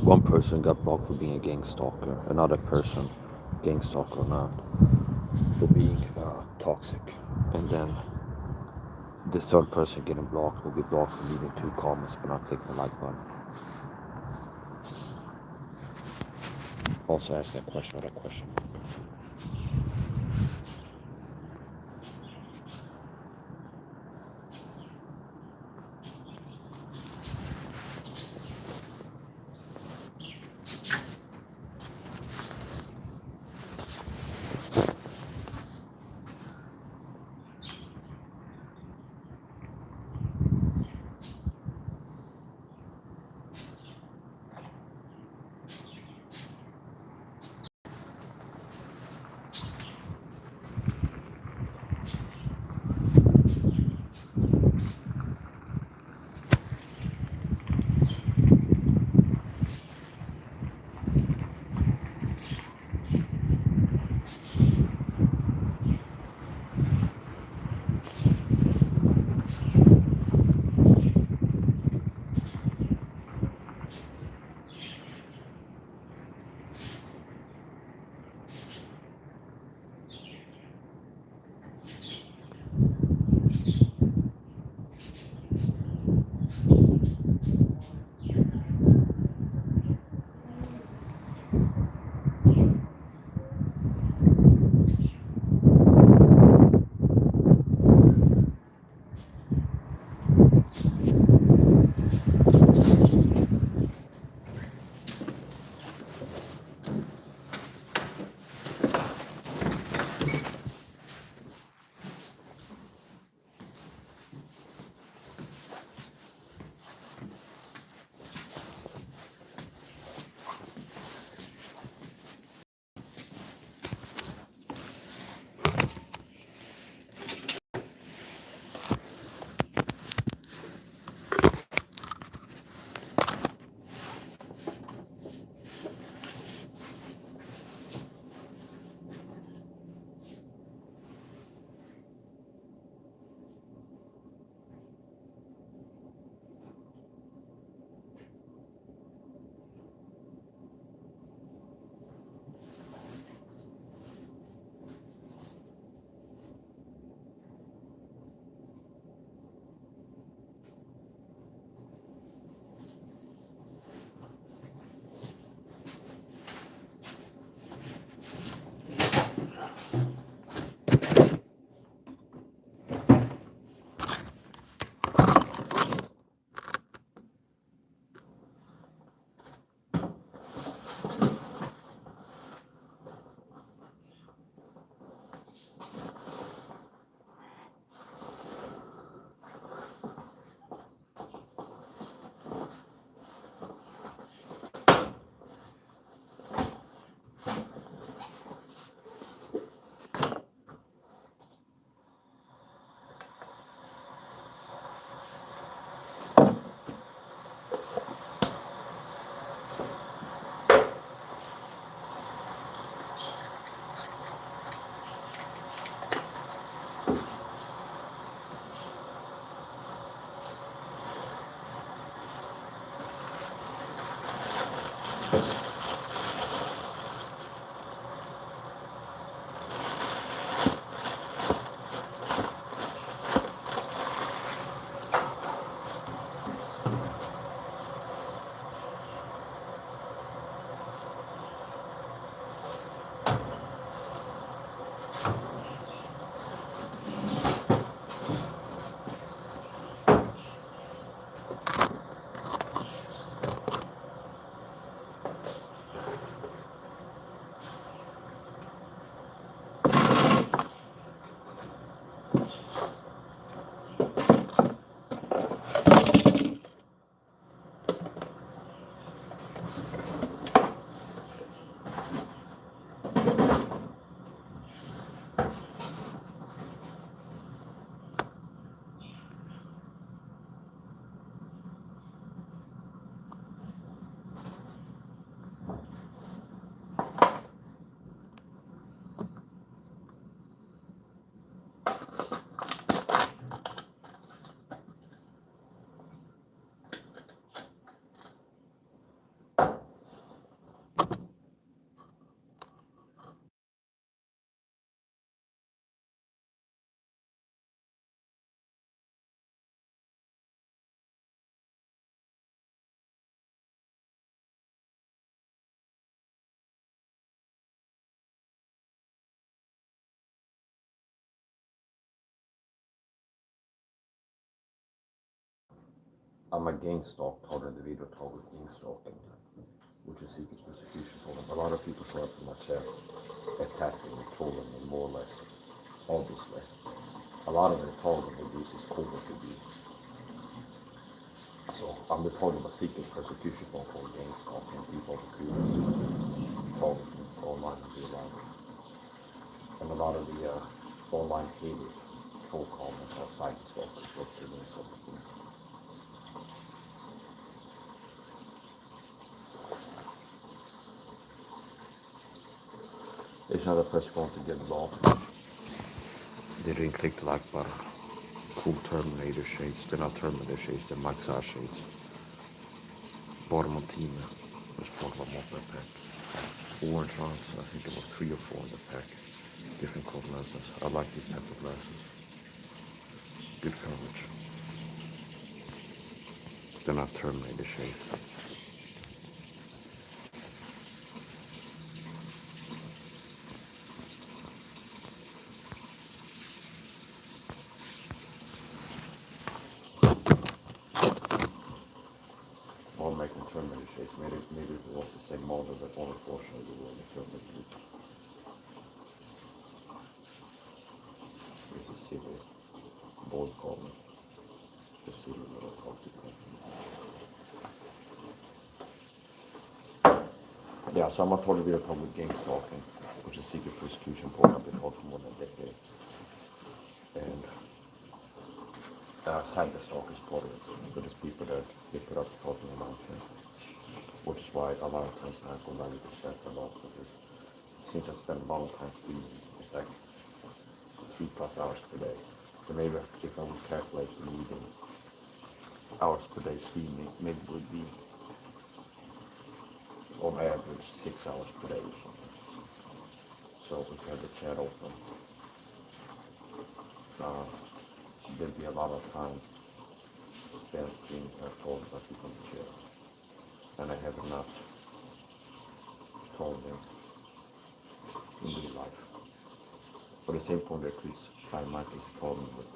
one person got blocked for being a gang stalker, another person, gang stalker or not, for being toxic, and then the third person getting blocked will be blocked for leaving 2 comments but not clicking the like button. Also ask that question with a question mark. I'm a gang stalk told individual told with gang stalking, which is secret persecution told them. A lot of people saw it from my chat, attacking and trolling and more or less, obviously. A lot of it told them abuse is covert abuse. So I'm reporting a secret persecution phone call gang stalking people recruiting, trolling online and real life. And a lot of the online haters, troll comments are site stalkers, what they're doing something. There's another person going to get involved. They didn't click the like button. Cool Terminator shades. They're not Terminator shades, they're Maxar shades. Bottom of team was part of a moped pack. Orange ones, I think there were 3 or 4 in the pack. Different color glasses. I like these type of glasses. Good coverage. They're not Terminator shades. All making Terminator shades. Maybe it was the same model, but unfortunately they were in Terminator. This is silly. Bold color. Just silly little toxic company. Yeah, so I'm not totally real talk with gang stalking, which is secret persecution program been taught for more than a decade. And cyber stalk is part of it. But it's people that they put up talking about things. Which is why a lot of times I go live with the chat a lot, because since I spend a long time streaming, it's like 3+ hours per day. So maybe if I would calculate the meeting hours per day streaming, maybe it would be on average 6 hours per day or something. So if you have the chat open, there'd be a lot of time spent being told by people in the chat. And I have enough told them in real life. But at the same point, that Chris Michael's problem with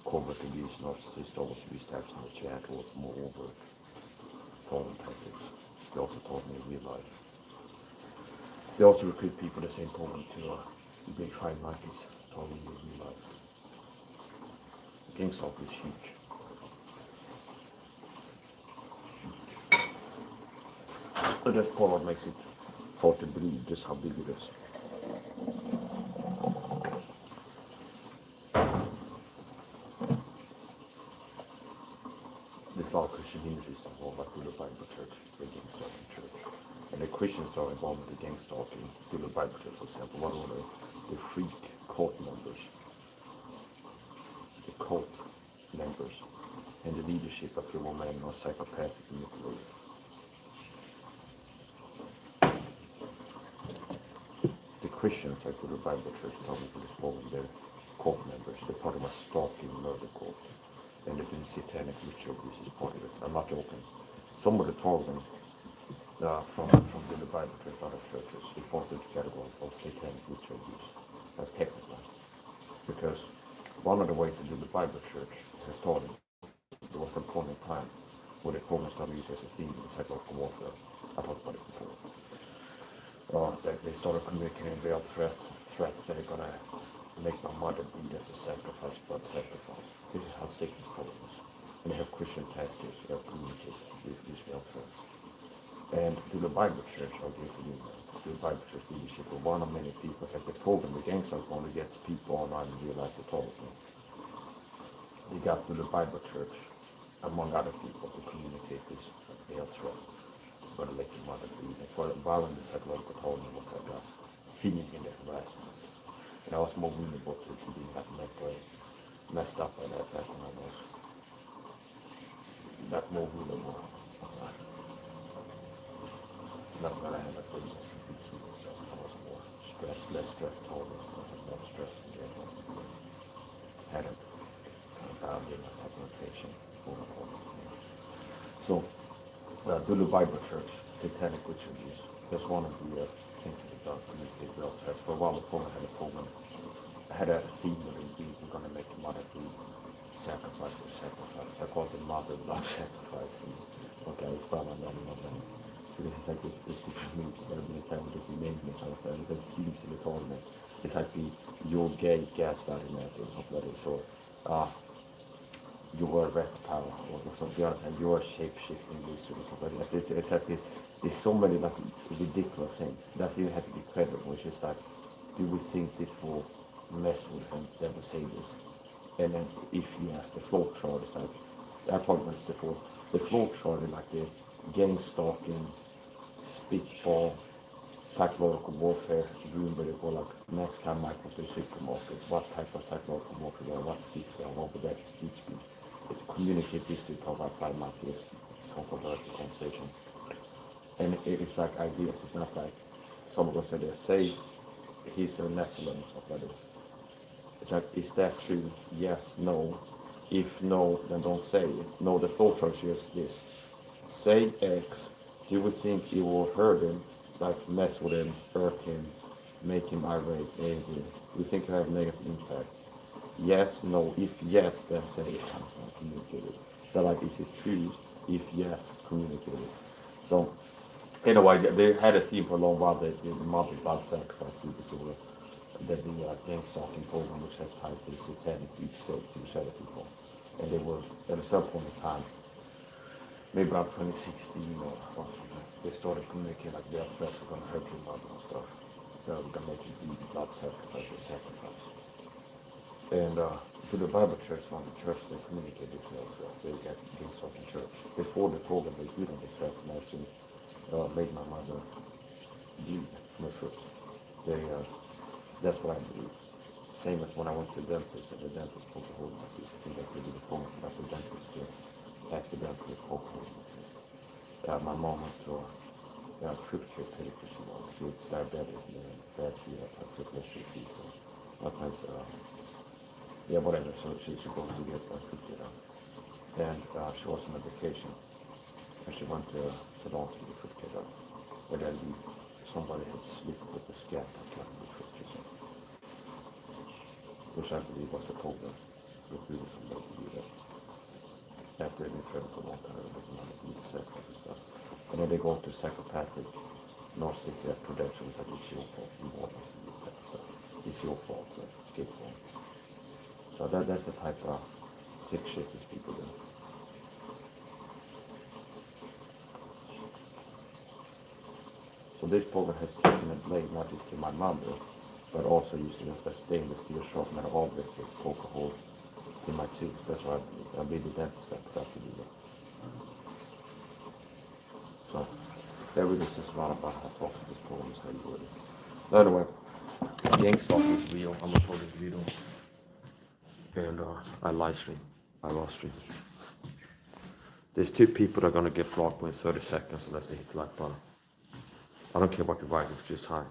covert abuse, narcissist, always abuse types in the chat, or more overt foreign tactics. They also told me in real life. They also recruit people the same point to big fine markets, told me in real life. Gang stalk is huge. But that's part of what makes it hard to believe just how big it is. There's a lot of Christian ministries involved, like the Bible Church, the gang stalking church. And the Christians are involved with the gang stalking, the Bible Church, for example. One of the freak cult members, and the leadership of the woman are psychopathic and manipulative. The Christians, like the Bible Church, told me for this woman, their cult members, they're part of a stalking murder cult. And they've been satanic ritual abuse is part of it. I'm not joking. Somebody told them from the Bible Church, other churches, it falls into the category of satanic ritual abuse, technically. Because one of the ways to do the Bible Church has taught it, there was a point in time where the Covenant started used as a theme in psychological warfare. I talked about it before. They started communicating veiled threats that are going to make my mother bleed as a sacrifice, blood sacrifice. This is how sick this problem is. And they have Christian pastors that communicate with these veiled threats. And through the Bible Church, I'll give to you now, through the Bible Church leadership, were one of many people, it's like the program, the gangsters only gets people online in real life to talk to them. They got through the Bible Church, among other people, to communicate this veiled threat. For the like mother bleed. And for a while in the psychological told me was like a feeling in the harassment. And I was more vulnerable to being like mentally messed up by that back when I was that more vulnerable. Not that I had a pregnancy PC and stuff. I was more stressed, less stressed totally. I had more stress in general. Had a in my supplementation for So do the Bible Church, satanic ritual abuse. That's one of the things that we've done to communicate well. For a while, the program had a theme where we were going to make the mother bleed. sacrifice. I call it the mother blood sacrifice. And, okay, it's probably not them. Because it's like this different groups that have been attempted to name each other, and it seems in the tournament. It's like the your gay gaslighting method or something like that. So, you were red power or something, the other hand, you're shape shifting this or something like that. It's like there's so many like ridiculous things. It doesn't even have to be credible. It's just like, do we think this will mess with him that we say this? And then if yes, the flow chart is like, I talked about this before, the flow chart is like the gang stalking, spitball, psychological warfare, room where they go like, next time Mike was to the supermarket, what type of psychological warfare, what speech there, what would that speech be? Communicate this to about 5 months, yes, so-called direct conversation. And it's like ideas, it's not like someone goes to there, say he's a Nephilim and stuff like this. It's like, is that true? Yes, no. If no, then don't say it. No, the flow chart is this. Say X, you would think you will hurt him, like mess with him, irk him, make him irate, angry. You think it have a negative impact? Yes, no. If yes, then say it. Communicate it. So like, is it true? If yes, communicate it. So, anyway, they had a theme for a long while, the multi-blood sacrifice, that the gang stalking program, which has ties to the satanic deep states in shadow people. And they were, at a certain point in time, maybe about 2016 or something, they started communicating like their threats were going to hurt your mother and stuff. We're going to make you do blood sacrifice. And to the Bible church, from the church, they communicate these threats. They got gang stalking church. Before the program, they agreed on the threats and actually made my mother bleed from her foot. They, that's what I believe. Same as when I went to the dentist, and the dentist poked a hole in my teeth. I think I could do the phone about the dentist to accidentally poke a hole in my teeth. My mom went to fruit care pedicure. She was diabetic, and bad she had circulation feet. So sometimes, whatever. So she goes to get fruit care done. And she was on a vacation, and she went to salon to get fruit care done. And then somebody had slipped with the scalp and cut the fruit care. Which I believe was a problem. If we were somebody to do that. After they've been threatened for a long time, they can do the sacrifice and stuff. And then they go to psychopathic, narcissistic projections like it's your fault. You want us to do that stuff. It's your fault, so get wrong. So that's the type of sick shit these people do. So this program has taken a blade not just to my mother, but also using a stainless steel sharp metal object to poke a hole in my tooth. That's why I made the dentist got to do that. So that really is just a lot about how toxic this program is, how you do it. But anyway, gang stalking is real. I'm gonna put this video, and I live stream. I raw stream. There's 2 people that are gonna get blocked within 30 seconds unless they hit the like button. I don't care what you write, it's just hi.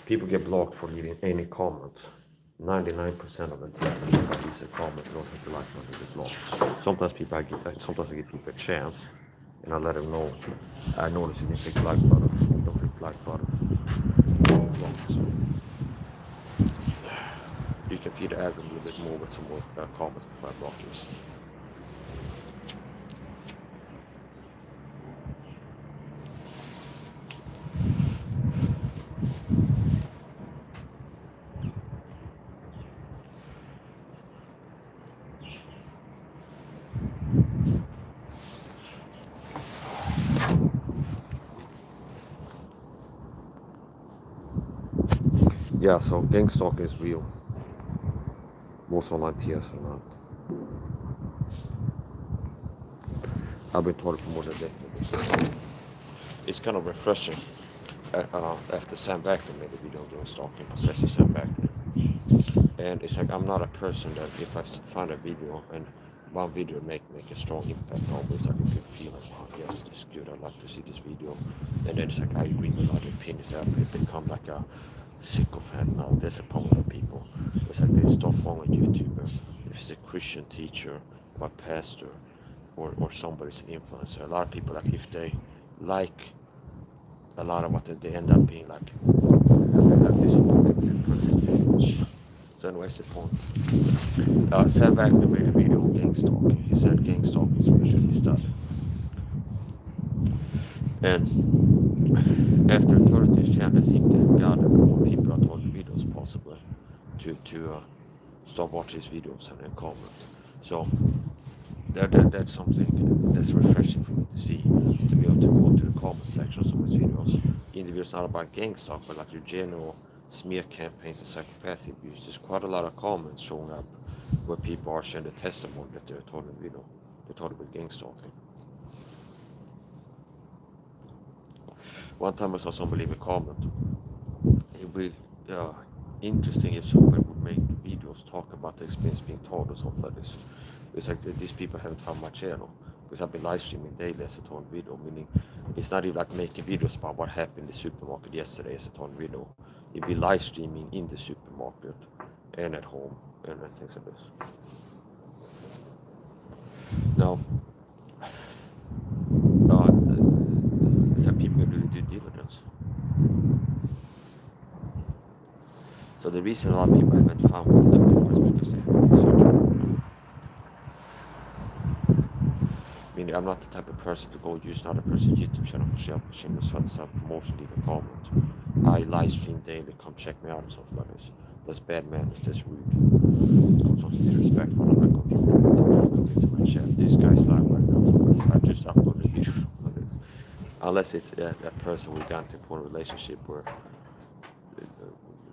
People get blocked for leaving any comments. 99% of them, 10% of these comments don't hit the like button, they get blocked. Sometimes I give people a chance, and I let them know. I notice you didn't hit the like button. You don't hit the like button. You can feed the algorithm a little bit more with some more comments before I block you. Yeah, so gang stalking is real. Most online TS are not. I've been taught it for more than a decade. It's kind of refreshing after Sam Backman made a video on stalking, Professor Sam Backman. And it's like, I'm not a person that if I find a video and one video make a strong impact on this, I can feel like, wow, yes, this is good, I'd like to see this video. And then it's like, I agree with other opinions, I become like a sycophant now. There's a problem with people. It's like they start following YouTuber. If it's a Christian teacher or a pastor or somebody's an influencer, a lot of people, like if they like a lot of what they end up being like disappointed with. So So anyways, the point. Sam Wagner made a video on gang stalking. He said gang stalking should be studied. And after authorities channel seemed to have gathered more people are taking videos possibly to start watching his videos and comment. So that's something that's refreshing for me to see, to be able to go to the comment section of some of his videos. Interviews not about gang stalk, but like your general smear campaigns and psychopathy abuse. There's quite a lot of comments showing up where people are sharing the testimony that they're told in video. They're told about gang stalking. One time I saw somebody leave a comment. It would be interesting if somebody would make videos talk about the experience being told or something like this. It's like these people haven't found my channel because I've been live streaming daily as a torn video, meaning it's not even like making videos about what happened in the supermarket yesterday as a torn video. You'd be live streaming in the supermarket and at home and things like this. Now, it's like people can do the due diligence. So the reason a lot of people haven't found what they're looking for is because they haven't researched. Meaning I'm not the type of person to go use another person's YouTube channel for self-promotion, leave a comment. I live stream daily, come check me out and stuff like this. That's bad manners, that's rude. It's also disrespectful. I'm not going to come into my chat. This guy's live right now, so I just upload a video like this. Unless it's that person we got into a relationship where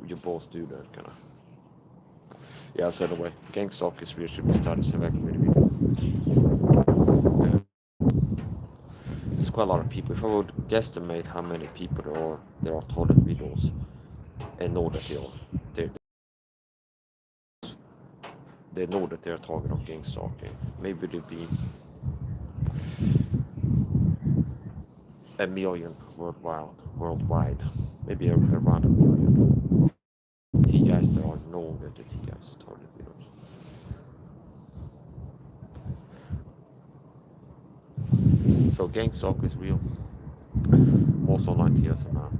you both do that kind of. Yeah, so anyway, gang stalk is real, should be started, so back with there's quite a lot of people. If I would guesstimate how many people there are told in videos and know that they know that they're target of gang stalking, maybe there'd be a million worldwide, maybe around a million. T-guys that are known that the T-guys target videos. So gang stalk is real. Most online TS are not.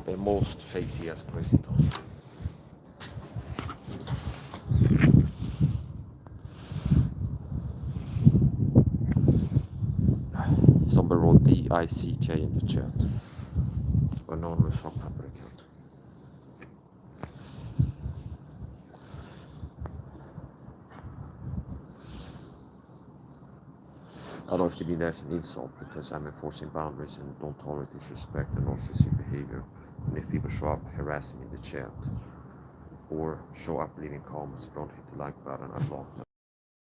But most fake TS crazy talk. Somebody wrote DICK in the chat. Anonymous from Pepper account. I don't know if to be that's an insult because I'm enforcing boundaries and don't tolerate disrespect and narcissistic behavior. And if people show up harassing me in the chat or show up leaving comments, don't hit the like button, I block them.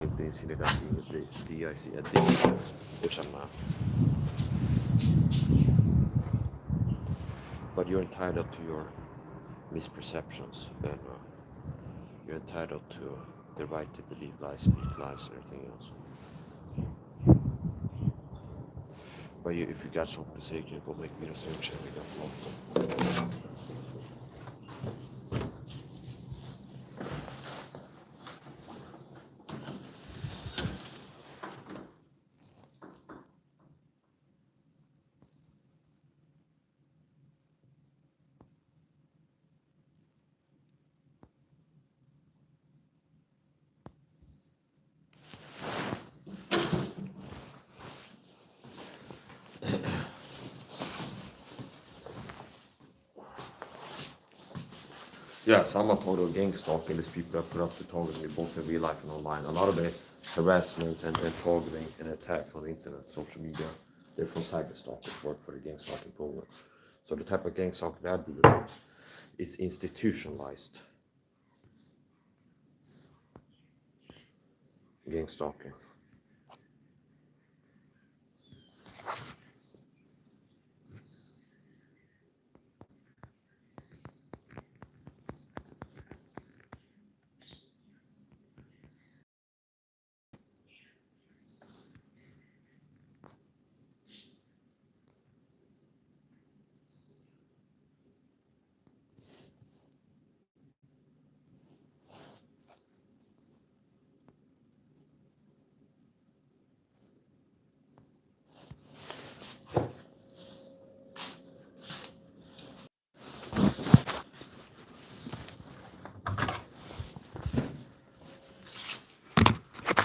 If they insinuate I'm being a DIC addict, which I'm not. But you're entitled to your misperceptions, and you're entitled to the right to believe lies, speak lies, and everything else. But if you got something to say, you can go make me a search and we got blocked. Yeah, so I'm not total gang stalking. These people that put up to target me both in real life and online. A lot of the harassment and targeting and attacks on the internet, social media, they're from cyber stalkers, work for the gang stalking program. So the type of gang stalking I deal with is institutionalized gang stalking.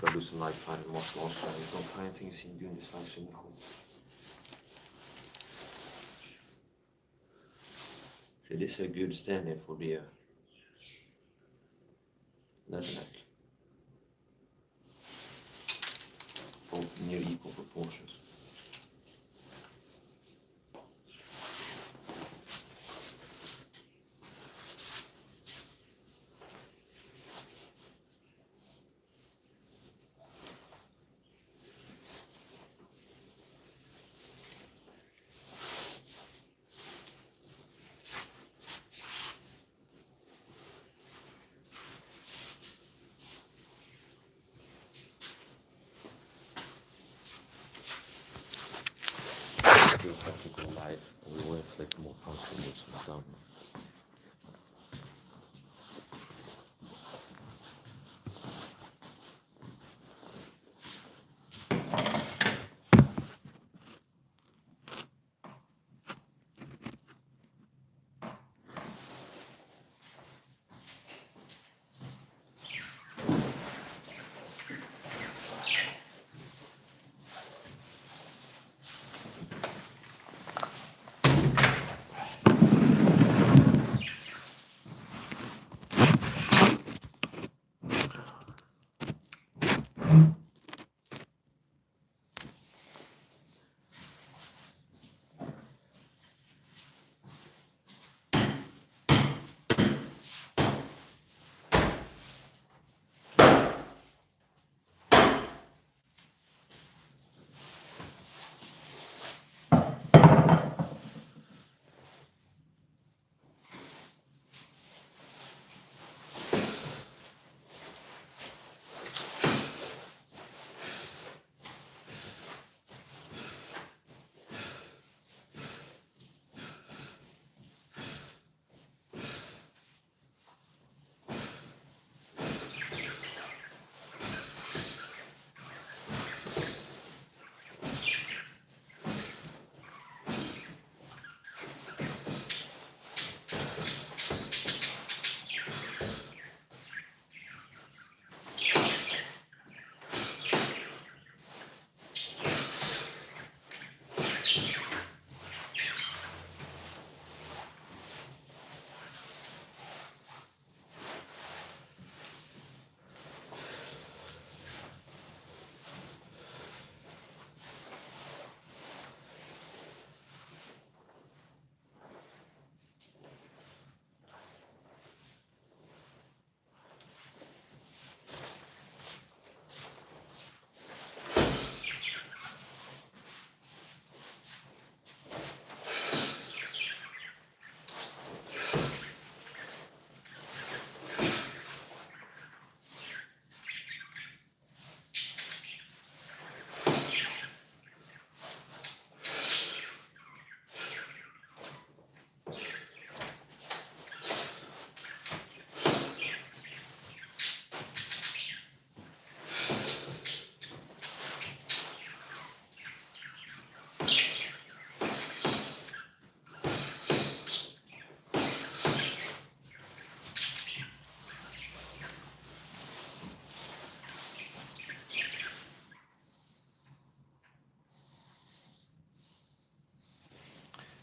I do some night flying in Moscow also. I don't try anything you see me doing this night swimming home. So this is a good stand-in for the leatherneck. Both near equal proportions. Still technical light, we will inflict more function with some down.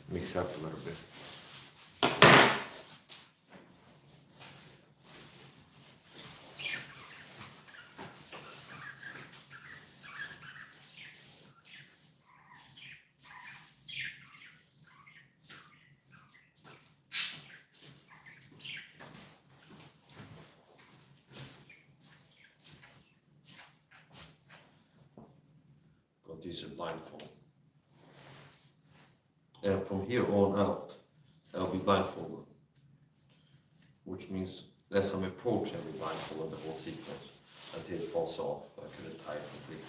Mix up a little bit. Got this blindfold. And from here on out, I'll be blindfolded. Which means as I'm approaching, I'll be blindfolded the whole sequence until it falls off. I couldn't tie it completely.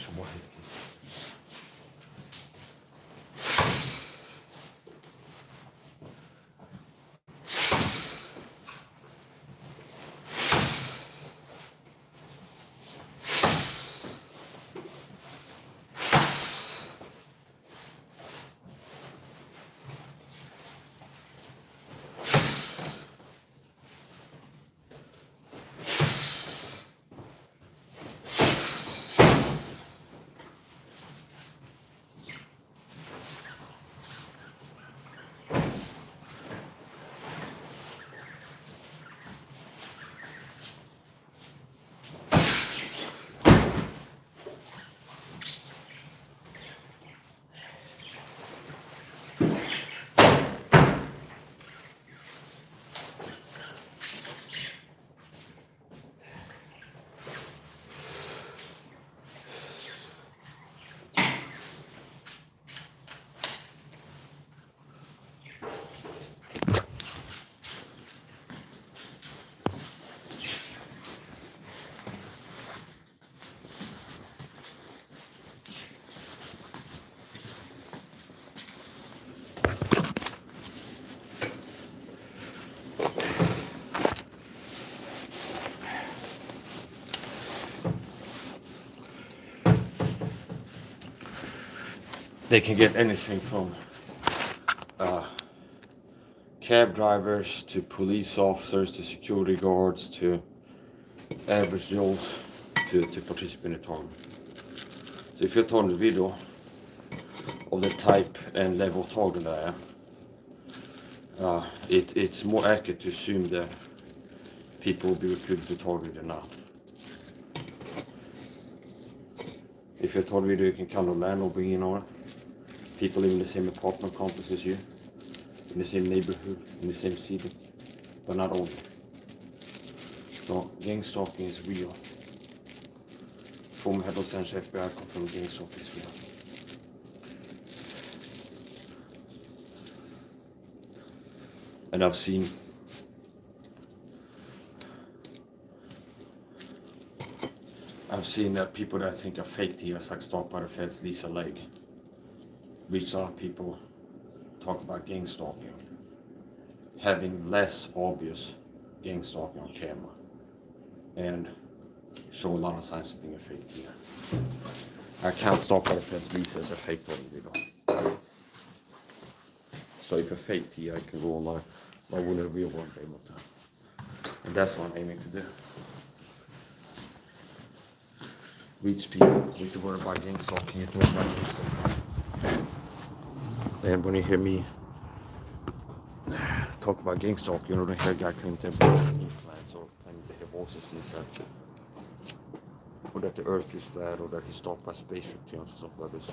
some more. They can get anything from cab drivers to police officers to security guards to average Joes to participate in the target. So if you're taking a video of the type and level of target there, it's more accurate to assume that people will be recruited to target than not. If you're taking a video, you can count on landlord bringing on it. People live in the same apartment complex as you, in the same neighborhood, in the same city, but not only. So gang stalking is real. Former head of Central FBI confirmed gang stalking is real. And I've seen that people that think are fake tears, like stalked by the feds, Lisa Lake, reach out people, talk about gang stalking, having less obvious gang stalking on camera, and show a lot of signs of being a fake tear. I can't stalk by the feds, Lisa is a fake video. So if a fake tear, I can go online. Why wouldn't a real one be able to? And that's what I'm aiming to do. Reach people with the word about gang stalking, you talk about gang stalking. And when you hear me talk about gang stalking, you know, the hear a guy claim to have implants or claim to hear voices inside, or that the earth is flat, or that he's stalked by spaceship teams and stuff like this.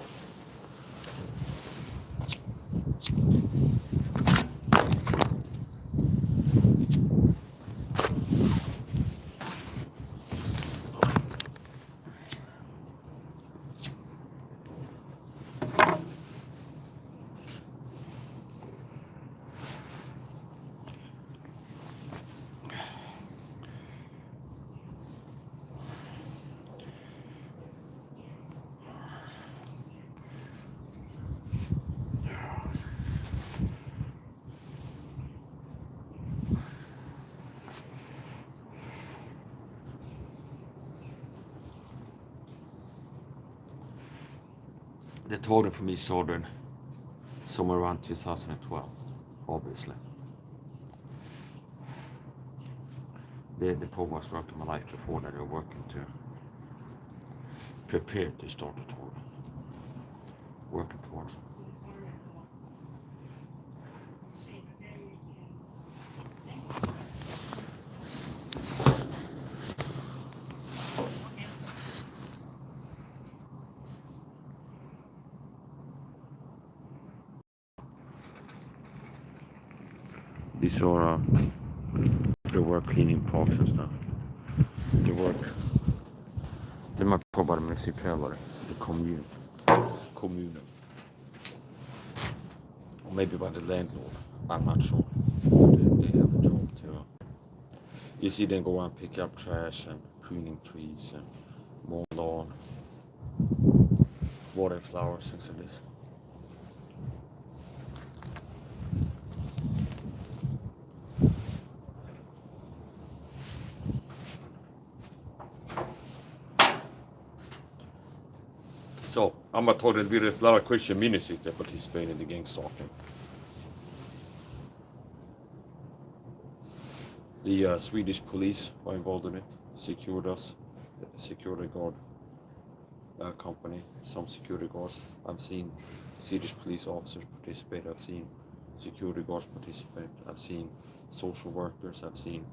They told him from East Southern somewhere around 2012, obviously. The program was working my life before that. They were working to prepare to start the tour, working towards it. These are the work cleaning parks and stuff. The work. Det man jobbar med municipality, the kommunen. Or maybe by the landlord. I'm not sure. They have a job too. You see them go around pick up trash and pruning trees and mow lawn. Water and flowers, things like this. So I'm told that there's a lot of Christian ministries that participate in the gang stalking. The Swedish police were involved in it, secured us, security guard company, some security guards. I've seen Swedish police officers participate, I've seen security guards participate, I've seen social workers, I've seen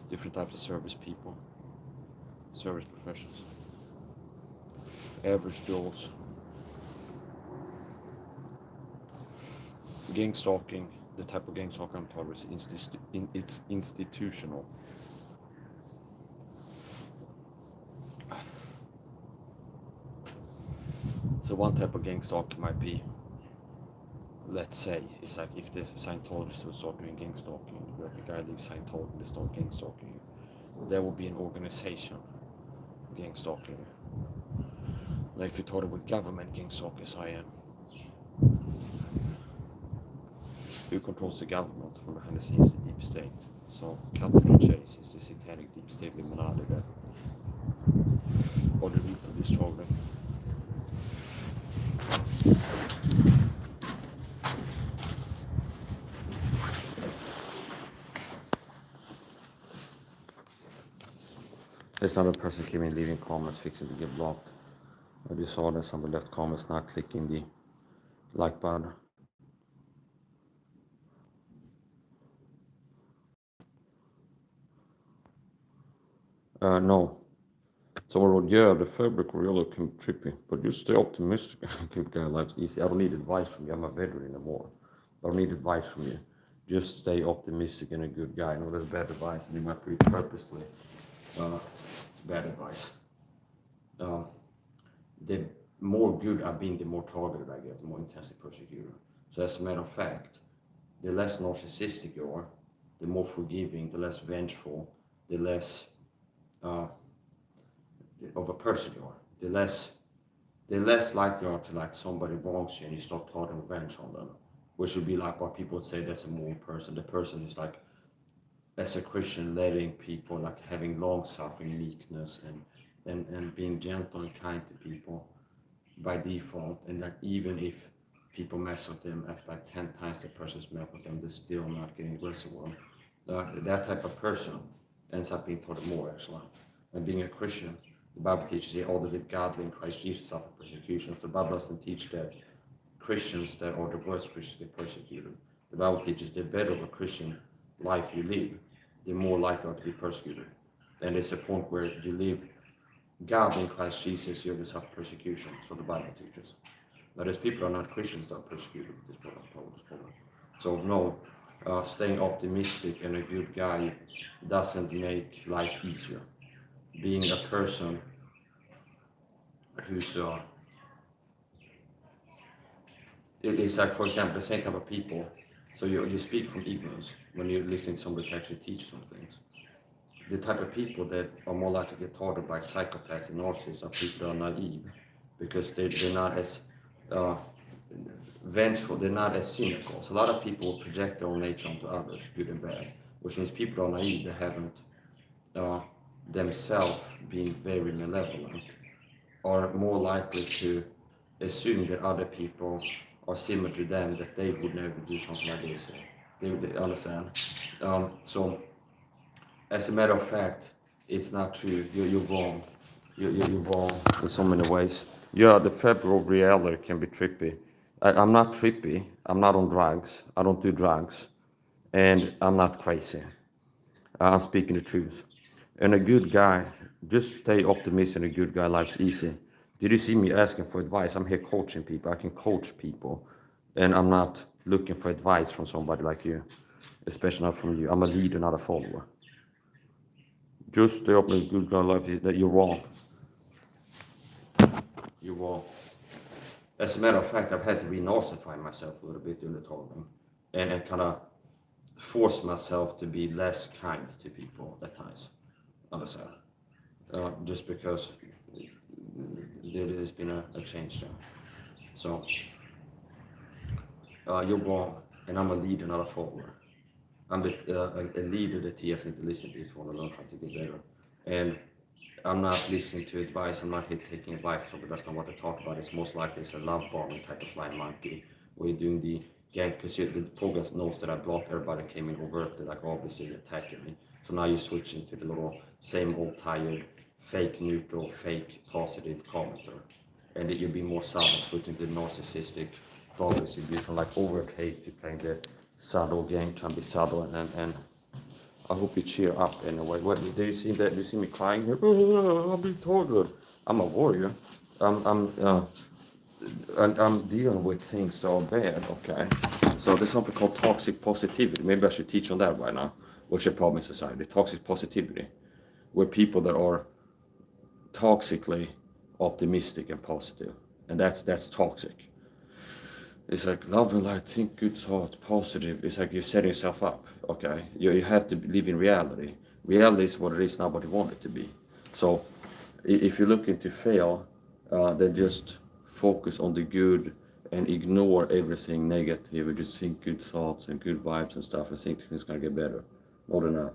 different types of service people, service professionals, average Joes. Gang stalking, the type of gang stalking I'm talking about is it's institutional. So one type of gang stalking might be, let's say, it's like if the Scientologists would start doing gang stalking, like a guy leaves Scientology and they start gang stalking, there will be an organization gang stalking. Like if you thought about government gang stalkers, who controls the government from behind the scenes, the deep state. So Captain and Chase is the satanic deep state Illuminati there, or the root of this problem. There's another person came in leaving comments fixing to get blocked. I just saw that somebody left comments not clicking the like button. No. Someone wrote, yeah, the fabric really can be trippy, but just stay optimistic. Keep guy life's easy. I don't need advice from you. I'm a veteran anymore. I don't need advice from you. Just stay optimistic and a good guy. No, that's bad advice, and it might be purposely bad advice. The more good I've been, the more targeted I get, the more intensely persecuted. So as a matter of fact, the less narcissistic you are, the more forgiving, the less vengeful, the less of a person you are, the less likely you are to like somebody wrongs you and you start plotting revenge on them, which would be like what people would say that's a moral person. The person is like, as a Christian, letting people, like having long suffering, meekness, and being gentle and kind to people by default, and like even if people mess with them after like 10 times the person's met with them, they're still not getting aggressive with them. That type of person ends up being taught more actually. And being a Christian, the Bible teaches you all that live godly in Christ Jesus suffer persecution. The Bible doesn't teach that Christians that are the worst Christians get persecuted. The Bible teaches the better of a Christian life you live, the more likely you are to be persecuted. And there's a point where you live godly in Christ Jesus, you're going to suffer persecution. So the Bible teaches. Now, there's people who are not Christians that are persecuted with this problem. So no, staying optimistic and a good guy doesn't make life easier. Being a person who's it's like, for example, the same type of people. So you speak from ignorance when you're listening to somebody to actually teach some things. The type of people that are more likely to get targeted by psychopaths and narcissists are people that are naive, because they're not as vengeful, they're not as cynical. So a lot of people project their own nature onto others, good and bad, which means people are naive, they haven't themselves been very malevolent, are more likely to assume that other people are similar to them, that they would never do something like this. They understand. So, as a matter of fact, it's not true. You're wrong. You're wrong in so many ways. Yeah, the fabric of reality can be trippy. I'm not trippy. I'm not on drugs. I don't do drugs. And I'm not crazy. I'm speaking the truth. And a good guy, just stay optimistic, and a good guy, life's easy. Did you see me asking for advice? I'm here coaching people. I can coach people. And I'm not looking for advice from somebody like you, especially not from you. I'm a leader, not a follower. Just stay up with a good guy, life, that you're wrong. You're wrong. As a matter of fact, I've had to re-narcissify myself a little bit during the talking, and kind of force myself to be less kind to people at times. Understand? Just because there's been a change there. So you're wrong, and I'm a leader, not a follower. I'm a leader that he has to listen to if you want to learn how to get better. And I'm not listening to advice. I'm not here taking advice. So that's not what they talk about. It's most likely it's a love bombing type of flying monkey where you're doing the gang, because the program knows that I blocked everybody that came in overtly, like obviously attacking me. So now you're switching to the little same old tired, fake neutral, fake positive commenter. And that you'll be more subtle, switching to the narcissistic, progressive, you from like overt hate to playing the subtle game, trying to be subtle, and I hope you cheer up anyway. What do you see that? Do you see me crying here? Oh, I'm being tortured. I'm a warrior. And I'm dealing with things so bad. Okay, so there's something called toxic positivity. Maybe I should teach on that right now. What's your problem in society? Toxic positivity, where people that are toxically optimistic and positive, and that's toxic. It's like love and light, think good thoughts, positive. It's like you're setting yourself up. Okay, you have to live in reality. Reality is what it is, not what you want it to be. So if you're looking to fail, then just focus on the good and ignore everything negative. And just think good thoughts and good vibes and stuff, and think things gonna get better. More than that.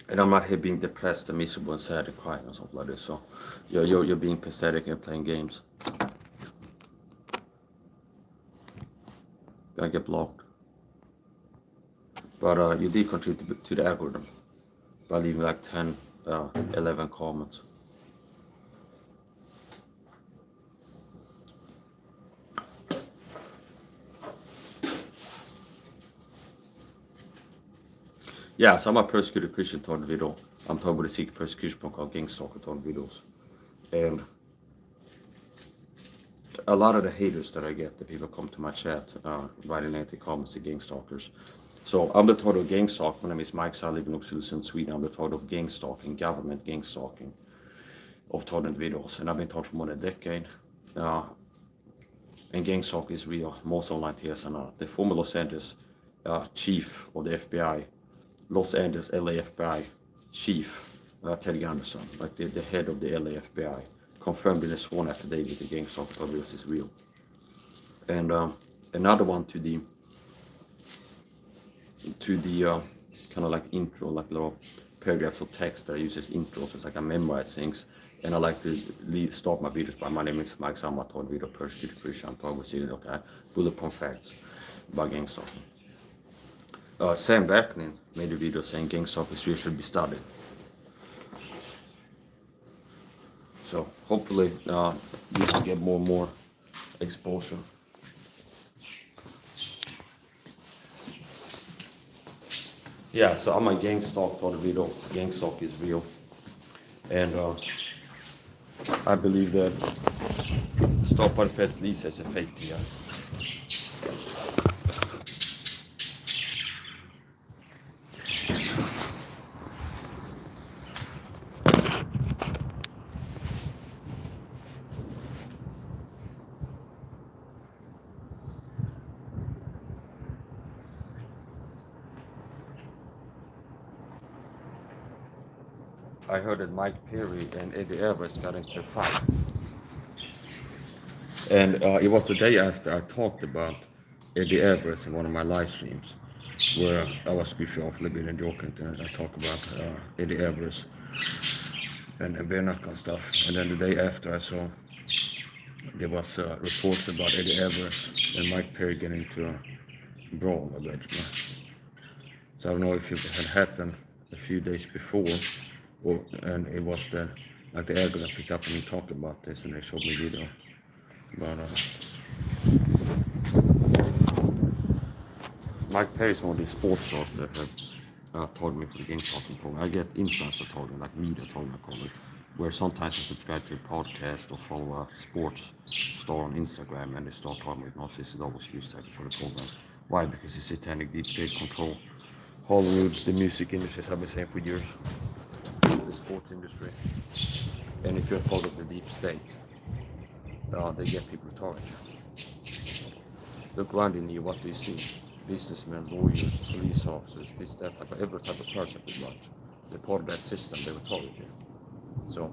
And I'm not here being depressed and miserable and sad and crying or something like this. So you're being pathetic and playing games. I get blocked. But you did contribute to the algorithm by leaving like 10, 11 comments. Yeah, so I'm a persecuted Christian toward the video. I'm talking about the secret persecution called Gangstalker toward videos. And a lot of the haters that I get, the people come to my chat, writing negative comments to Gangstalkers. So I'm the title of Gangstalk. My name is Mike, so I live in Oxford, Sweden. I'm the title of Gangstalking, government Gangstalking of torrent videos. And I've been taught for more than a decade. And Gangstalk is real. Most online tests are not. The former Los Angeles chief of the FBI, Los Angeles LA FBI chief, Ted Gunderson, like the head of the LA FBI, confirmed in a sworn affidavit the Gangstalk videos is real. And another one to the kind of like intro, like little paragraphs of text that I use as intros. It's like I memorize things, and I like to start my videos by my name is Mike. I'm a talk video persecuted Christian. I'm talking with serial, okay, bullet facts about gangstalking. Sam Beckman made a video saying gangstalking should be studied. So hopefully you can get more and more exposure. Yeah, so I'm a gangstalk for the video. Gangstalk is real. And I believe that Stop by the Feds lease is a fake deal. I heard that Mike Perry and Eddie Everest got into a fight. And it was the day after I talked about Eddie Everest in one of my live streams, where I was goofy off a little bit and joking. And I talked about Eddie Everest and bare knuckle and stuff. And then the day after I saw there was reports about Eddie Everest and Mike Perry getting into a brawl allegedly. So I don't know if it had happened a few days before, and it was the algorithm that picked up and talked about this, and they showed me video. But Mike Perry is one of the sports stars that have told me for the gangstalking program. I get influencer talking, like media talking, I call it, where sometimes I subscribe to a podcast or follow a sports star on Instagram, and they start talking with narcissistic always use type for the program. Why? Because it's satanic deep state control. Hollywood, the music industry, as I've been saying for years, the sports industry. And if you're part of the deep state, they get people to target you. Look around in you, what do you see? Businessmen, lawyers, police officers, this, that, every type of person pretty much. They're part of that system, they will target you. So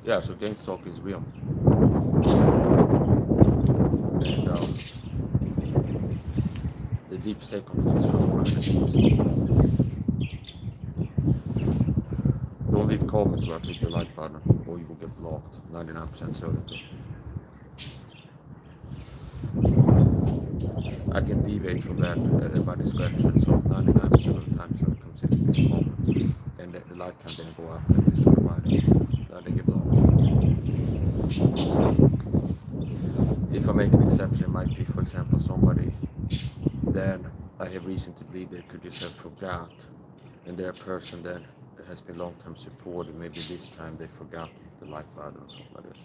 yeah, so gang stalk is real. And the deep state controls for more Don't leave comments where I click the like button or you will get blocked. 99% certainty. I can deviate from that by discretion, so 99% of the time so it comes in a comment. And the like can then go up if they start writing. They get blocked. If I make an exception, it might be, for example, somebody that I have reason to believe they could just have forgot, and they're a person that has been long-term supported. Maybe this time they forgot the like button or something like this.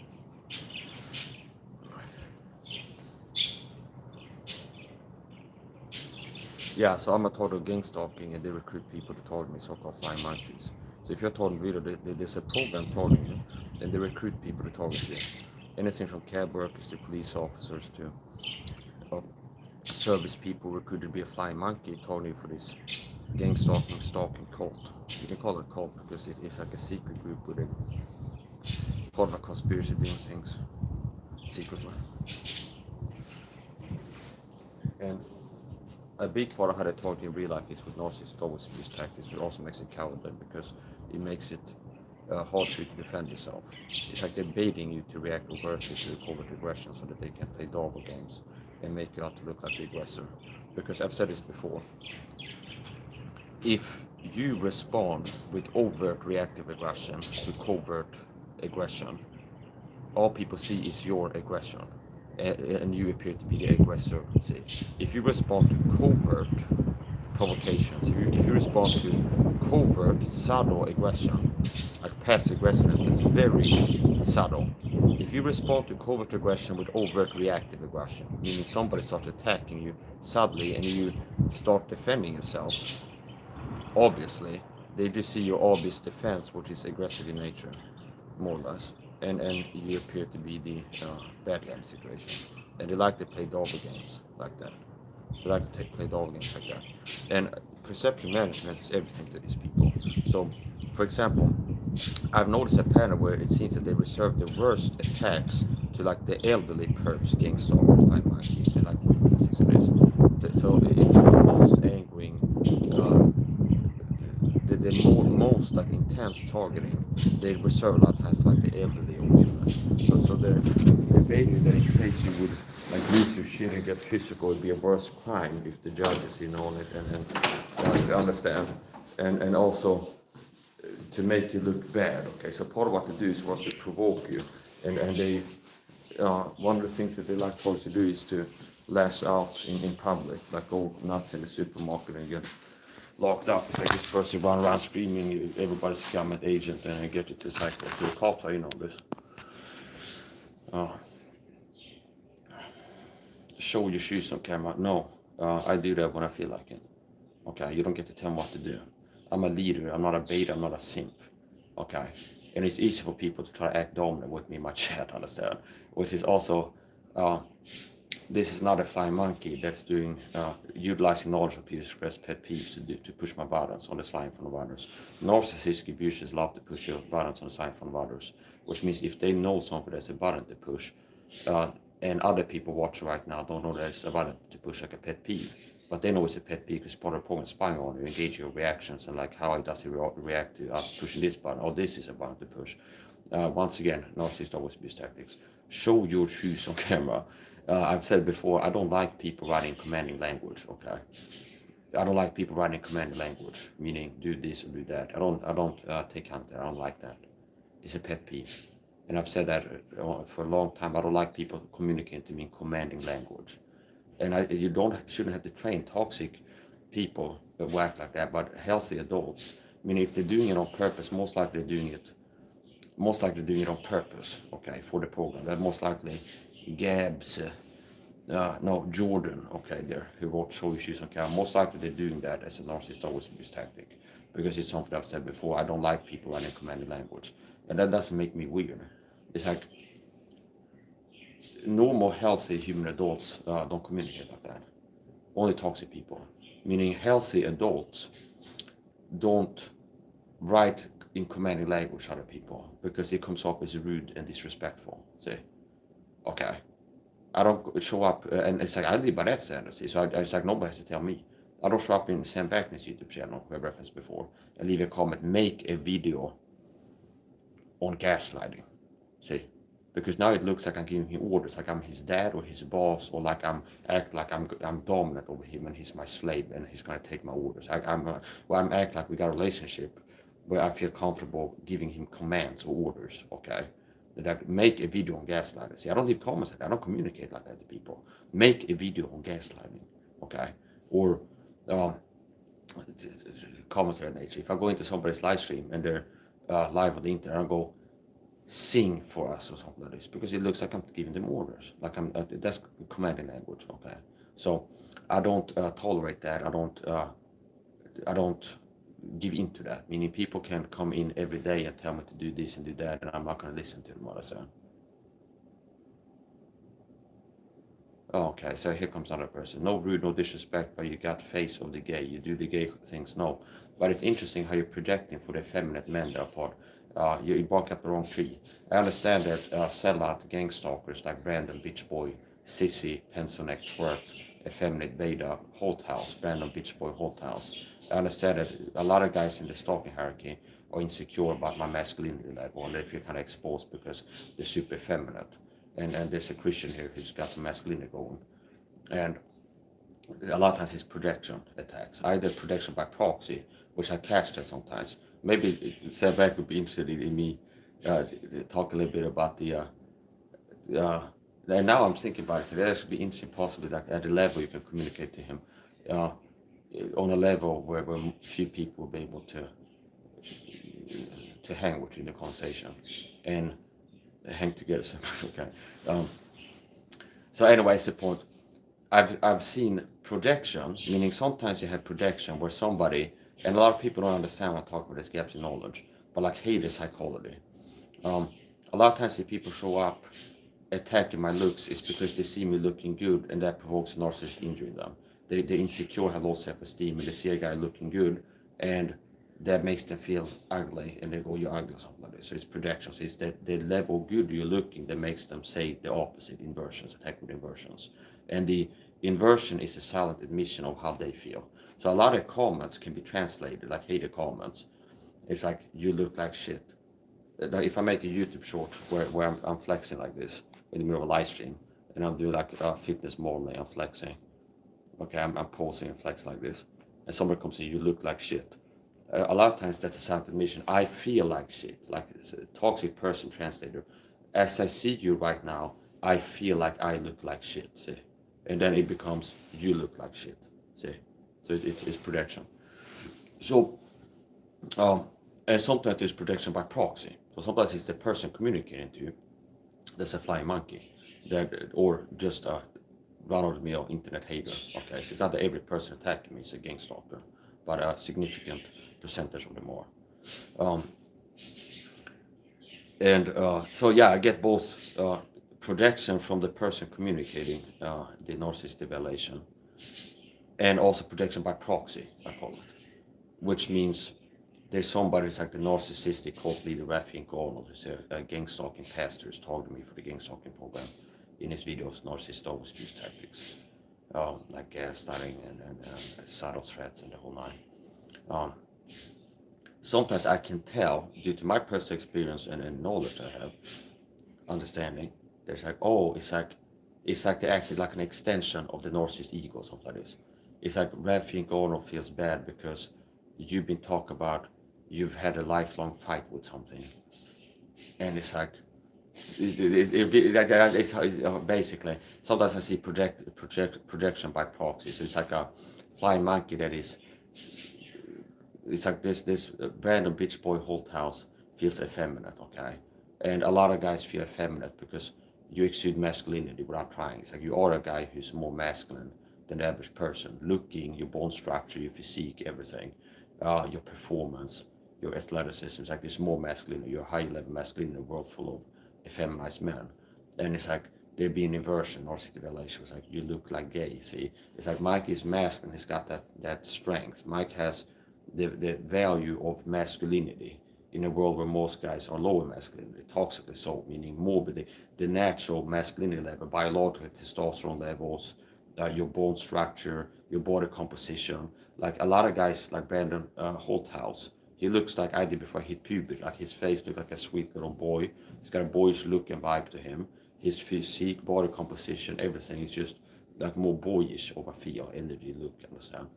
Yeah, so I'm a total gang stalking, and they recruit people to target me, so-called flying monkeys. So if you're targeting video, there's a program targeting you, and they recruit people to target you. Anything from cab workers to police officers to service people recruited to be a flying monkey, targeting you for this gang stalking cult. You can call it a cult because it's like a secret group with a part of a conspiracy doing things secretly. And a big part of how they talk in real life is with narcissists always use tactics, but also makes it cowardly because it makes it hard for you to defend yourself. It's like they're baiting you to react overtly to covert aggression so that they can play doggo games and make you out to look like the aggressor. Because I've said this before, if you respond with overt reactive aggression to covert aggression, all people see is your aggression, and you appear to be the aggressor. See, if you respond to covert provocations, if you respond to covert, subtle aggression, like passive aggressiveness, that's very subtle. If you respond to covert aggression with overt reactive aggression, meaning somebody starts attacking you subtly and you start defending yourself, obviously, they just see your obvious defense, which is aggressive in nature, more or less, and you appear to be the bad guy in the situation. And they like to play doggo games like that. They like to play doggo games like that. And perception management is everything to these people. So, for example, I've noticed a pattern where it seems that they reserve the worst attacks to like the elderly perps, gang stalkers, like monkeys, they like things like this. So it's the most angering, the most like intense targeting. They reserve a lot of times for like the elderly or women. So they're baiting that in case you would like lose your shit and get physical, it'd be a worse crime if the judges on it and understand, and also to make you look bad. Okay, so part of what they do is what to provoke you, and they one of the things that they like folks to do is to lash out in public, like go nuts in the supermarket and get locked up. It's like this person run around screaming, everybody's a government agent, and get you to cycle to the cops. You know this. Show your shoes on camera. No, I do that when I feel like it. Okay, you don't get to tell me what to do. I'm a leader. I'm not a beta. I'm not a simp. Okay, and it's easy for people to try to act dominant with me in my chat. Understand? Which is also, this is not a flying monkey that's doing utilizing knowledge of people to express pet peeves to push my buttons on the slide in front of others. Narcissistic abusers love to push your buttons on the slide in front of others, which means if they know something that's a button to push, and other people watching right now don't know that it's a button to push like a pet peeve, but they know it's a pet peeve because part of the program is spying on you, engage your reactions, and like how does he react to us pushing this button? Oh, this is a button to push. Once again, narcissists always abuse tactics. Show your shoes on camera. I've said before, I don't like people writing commanding language. Okay, I don't like people writing commanding language, meaning do this or do that. I don't take on that. I don't like that. It's a pet peeve. And I've said that for a long time. I don't like people communicating to me in commanding language. And you shouldn't have to train toxic people that act like that, but healthy adults. I mean, if they're doing it on purpose, most likely doing it on purpose, okay, for the program. That most likely Gab's no, Jordan, okay, there, who wrote Show Issues on Camera. Most likely they're doing that as a narcissist always abuse tactic, because it's something I've said before. I don't like people writing commanding language, and that doesn't make me weird. It's like normal, healthy human adults don't communicate like that. Only toxic people, meaning healthy adults don't write in commanding language to other people because it comes off as rude and disrespectful. See, okay, I don't show up, and it's like I live by that standard. See, so it's like nobody has to tell me. I don't show up in Sam Vakn's YouTube channel, who I referenced before, and leave a comment, make a video on gaslighting. See, because now it looks like I'm giving him orders, like I'm his dad or his boss, or like I'm dominant over him and he's my slave and he's gonna take my orders. I'm act like we got a relationship where I feel comfortable giving him commands or orders. Okay, that make a video on gaslighting. See, I don't leave comments like that. I don't communicate like that to people. Make a video on gaslighting. Okay, or comments of that nature. If I go into somebody's live stream and they're live on the internet, I go, sing for us or something like this, because it looks like I'm giving them orders, like I'm that's commanding language. Okay, so I don't tolerate that. I don't give into that, meaning people can come in every day and tell me to do this and do that, and I'm not going to listen to them what I say. Okay, so here comes another person. No rude, no disrespect, but you got face of the gay. You do the gay things. No, but it's interesting how you're projecting for the effeminate men that are part. You bark up the wrong tree. I understand that sellout gang stalkers like Brandon Bitch Boy, Sissy, Pencil Neck Twerk, Effeminate Beta, Holt House, Brandon Bitch Boy, Holt House. I understand that a lot of guys in the stalking hierarchy are insecure about my masculinity level, and they feel kind of exposed because they're super effeminate. And there's a Christian here who's got some masculinity going. And a lot of times it's projection attacks, either projection by proxy, which I catch that sometimes. Maybe Seb Beck would be interested in me talk a little bit about the and now I'm thinking about it, there should be interesting possibly like at a level you can communicate to him on a level where few people will be able to hang with you in the conversation and hang together. Okay. So anyways, the point, I've seen projection, meaning sometimes you have projection where somebody, and a lot of people don't understand when I talk about this gaps in knowledge, but like hate is psychology. A lot of times if people show up attacking my looks, it's because they see me looking good and that provokes narcissistic injury in them. They're insecure, have low self-esteem, and they see a guy looking good and that makes them feel ugly, and they go, you're ugly or something like this. So it's projection. So it's the level good you're looking that makes them say the opposite, inversions, attack with inversions. And the inversion is a silent admission of how they feel. So a lot of comments can be translated, like hater comments. It's like, you look like shit. Like if I make a YouTube short where I'm flexing like this in the middle of a live stream, and I'm doing like fitness modeling, I'm flexing. Okay, I'm posing and flex like this. And somebody comes in, you look like shit. A lot of times that's a silent admission. I feel like shit, like it's a toxic person translator. As I see you right now, I feel like I look like shit, see? And then it becomes, you look like shit, see? So it's projection. So, and sometimes there's projection by proxy. So sometimes it's the person communicating to you that's a flying monkey, or just a run-of-the-mill internet hater. Okay, so it's not that every person attacking me is a gang stalker, but a significant percentage of them are. So yeah, I get both projection from the person communicating the narcissistic evaluation, and also projection by proxy, I call it, which means there's somebody who's like the narcissistic cult leader Rafi Arnold, who's a gang stalking pastor, who's targeted me for the gang stalking program in his videos, narcissist abuse tactics, like gaslighting and subtle threats and the whole nine. Sometimes I can tell, due to my personal experience and knowledge I have, understanding, there's like, oh, it's like they acted like an extension of the narcissist ego, something like this. It's like Rafi Arnold feels bad because you've been talking about you've had a lifelong fight with something, and it's like it's basically sometimes I see projection by proxy. So it's like a flying monkey that is. It's like this random bitch boy Holt House feels effeminate, okay, and a lot of guys feel effeminate because you exude masculinity without trying. It's like you are a guy who's more masculine than the average person. Looking, your bone structure, your physique, everything, your performance, your athleticism. It's like there's more masculine. You're a high level masculine in a world full of effeminized men. And it's like there'd be an inversion or situation. It's like you look like gay. See, it's like Mike is masculine. He's got that strength. Mike has the value of masculinity in a world where most guys are lower masculinity, toxically so, meaning morbidly, the natural masculinity level, biological testosterone levels, your bone structure, your body composition. Like a lot of guys, like Brandon Holthouse, he looks like I did before I hit puberty. Like his face looks like a sweet little boy. He's got a boyish look and vibe to him. His physique, body composition, everything is just like more boyish of a feel, energy, look, understand?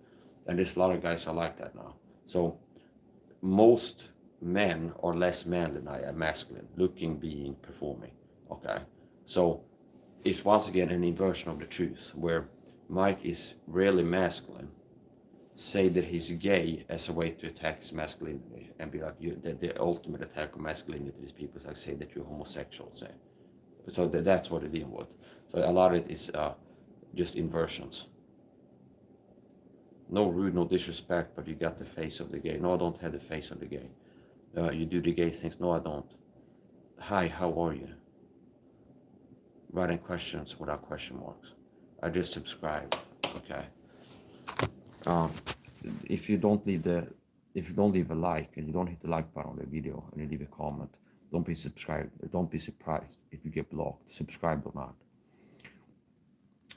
And there's a lot of guys are like that now. So most men are less manly than I am, masculine, looking, being, performing. Okay, so it's once again an inversion of the truth, where Mike is rarely masculine, say that he's gay as a way to attack his masculinity, and be like, the ultimate attack of masculinity is people like say that you're homosexual, say. So that's what they're dealing with. So a lot of it is just inversions. No rude, no disrespect, but you got the face of the gay. No, I don't have the face of the gay. You do the gay things. No, I don't. Hi, how are you? Writing questions without question marks. I just subscribe. Okay. If you don't leave a like and you don't hit the like button on the video and you leave a comment, don't be subscribed. Don't be surprised if you get blocked, subscribed or not.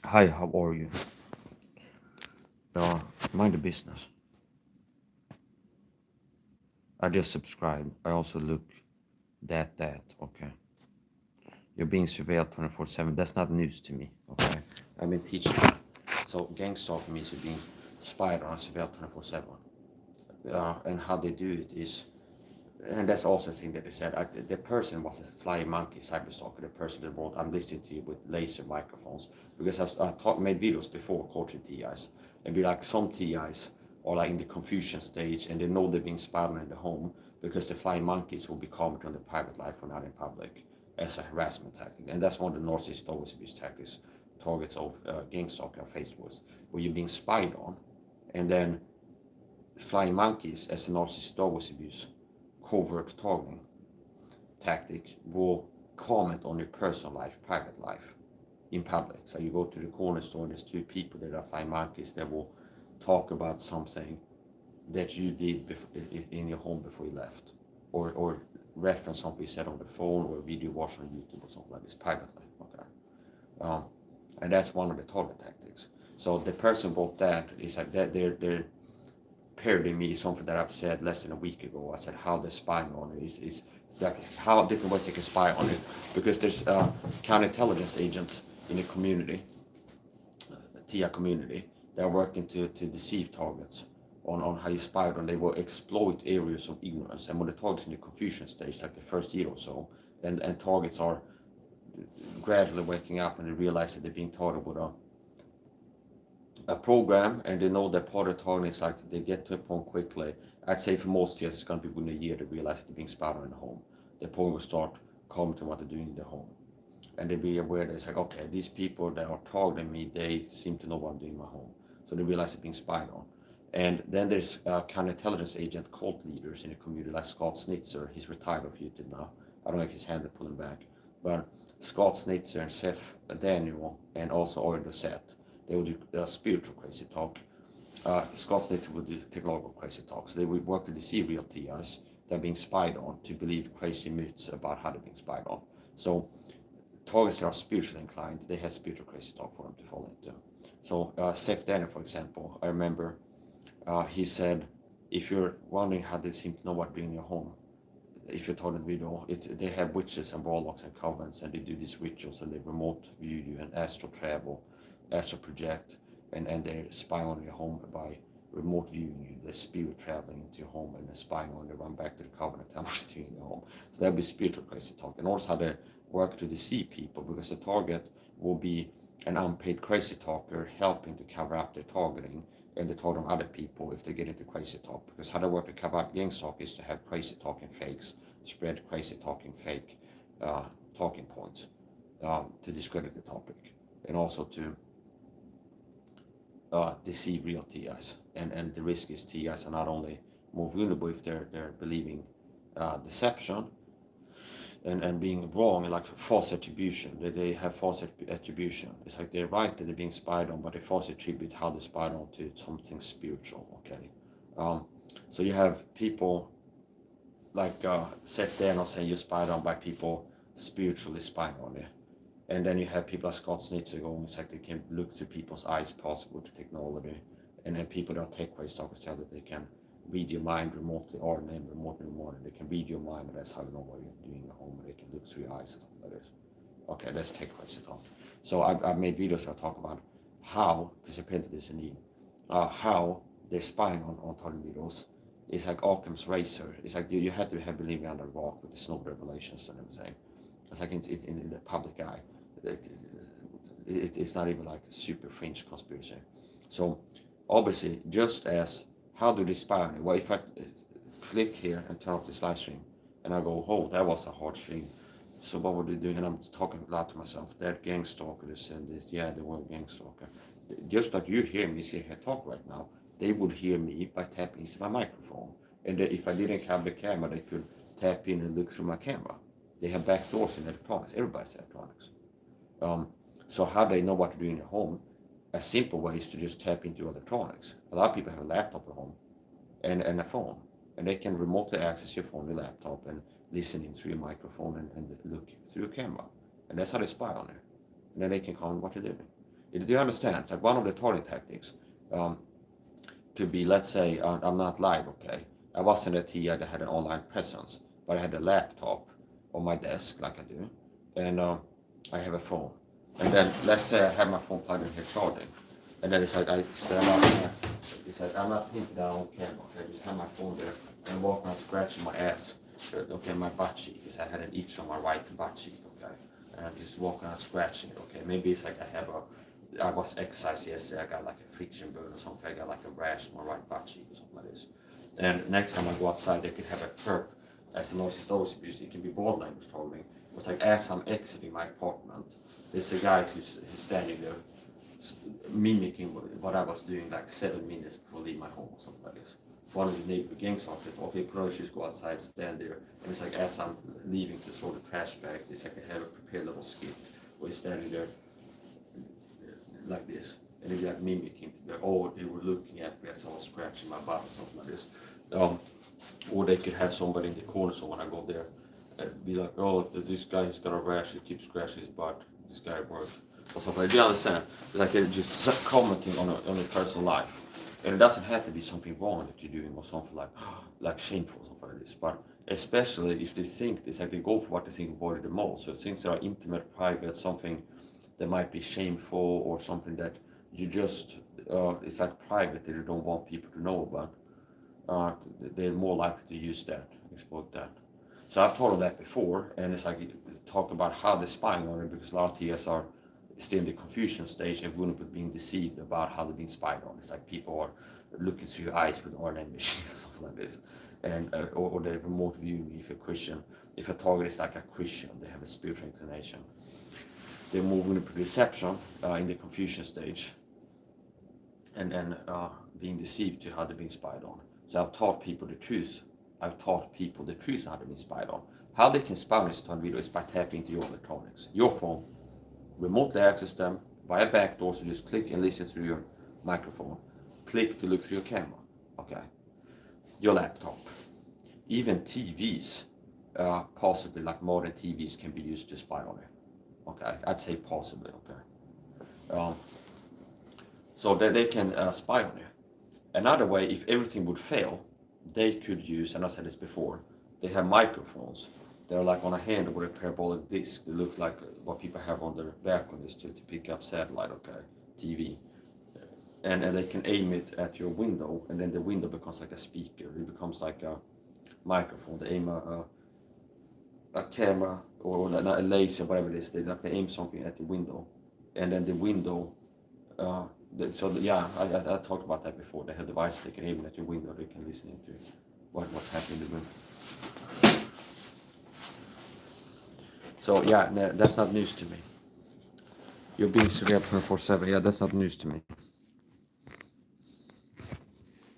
Hi, how are you? Mind the business. I just subscribed. I also look that, okay. You're being surveilled 24/7. That's not news to me, okay? I've been teaching. So gang stalking means you're being spied on and surveilled 24/7. And how they do it is, and that's also the thing that they said, the person was a flying monkey cyberstalker, the person that wrote, I'm listening to you with laser microphones, because I made videos before coaching TIs, and be like, some TIs are like in the confusion stage, and they know they're being spied on in the home, because the flying monkeys will be commenting on their private life when not in public, as a harassment tactic. And that's one of the narcissist always abuse tactics, targets of gang stalking are faced with, where you're being spied on, and then flying monkeys, as a narcissist always abuse covert targeting tactic, will comment on your personal life, private life, in public. So you go to the corner store and there's two people that are flying monkeys that will talk about something that you did in your home before you left, or reference something you said on the phone or a video watched on YouTube or something like this privately. Okay, and that's one of the target tactics. So the person bought that is like that they're parodying me something that I've said less than a week ago. I said how they're spying on it is like how different ways they can spy on it, because there's counterintelligence agents in the community, the TIA community, that are working to deceive targets on how you spy on. They will exploit areas of ignorance, and when the target's in the confusion stage, like the first year or so, and targets are gradually waking up and they realize that they're being targeted with a program, and they know that part of the targeting is like they get to a point quickly. I'd say for most years it's going to be within a year they realize that they're being spied on in the home. The program will start commenting what they're doing in their home, and they be aware that it's like, okay, these people that are targeting me, they seem to know what I'm doing in my home, so they realize they're being spied on. And then there's counterintelligence agent cult leaders in the community, like Scott Snitzer. He's retired off YouTube now. I don't know if his hand is pulling back, but Scott Snitzer and Seth Daniel and also Ori Dossett, they will do spiritual crazy talk. Scott Snitzer will do technological crazy talk. So they will work to deceive real TIs that are being spied on to believe crazy myths about how they're being spied on. So targets that are spiritually inclined, they have spiritual crazy talk for them to fall into. So Seth Daniel, for example, I remember he said, if you're wondering how they seem to know what to do in your home, if you're talking video, they have witches and warlocks and covens, and they do these rituals, and they remote view you and astral travel, astral project, and they spy on your home by remote viewing you. The spirit traveling into your home and spying on you, run back to the coven and tell what you're doing in your home. So that'll be spiritual crazy talk. And also how they work to deceive people, because the target will be an unpaid crazy talker helping to cover up their targeting, and they target other people if they get into crazy talk. Because how they work to cover up gang talk is to have crazy talking fakes, spread crazy talking fake talking points, to discredit the topic, and also to deceive real TIs. And the risk is TIs are not only more vulnerable if they're believing deception and being wrong, like false attribution. They have false attribution. It's like they're right that they're being spied on, but they false attribute how they spied on to something spiritual. Okay, so you have people like sit there and saying you're spied on by people spiritually spying on you. And then you have people like Scott Snitzer going, it's like they can look through people's eyes possible to technology. And then people that are tech-based stalkers tell that they can read your mind remotely or name remotely. They can read your mind, and that's how you know what you're doing at home. They can look through your eyes and stuff like this. Okay, that's tech-based talk. So I've made videos where I talk about how, because I printed this in how they're spying on target videos. It's like Occam's razor. It's like you had to have been living under a rock with the snow revelations and everything. It's like it's in the public eye. It's not even like a super fringe conspiracy. So obviously, just as how do they spy on you? Well, if I click here and turn off this live stream, and I go, oh, that was a hard stream. So what were they doing? And I'm talking loud to myself. That gang stalker, they said this. Yeah, they were a gang stalker. Just like you hear me sit here talk right now, they would hear me by tapping into my microphone. And if I didn't have the camera, they could tap in and look through my camera. They have back doors in electronics. Everybody's electronics. So how they know what to do in your home? A simple way is to just tap into electronics. A lot of people have a laptop at home and a phone, and they can remotely access your phone, your laptop, and listen in through your microphone and look through your camera. And that's how they spy on you. And then they can comment what you're doing. Do you understand? Like one of the targeting tactics could be, let's say, I'm not live, okay? I wasn't a TI that had an online presence, but I had a laptop on my desk, like I do, and I have a phone. And then let's say I have my phone plugged in here charging, and then it's like I stand up here. It's like I'm not thinking that on camera. Okay, I just have my phone there and walk around scratching my ass. Okay, my butt cheek, because I had an itch on my right butt cheek. Okay, and I just walk around scratching it. Okay, maybe it's like I was exercising yesterday. I got like a friction burn or something. I got like a rash on my right butt cheek or something like this. And next time I go outside, they could have a perp. As a narcissist always abused, it can be body language trolling. It's like as I'm exiting my apartment, there's a guy who's standing there mimicking what I was doing like 7 minutes before leaving my home or something like this. One of the neighborhood gang stalkers, okay, put on your shoes, go outside, stand there. And it's like as I'm leaving to throw the trash bags, it's like I have a prepared little skit where he's standing there like this. And they'd be like mimicking to be like, oh, they were looking at me as I was scratching my butt or something like this. Or they could have somebody in the corner, so when I go there, be like, oh, this guy's got a rash, he keeps scratching his butt, this guy works, or something. Do you understand? Like they're just commenting on a person's life. And it doesn't have to be something wrong that you're doing or something like shameful or something like this. But especially if they think, it's like they go for what they think about it the most. So things that are intimate, private, something that might be shameful or something that you just, it's like private that you don't want people to know about. They're more likely to use that, exploit that. So I've told them that before, and it's like talk about how they're spying on it, because a lot of TS are still in the confusion stage and wouldn't being deceived about how they're being spied on. It's like people are looking through your eyes with RNA machines or something like this, and or they remote viewing if a Christian, if a target is like a Christian, they have a spiritual inclination. They're moving into deception in the confusion stage, and being deceived to how they're being spied on. So I've taught people the truth. I've taught people the truth how they've been spied on. How they can spy on this video is by tapping into your electronics. Your phone, remotely access them via backdoor, so just click and listen through your microphone. Click to look through your camera, okay? Your laptop. Even TVs, possibly like modern TVs can be used to spy on it. Okay, I'd say possibly, okay? So that they can spy on you. Another way, if everything would fail, they could use, and I said this before, they have microphones. They're like on a handle with a parabolic disc. It looks like what people have on their balconies to pick up satellite, okay, TV. And they can aim it at your window, and then the window becomes like a speaker. It becomes like a microphone. They aim a camera or a laser, whatever it is. They aim something at the window, and then the window. I talked about that before. They have devices they can aim at your window. They can listen into what's happening in the room. So yeah, that's not news to me. You're being surveilled 24/7. Yeah, that's not news to me.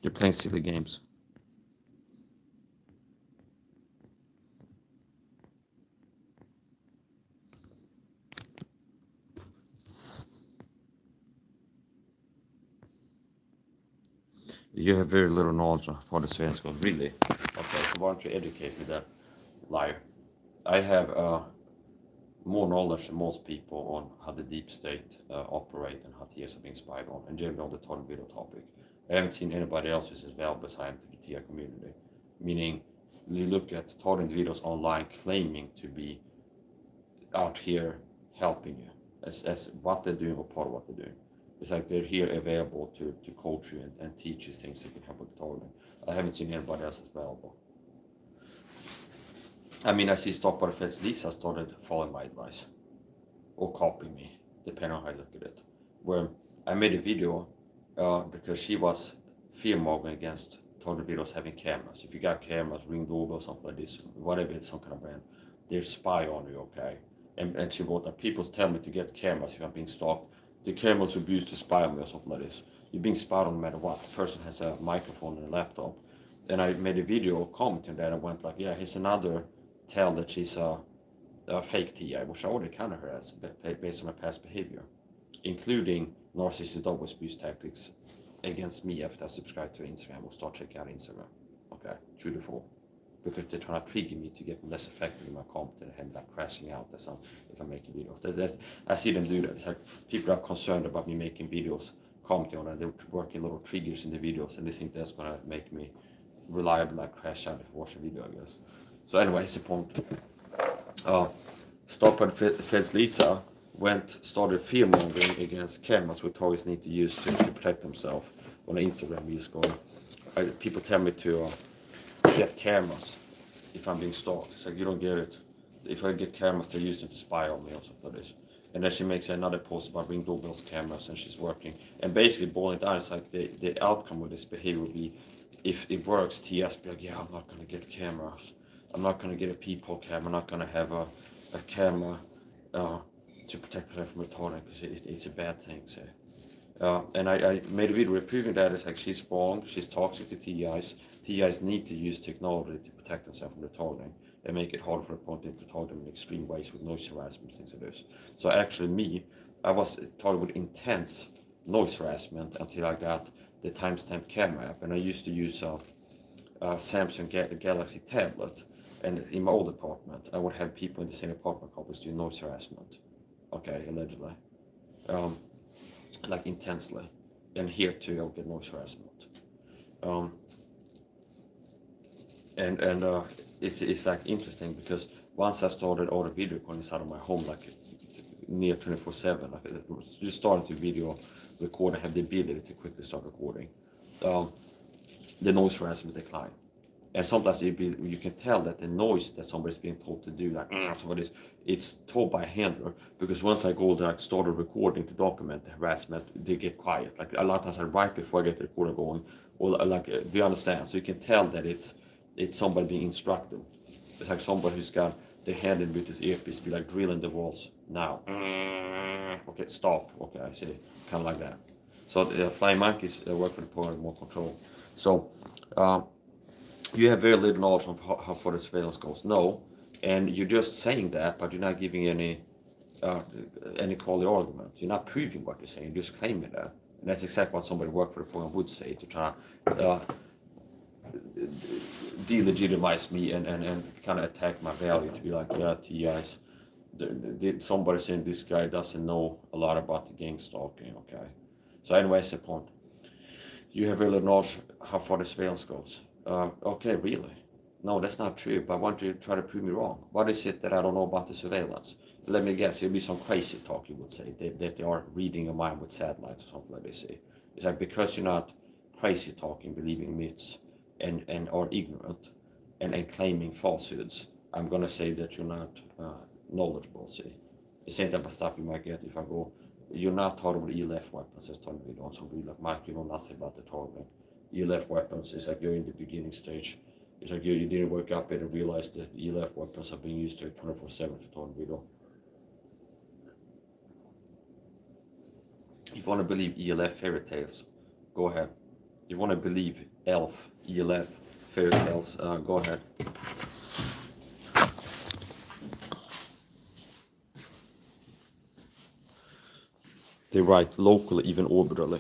You're playing silly games. You have very little knowledge of how the surveillance goes. Really? Okay, so why don't you educate me then, liar? I have more knowledge than most people on how the deep state operate and how TIs are being spied on, and generally on the Torn video topic. I haven't seen anybody else who's as well beside the TI community. Meaning, you look at torrent videos online claiming to be out here helping you as what they're doing or part of what they're doing. It's like they're here available to coach you and teach you things that can help with torrent. I haven't seen anybody else available. I mean, I see Stop by the Feds Lisa started following my advice or copying me, depending on how I look at it. Where I made a video because she was fear-mongering against torrent videos having cameras. If you got cameras, Ring doorbell, something like this, whatever, it's some kind of brand, they spy on you, okay? And she wrote that people tell me to get cameras if I'm being stalked. The cameras are used to spy on me or something like this. You're being spied on no matter what. The person has a microphone and a laptop. And I made a video commenting that. I went like, yeah, here's another tell that she's a fake TI, which I already kind of heard as based on her past behavior, including narcissistic double abuse tactics against me after I subscribed to Instagram or start checking out Instagram. Okay, true to fall. Because they're trying to trigger me to get less effective in my content and like crashing out if I'm making videos. I see them do that. It's like people are concerned about me making videos, commenting on it. They're working little triggers in the videos and they think that's going to make me reliable, like crash out if I watch a video, I guess. So anyway, it's the point. Stop at Feds Lisa started fear-mongering against cameras which always need to use to protect themselves on Instagram reels going. People tell me to get cameras if I'm being stalked. It's like, you don't get it. If I get cameras, they're used to spy on me or something like this. And then she makes another post about Ring doorbell's cameras and she's working. And basically boiling it down, it's like the outcome of this behavior would be, if it works, TS be like, yeah, I'm not going to get cameras. I'm not going to get a peephole camera. I'm not going to have a camera to protect myself from retarding because it's a bad thing. So. And I made a video reproving that. It's like she's wrong, she's toxic to TIs. TIs need to use technology to protect themselves from retarding and make it harder for the opponent to target them in extreme ways with noise harassment, things like this. So actually I was targeted with intense noise harassment until I got the timestamp camera app, and I used to use a Samsung Galaxy tablet, and in my old apartment I would have people in the same apartment complex doing noise harassment, okay, allegedly, like intensely, and here too I'll get noise harassment, and it's like interesting because once I started all the video recording inside of my home, like near 24/7, like just starting to video record and have the ability to quickly start recording, the noise harassment decline. And sometimes you can tell that the noise that somebody's being told to do, like it's told by a handler, because once I go there, I started recording to document the harassment, they get quiet. Like a lot of times right before I get the recorder going, or like we understand, so you can tell that it's somebody being instructed. It's like somebody who's got their hand in with this earpiece, be like drilling the walls now. Okay, stop. Okay, I see, kind of like that. So flying monkeys work for the point of more control. So. You have very little knowledge of how far the surveillance goes. No, and you're just saying that, but you're not giving any quality argument. You're not proving what you're saying. You're just claiming that, and that's exactly what somebody working for the program would say to try to delegitimize me and kind of attack my value. To be like, yeah, TIs. Somebody saying this guy doesn't know a lot about the gang stalking. Okay, so anyway, that's the point. You have very little knowledge how far the surveillance goes. Okay, really? No, that's not true, but why don't you try to prove me wrong? What is it that I don't know about the surveillance? Let me guess, it'll be some crazy talk, you would say, that they are reading your mind with satellites or something like this. It's like, because you're not crazy talking, believing myths, and are ignorant, and claiming falsehoods, I'm going to say that you're not knowledgeable, see. The same type of stuff you might get if I go, you're not taught about ELF weapons, as Tony Reed on some read like, Mike, you know nothing about the targeting. ELF weapons, it's like you're in the beginning stage. It's like you didn't wake up and realize that ELF weapons are being used 24/7 for Tony Reed. If you want to believe ELF fairy tales, go ahead. If you want to believe ELF fairy tales, go ahead. They write locally, even orbitally.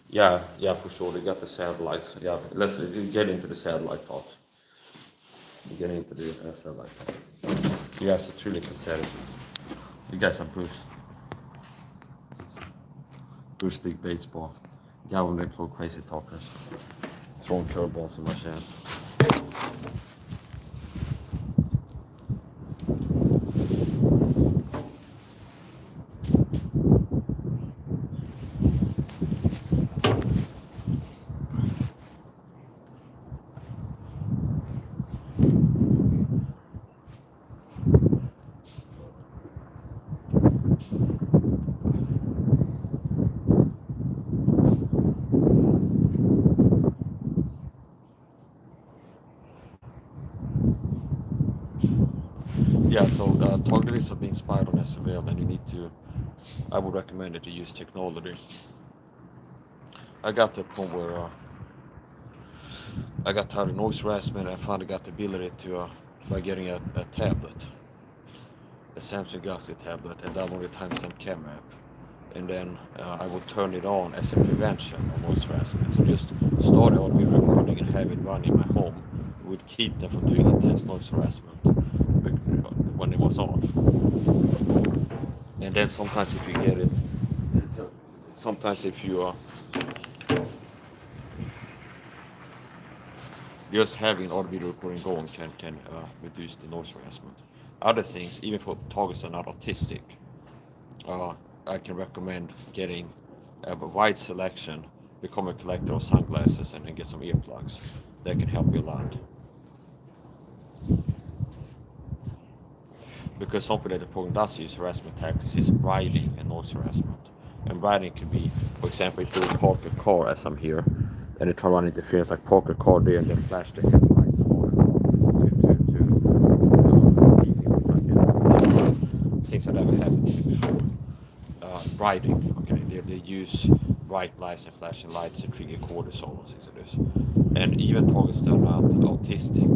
Yeah, for sure. They got the satellites. Yeah, let's get into the satellite talk. Get into the satellite talk. Yes, it's really pathetic. You guys are Bruce League baseball. Galvin Ricklow crazy talkers. Throwing curveballs in my shed. Yeah, so targets are being spied on as well, and you need to. I would recommend it to use technology. I got to a point where I got tired of noise harassment, and I finally got the ability to by getting a tablet, a Samsung Galaxy tablet, and download a timestamp camera app. And then I would turn it on as a prevention of noise harassment. So just start the audio recording and have it run in my home. It would keep them from doing intense noise harassment when it was on. And then sometimes if you get it, sometimes if you just having audio video recording going can reduce the noise harassment. Other things, even for targets that are not autistic, I can recommend getting a wide selection, become a collector of sunglasses, and then get some earplugs. That can help you a lot. Because something that the program does use harassment tactics is bribing and noise harassment. And bribing could be, for example, if you park a car as I'm here, and they try to run interference, like park a car there and then flash the headlights on and off to things that never happened to me before. Bribing, okay, they use bright lights and flashing lights to trigger cortisol and things like this. And even targets that are not autistic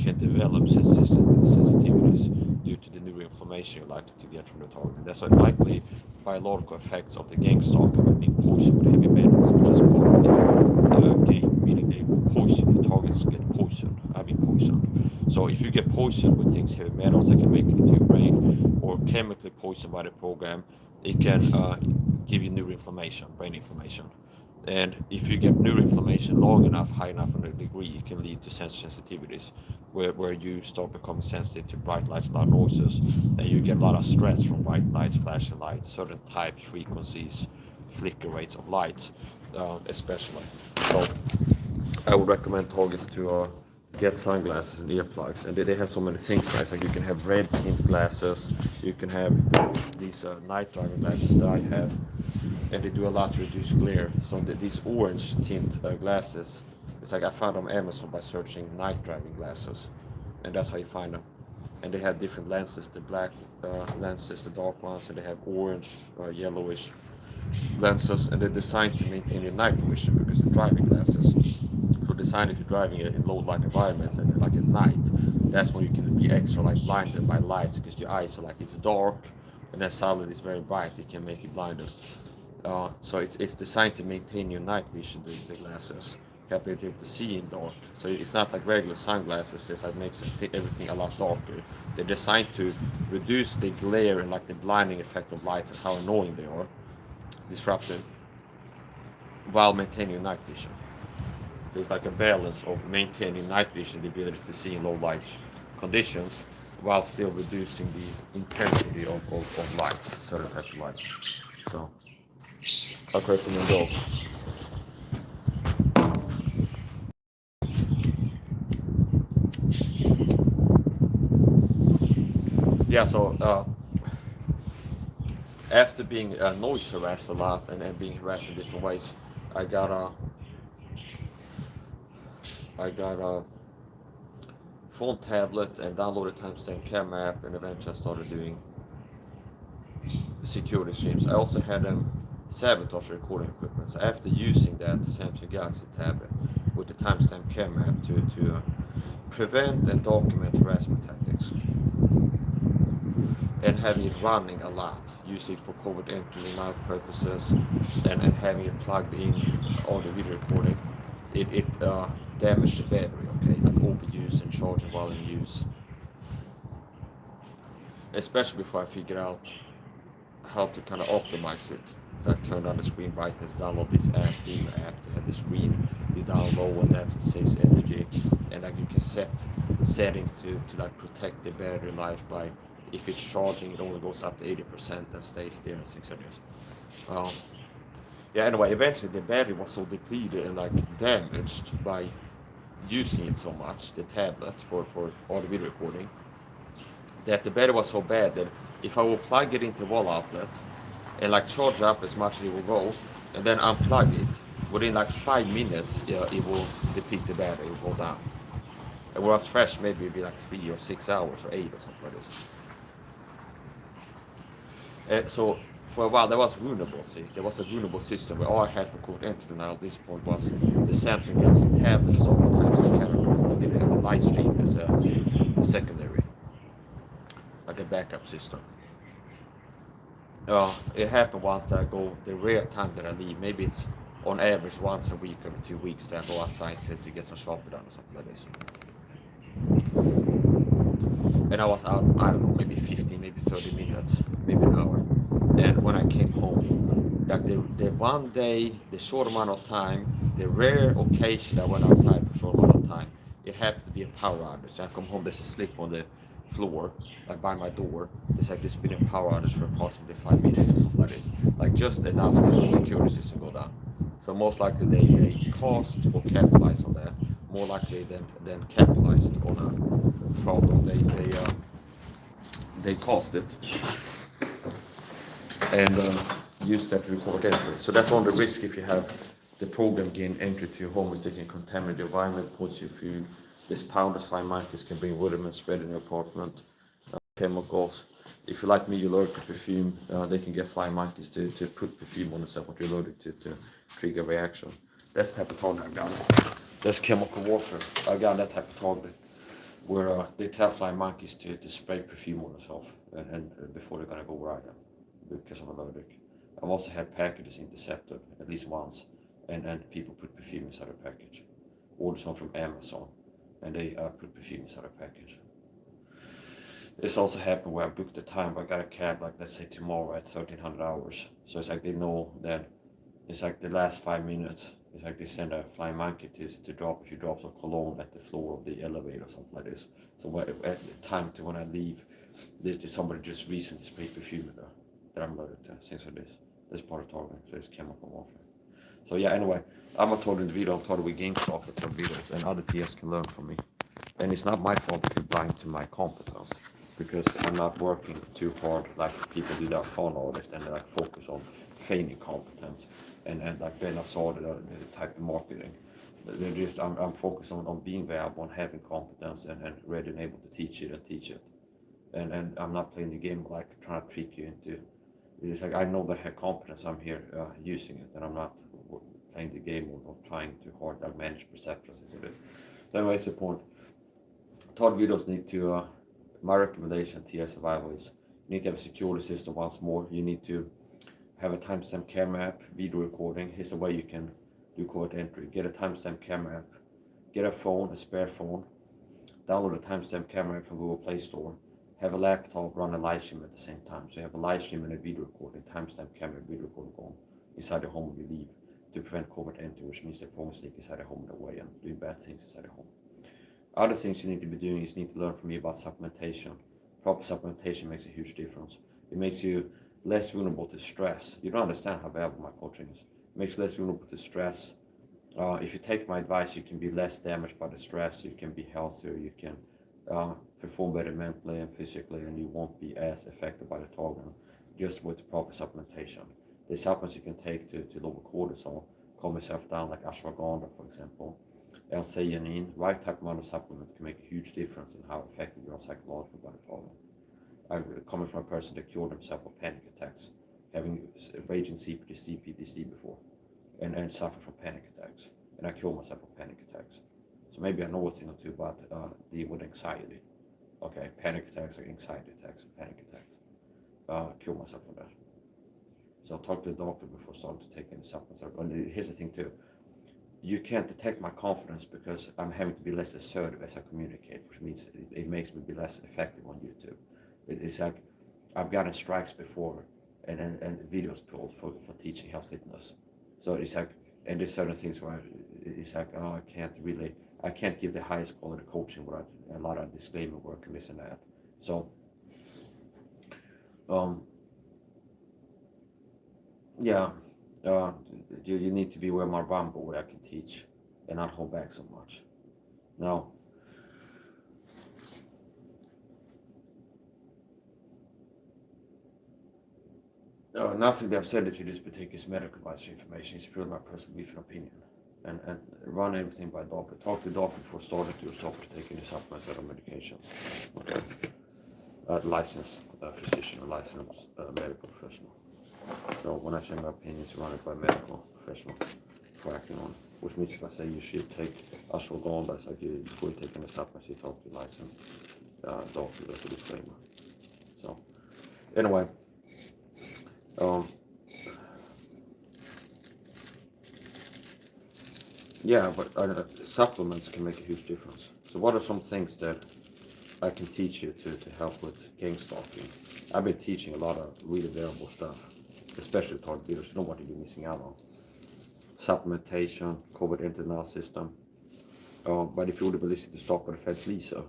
can develop sensitivities due to the neuroinflammation you're likely to get from the target. There's likely biological effects of the gang stalker being poisoned with heavy metals, which is part of the game, meaning they poison, the targets get poisoned, poisoned. So if you get poisoned with things, heavy metals that can make it into your brain, or chemically poisoned by the program, it can give you neuroinflammation, brain inflammation. And if you get neuroinflammation long enough, high enough in a degree, it can lead to sensitivities, where you start becoming sensitive to bright lights, loud noises, and you get a lot of stress from bright lights, flashing lights, certain types, frequencies, flicker rates of lights, especially. So I would recommend targets to get sunglasses and earplugs, and they have so many things nice. Like you can have red tint glasses, you can have these night driving glasses that I have, and they do a lot to reduce glare. So these orange tint glasses, it's like I found on Amazon by searching night driving glasses, and that's how you find them. And they have different lenses, the black lenses, the dark ones, and they have orange, yellowish lenses, and they're designed to maintain your night vision because they're driving glasses. So designed if you're driving it in low light environments and like at night, that's when you can be extra like blinded by lights because your eyes are like it's dark, and then suddenly it's very bright. It can make you blinded. So it's designed to maintain your night vision, the glasses, help you to see in dark. So it's not like regular sunglasses that makes everything a lot darker. They're designed to reduce the glare and like the blinding effect of lights and how annoying they are, disrupting, while maintaining night vision. So it's like a balance of maintaining night vision, the ability to see in low light conditions, while still reducing the intensity of lights, certain types of lights. So I recommend those. Yeah, so after being noise harassed a lot and being harassed in different ways, I got a phone tablet and downloaded timestamp camera app, and eventually I started doing security streams. I also had them sabotage the recording equipment. So after using that Samsung Galaxy tablet with the timestamp camera app to prevent and document harassment tactics, and having it running a lot, using it for covert entry and night purposes, and having it plugged in on the video recording, it damaged the battery, okay, like overuse and charging while in use. Especially before I figured out how to kind of optimize it. So I turned on the screen brightness, download this app, the app to have the screen be down low, and that saves energy. And like you can set settings to like protect the battery life by, if it's charging, it only goes up to 80% and stays there in 6 hours. Yeah, anyway, eventually the battery was so depleted and like damaged by using it so much, the tablet for audio video recording, that the battery was so bad that if I would plug it into the wall outlet and like charge up as much as it will go, and then unplug it, within like 5 minutes, it will deplete the battery, it will go down. And whereas fresh, maybe it'd be like 3 or 6 hours or 8 or something like this. So for a while that was vulnerable. See, there was a vulnerable system where all I had for code entry now at this point was the Samsung Galaxy tablet. So sometimes the camera didn't have the light stream as a secondary, like a backup system. It happened once that I go, the rare time that I leave, maybe it's on average once a week every 2 weeks that I go outside to get some shopping done or something like this. And I was out, I don't know, maybe 15, maybe 30 minutes, maybe an hour. And when I came home, like the one day, the short amount of time, the rare occasion I went outside for a short amount of time, it happened to be a power outage. I come home, there's a slip on the floor, like by my door. There's been a power outage for approximately 5 minutes or something like this. Like just enough that the security system go down. So most likely they caused or capitalized on that. More likely than capitalized on a problem they caused it and used that to record entry. So that's one of the risks if you have the program gain entry to your home, is they can contaminate the environment, pollute your food. This powders, fine markers can bring rudiments spread in your apartment, chemicals. If you like me, you're allergic to perfume, they can get fly monkeys to put perfume on yourself, what you're allergic to trigger reaction. That's the type of target I've got. That's chemical warfare. I've got that type of target where they tell fly monkeys to spray perfume on themselves and before they're gonna go where I am because I'm allergic. I've also had packages intercepted at least once, and people put perfume inside a package. Ordered some from Amazon, and they put perfume inside a package. It's also happened where I booked the time, I got a cab, like let's say tomorrow at 1300 hours. So it's like they know that it's like the last 5 minutes, it's like they send a flying monkey to drop a few drops of cologne at the floor of the elevator or something like this. So at the time to when I leave, there's somebody just recently sprayed perfume in there that I'm allergic to, things like this. That's part of targeting, so it's chemical warfare. So yeah, anyway, I'm not told in the video, I'm told with GameStop with some videos, and other TS can learn from me. And it's not my fault if you're blind to my competence, because I'm not working too hard like people do that phone artists and like focus on feigning competence and like Ben saw the type of marketing. They're just I'm focused on being viable and having competence and ready and able to teach it. And I'm not playing the game like trying to trick you into. It's like I know that I have competence. I'm here using it, and I'm not playing the game of trying too hard. I manage perceptions. So anyway, that's the point. Thought videos need to. My recommendation to survival is you need to have a security system once more. You need to have a timestamp camera app, video recording. Here's a way you can do code entry. Get a timestamp camera app. Get a phone, a spare phone. Download a timestamp camera app from Google Play Store. Have a laptop run a live stream at the same time. So you have a live stream and a video recording, timestamp camera, video recording going inside the home when you leave to prevent covert entry, which means they promo sneak inside the home in a way and doing bad things inside the home. Other things you need to be doing is you need to learn from me about supplementation. Proper supplementation makes a huge difference. It makes you less vulnerable to stress. You don't understand how valuable my coaching is. It makes you less vulnerable to stress. If you take my advice, you can be less damaged by the stress. You can be healthier. You can perform better mentally and physically, and you won't be as affected by the target just with the proper supplementation. The supplements you can take to lower cortisol, calm yourself down, like ashwagandha, for example. L-theanine, right type amount of supplements can make a huge difference in how effective you are psychologically by the problem. Coming from a person that cured himself of panic attacks having raging CPTSD before, and suffer from panic attacks, and I killed myself from panic attacks. So maybe I know a thing or two about dealing with anxiety. Okay, panic attacks or anxiety attacks, panic attacks. Kill myself from that. So I talked to the doctor before starting to take any supplements. And here's the thing too. You can't detect my confidence because I'm having to be less assertive as I communicate, which means it makes me be less effective on YouTube. It's like I've gotten strikes before and videos pulled for teaching health fitness. So it's like, and there's certain things where it's like, oh, I can't give the highest quality coaching without a lot of disclaimer work and this and that. So, yeah, you need to be where my Rambo where I can teach and not hold back so much. Now, nothing that I've said that you just take is medical advice or information. It's purely my personal belief and opinion. And run everything by doctor. Talk to the doctor before starting to stop taking the supplements or medications. Okay. Licensed physician or licensed medical professional. So when I share my opinions, run it by medical professional for acting on it. Which means if I say you should take ashwagandha, it's like before you take any supplements, you talk to your licensed doctor. That's a disclaimer. So anyway. Yeah, but supplements can make a huge difference. So what are some things that I can teach you to help with gang stalking? I've been teaching a lot of really valuable stuff, especially target videos. You know what you're missing out on. Supplementation, COVID internal system. But if you would have listened to Stop by the Feds Lisa,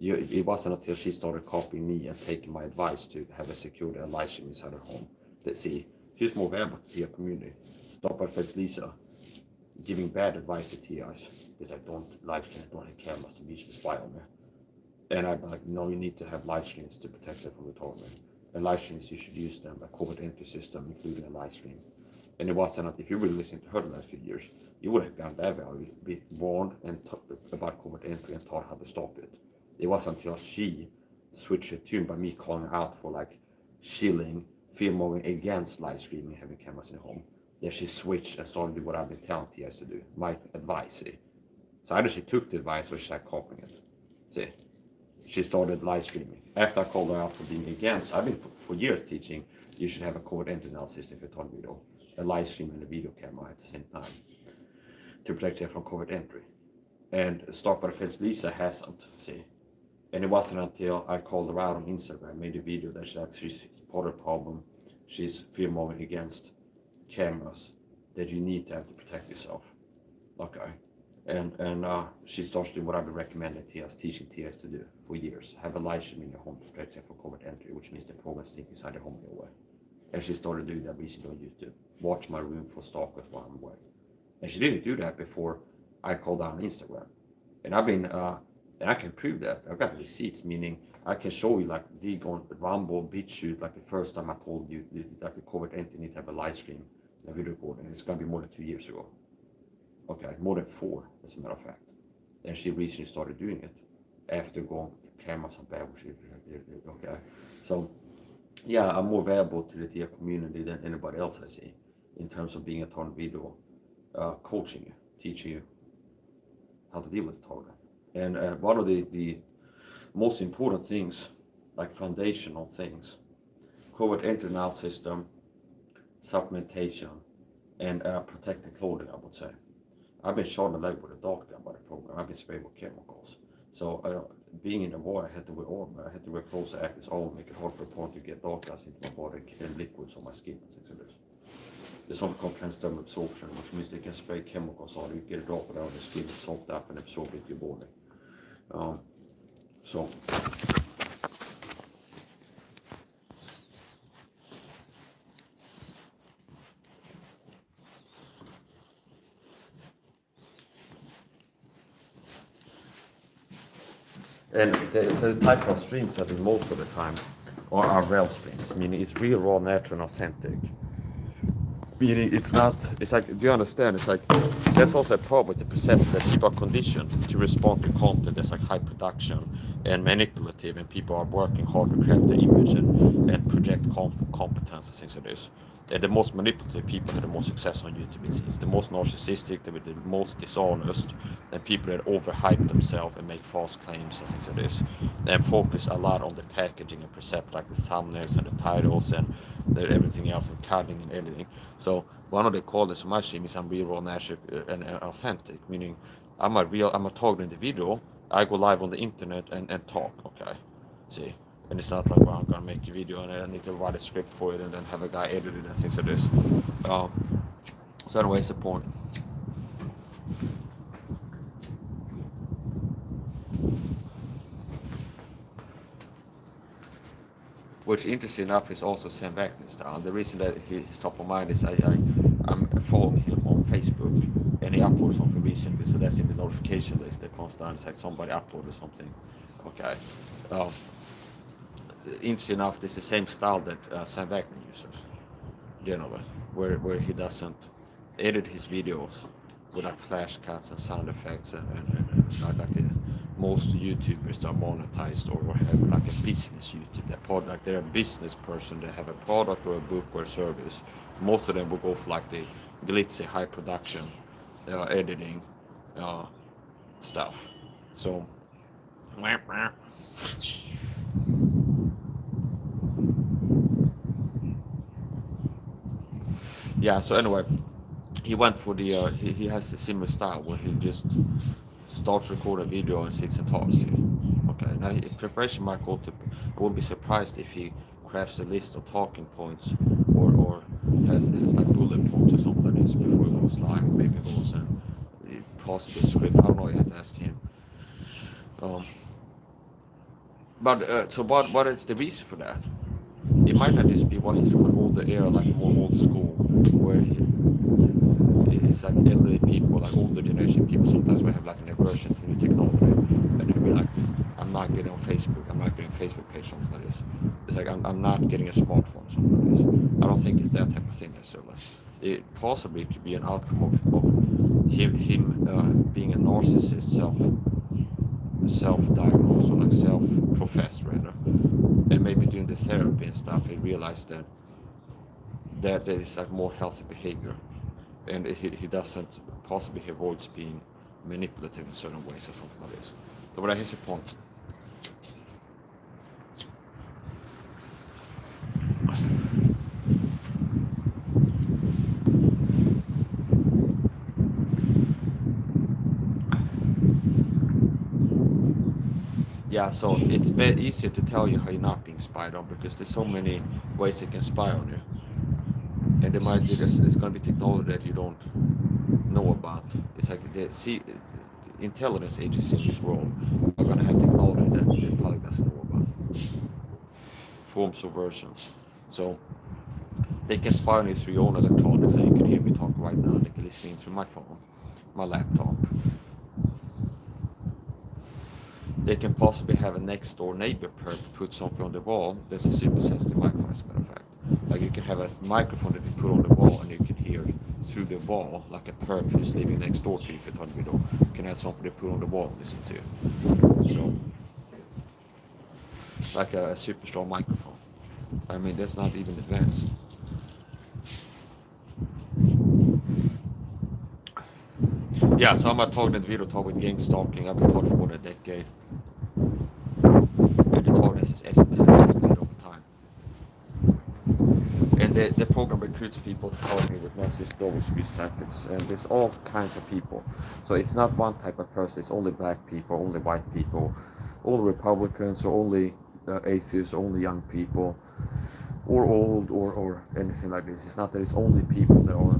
it wasn't until she started copying me and taking my advice to have a secured live stream inside her home that she's more valuable to your community. Stop by the Feds Lisa giving bad advice to TIs that I don't live stream, don't have cameras to reach the spy on me. And I'm like, no, you need to have live streams to protect them from retardment. And live streams, you should use them, a COVID entry system, including a live stream. And it wasn't, if you were listening to her the last few years, you would have gotten that value, be warned and about COVID entry and taught how to stop it. It wasn't until she switched her tune by me calling out for like shilling, fear-mongering against live streaming, having cameras in the home. Then she switched and started to do what I've been telling TIs to do, my advice. See? So either she took the advice or she started copying it. See? She started live streaming. After I called her out for being against, I've been for years teaching you should have a COVID entry system for your target video, a live stream and a video camera at the same time to protect you from COVID entry. And Stop by the Feds Lisa hasn't, see? And it wasn't until I called her out on Instagram, made a video that she's part of the problem, she's fear-mongering against cameras, that you need to have to protect yourself. Okay. And she starts doing what I've been recommending TIs, teaching TIs to do for years. Have a live stream in your home to protect them from COVID entry, which means the program sneak inside the home anyway. And she started doing that recently on YouTube. Watch my room for stalkers while I'm away. And she didn't do that before I called out on Instagram. And I've been, and I can prove that. I've got the receipts, meaning I can show you like dig on Rambo beat shoot, like the first time I told you that the COVID entity need to have a live stream, a video recording. It's gonna be more than 2 years ago. Okay, more than 4, as a matter of fact. And she recently started doing it after going to cameras and bad. Okay, so yeah, I'm more valuable to the TIA community than anybody else I see in terms of being a target video, coaching you, teaching you how to deal with the target. And one of the most important things, like foundational things, COVID internal system, supplementation, and protective clothing, I would say. I've been shot in the leg with a dog gun by the program. I've been sprayed with chemicals. So being in the war, I had to wear armor. I had to wear clothes that act as armor, make it hard for a opponent to get dog gas into my body and liquids on my skin and things like this. There's something called transdermal absorption, which means they can spray chemicals on you, get a drop it out of the skin, it's soaked up and absorb into your body. So and the type of streams that we most of the time are real streams, meaning it's real, raw, natural, and authentic. Meaning it's not, it's like, do you understand? It's like, there's also a problem with the perception that people are conditioned to respond to content that's like high production and manipulative, and people are working hard to craft the image and project competence and things like this. And the most manipulative people have the most success on YouTube. It's the most narcissistic, the most dishonest, and people that overhype themselves and make false claims and things like this. And focus a lot on the packaging and percept, like the thumbnails and the titles and everything else, and cutting and editing. So one of the qualities of my stream is I'm real, raw, natural, and authentic. Meaning I'm a talker in the video. I go live on the internet and talk. Okay, see. And it's not like, well, I'm gonna make a video and I need to write a script for it and then have a guy edit it and things like this. So anyways, the point. Which, interesting enough, is also Sam Vaknin's style. The reason that he's top of mind is I'm following him on Facebook, and he uploads something recently, so that's in the notification list. That constant, it's like somebody uploaded something. Okay. Interesting enough, this is the same style that Sam Vaknin uses, generally, where he doesn't edit his videos with like flash cuts and sound effects and like the most YouTubers are monetized or have like a business YouTube. Like they're a business person, they have a product or a book or a service. Most of them will go for like the glitzy, high production, editing stuff. So. Yeah, so anyway, he went for the he has a similar style where he just starts recording a video and sits and talks to you. Okay, now in preparation might go to, I wouldn't be surprised if he crafts a list of talking points or has like bullet points or something like this before he goes live. Maybe goes and possibly a script. I don't know, you have to ask him. But so what is the reason for that? It might not just be what he's from an older era, like more old school, where it's like elderly people, like older generation people. Sometimes we have like an aversion to new technology, and they'll be like, "I'm not getting on Facebook. I'm not getting a Facebook page, something like this." It's like I'm not getting a smartphone, something like this. I don't think it's that type of thing necessarily. It possibly could be an outcome of him being a narcissist, self-diagnosed, or like self-professed rather, and maybe doing the therapy and stuff, he realized that is like more healthy behavior, and he doesn't, possibly he avoids being manipulative in certain ways or something like this. So what is the point? Yeah, so it's easier to tell you how you're not being spied on because there's so many ways they can spy on you, and they might it's going to be technology that you don't know about. It's like intelligence agencies in this world are going to have technology that the public doesn't know about, forms or versions. So they can spy on you through your own electronics, and you can hear me talk right now. They can listen through my phone, my laptop. They can possibly have a next door neighbor perp put something on the wall. That's a super sensitive microphone, as a matter of fact. Like you can have a microphone that you put on the wall and you can hear through the wall, like a perp who's living next door to you, if you're talking video, can have something they put on the wall and listen to you. So, like a super strong microphone. I mean, that's not even advanced. Yeah, so I'm not talking in the video talk with gang stalking. I've been talking for more than a decade. And the talk has escalated over time. And the program recruits people to follow me with Marxist double speech tactics. And there's all kinds of people. So it's not one type of person. It's only black people, only white people, only Republicans, or only atheists, only young people, or old, or anything like this. It's not that it's only people that are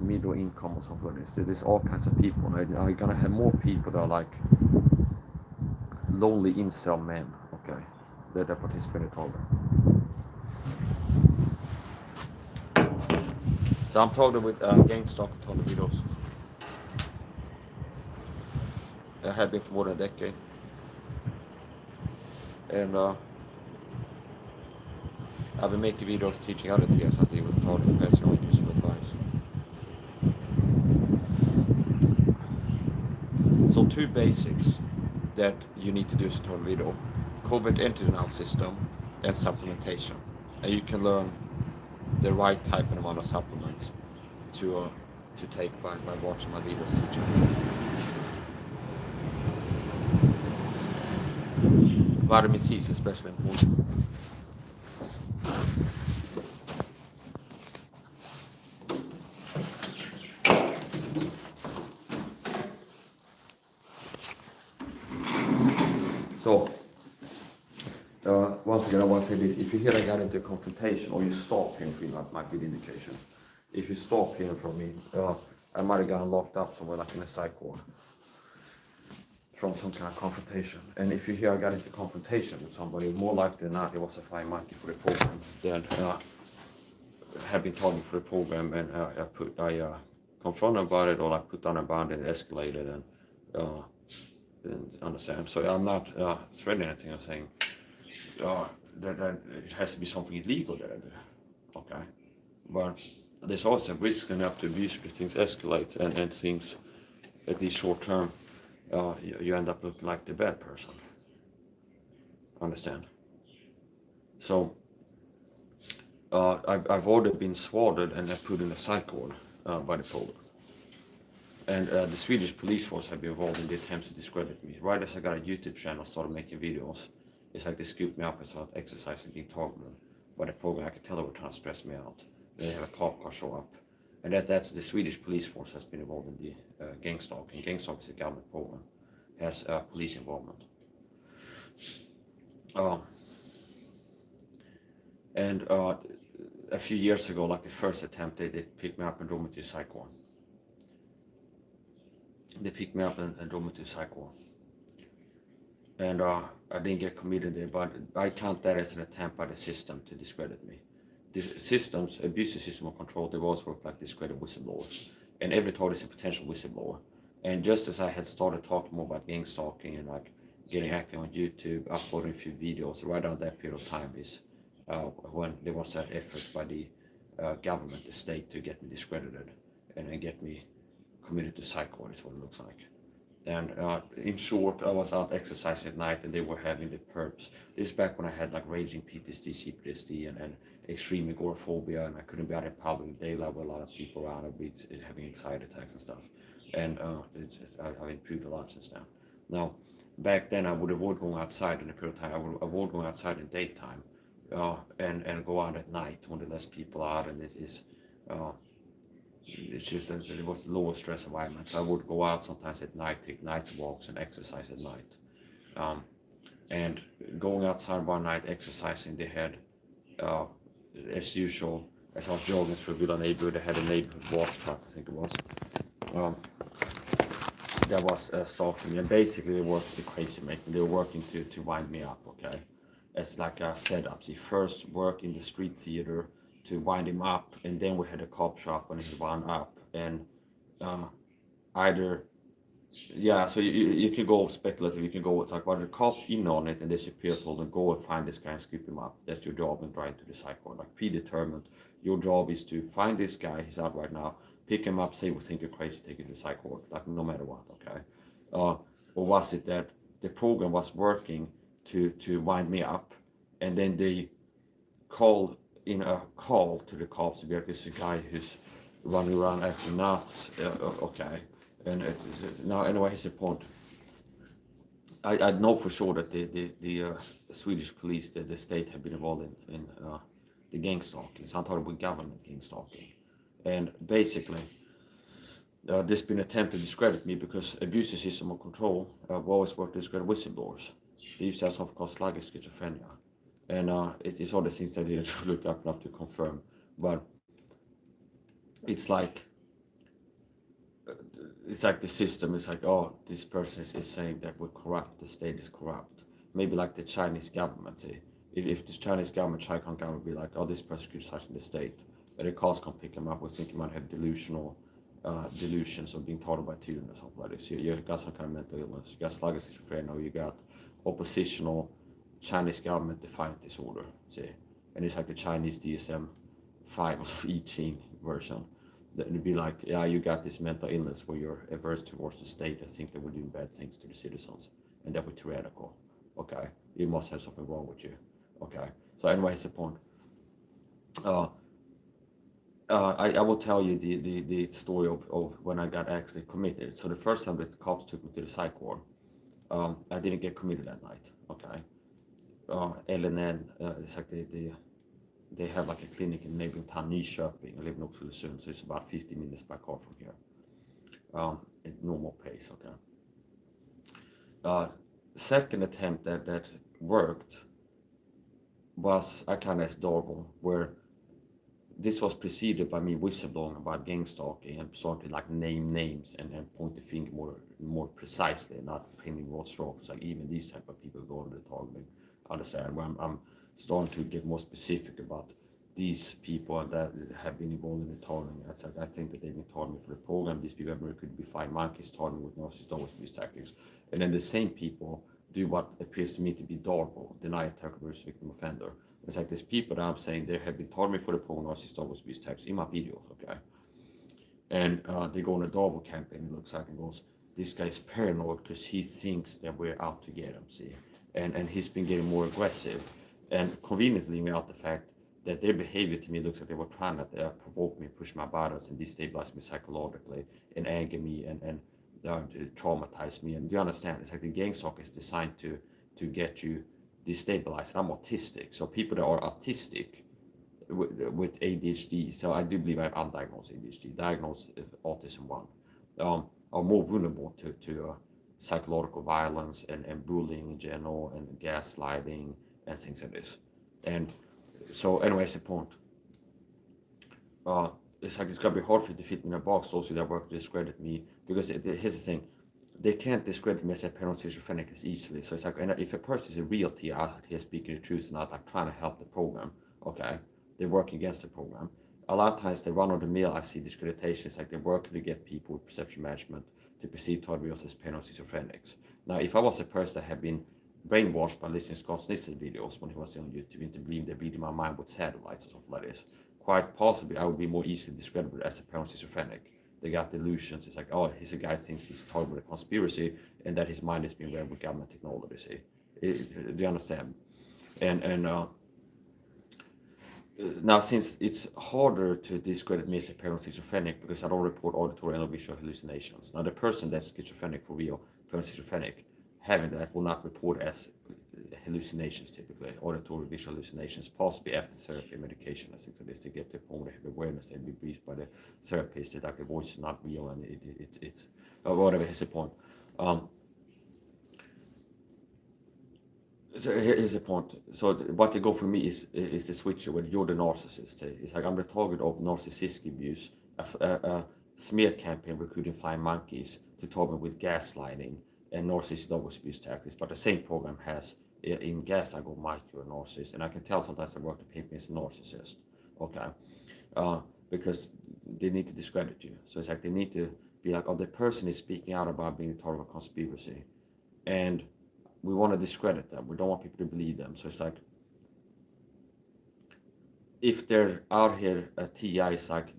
middle income or something like this. There's all kinds of people. And you're gonna have more people that are like lonely incel men, okay, that participate in the program. So I'm talking with gang stalking on the videos. I have been for more than a decade. And I've been making videos teaching other TAs how to deal with the target, passing on useful advice. So 2 basics that you need to do as a total video. Covert entity system and supplementation. And you can learn the right type and amount of supplements to take by watching my videos teaching. Vitamin C is especially important. So, once again, I want to say this. If you hear I got into a confrontation or you stop hearing from me, that might be the indication. If you stop hearing from me, I might have gotten locked up somewhere like in a psych ward from some kind of confrontation. And if you hear I got into confrontation with somebody, more likely than not, it was a flying monkey for the program. Then have been talking for the program, and I confronted about it, or I put down a bound and it escalated, and didn't understand. So I'm not threatening anything. I'm saying that it has to be something illegal that I do. Okay, but there's also a risk enough to abuse because things escalate and things, at least short term, you end up looking like the bad person. Understand? So I've already been swatted and put in a psych ward by the program. And the Swedish police force have been involved in the attempt to discredit me. Right as I got a YouTube channel, started making videos, it's like they scooped me up and started exercising, being targeted by the program. I could tell they were trying to stress me out. They have a cop car show up. And that's the Swedish police force has been involved in the gang stalking. Gang stalking is a government program, has police involvement. And a few years ago, like the first attempt, they picked me up and drove me to a psych ward. They picked me up and drove me to a psych ward. And I didn't get committed there, but I count that as an attempt by the system to discredit me. These systems, abusive system of control, they've always worked like discredit whistleblowers. And every target is a potential whistleblower. And just as I had started talking more about gang stalking and like getting active on YouTube, uploading a few videos, right around that period of time is when there was an effort by the government, the state, to get me discredited and get me committed to psych ward is what it looks like. And in short, I was out exercising at night and they were having the perps. This is back when I had like raging PTSD, CPTSD, and extreme agoraphobia, and I couldn't be out in public in daylight with a lot of people around, I'd be having anxiety attacks and stuff. And I've improved a lot since then. Now, back then I would avoid going outside in a period of time. I would avoid going outside in daytime and go out at night when there's less people out, and it's just that it was lower stress environment. So I would go out sometimes at night, take night walks and exercise at night. And going outside one night, exercising, they had, as usual, as I was jogging through Villa neighborhood, they had a neighborhood wash truck, I think it was. That was stalking me, and basically they worked the crazy making. They were working to wind me up, okay? As like a setup. They first work in the street theater to wind him up, and then we had a cop shop when he wound up, and so you can go speculative, you can go, it's like, well, the cops in on it, and they superior told them, go and find this guy and scoop him up. That's your job in trying to the psych ward, like predetermined. Your job is to find this guy, he's out right now, pick him up, say we think you're crazy, take you to the psych ward, like no matter what, okay? Or was it that the program was working to wind me up, and then they call in a call to the cops to be like, this is a guy who's running around acting nuts, okay? And now, anyway, here's the point. I know for sure that the Swedish police, the state, have been involved in the gang stalking. So I'm talking about government gang stalking. And basically, there's been an attempt to discredit me because abusive system of control have always worked to discredit whistleblowers. They used to have something called sluggish schizophrenia. And it's all the things I didn't look up enough to confirm. But it's like the system is like, oh, this person is saying that we're corrupt, the state is corrupt. Maybe like the Chinese government, say, if the Chinese government, China government would be like, oh, this person keeps touching the state, but the cops can pick him up, we think he might have delusions of being taught by children or something like this. You got some kind of mental illness, you got sluggish schizophrenia, you got oppositional Chinese government defiant disorder, see, and it's like the Chinese DSM-5 of I Ching version. It'd be like, yeah, you got this mental illness where you're averse towards the state and think that we're doing bad things to the citizens. and that we're tyrannical. Okay, you must have something wrong with you. Okay, so anyway, here's the point. Uh, I will tell you the story of when I got actually committed. So the first time that the cops took me to the psych ward, I didn't get committed that night. Okay, LNN, it's like they have like a clinic in neighboring town, Nyköping. I live in Oxelösund, so it's about 50 minutes by car from here. At normal pace. Okay. Second attempt that worked was I kind of as Dorval, where this was preceded by me whistleblowing about gang stalking and starting like name names and point the finger more precisely, not pinning broad strokes. Like even these type of people go under the targeting. Understand where I'm starting to get more specific about these people that have been involved in the targeting. I think that they've been targeting for the program. These people could be fine monkeys targeting with narcissistic abuse tactics, and then the same people do what appears to me to be Darvo, deny attack versus victim offender. It's like there's people that I'm saying they have been targeting for the program narcissistic abuse tactics in my videos, okay? And they go on a Darvo campaign, it looks like, and goes, this guy's paranoid because he thinks that we're out to get him, see? And he's been getting more aggressive. And conveniently leaving out the fact that their behavior to me looks like they were trying to provoke me, push my buttons, and destabilize me psychologically, and anger me, and traumatize me. And you understand, it's like the gang stalk is designed to get you destabilized. I'm autistic, so people that are autistic with ADHD, so I do believe I have undiagnosed ADHD, diagnosed autism 1, are more vulnerable to psychological violence and bullying in general, and gaslighting and things like this. And so anyways, the point. It's like it's gonna be hard for you to fit me in a box. Those that work to discredit me, because here's the thing, they can't discredit me as a parent schizophrenic as easily. So it's like, and if a person is a real T out here speaking the truth, not like trying to help the program, okay, they're working against the program. A lot of times they run on the mill. I see discreditation. It's like they're working to get people with perception management to perceive tardigrades as parent schizophrenics. Now, if I was a person that had been brainwashed by listening to Scott Snitzer's videos when he was on YouTube into believing they're reading my mind with satellites or something like this, quite possibly I would be more easily described as a parent schizophrenic. They got delusions. It's like, oh, he's a guy thinks he's talking with a conspiracy and that his mind is being read with government technology. Do you understand? And now, since it's harder to discredit me as a parent schizophrenic because I don't report auditory and visual hallucinations. Now, the person that's schizophrenic for real, parent schizophrenic, having that will not report as hallucinations typically, auditory visual hallucinations, possibly after therapy medication. I think that is to get to a point where they have awareness, they'll be briefed by the therapist that like the voice is not real and it's whatever is the point. So here's the point. So what they go for me is the switcher where you're the narcissist. It's like I'm the target of narcissistic abuse, a smear campaign recruiting flying monkeys to target with gaslighting and narcissistic abuse tactics. But the same program has in gas I go micro narcissist, and I can tell sometimes the work to paint me as a narcissist. Okay, because they need to discredit you. So it's like they need to be like, oh, the person is speaking out about being the target of a conspiracy, and we want to discredit them. We don't want people to believe them. So it's like, if they're out here at TI, it's like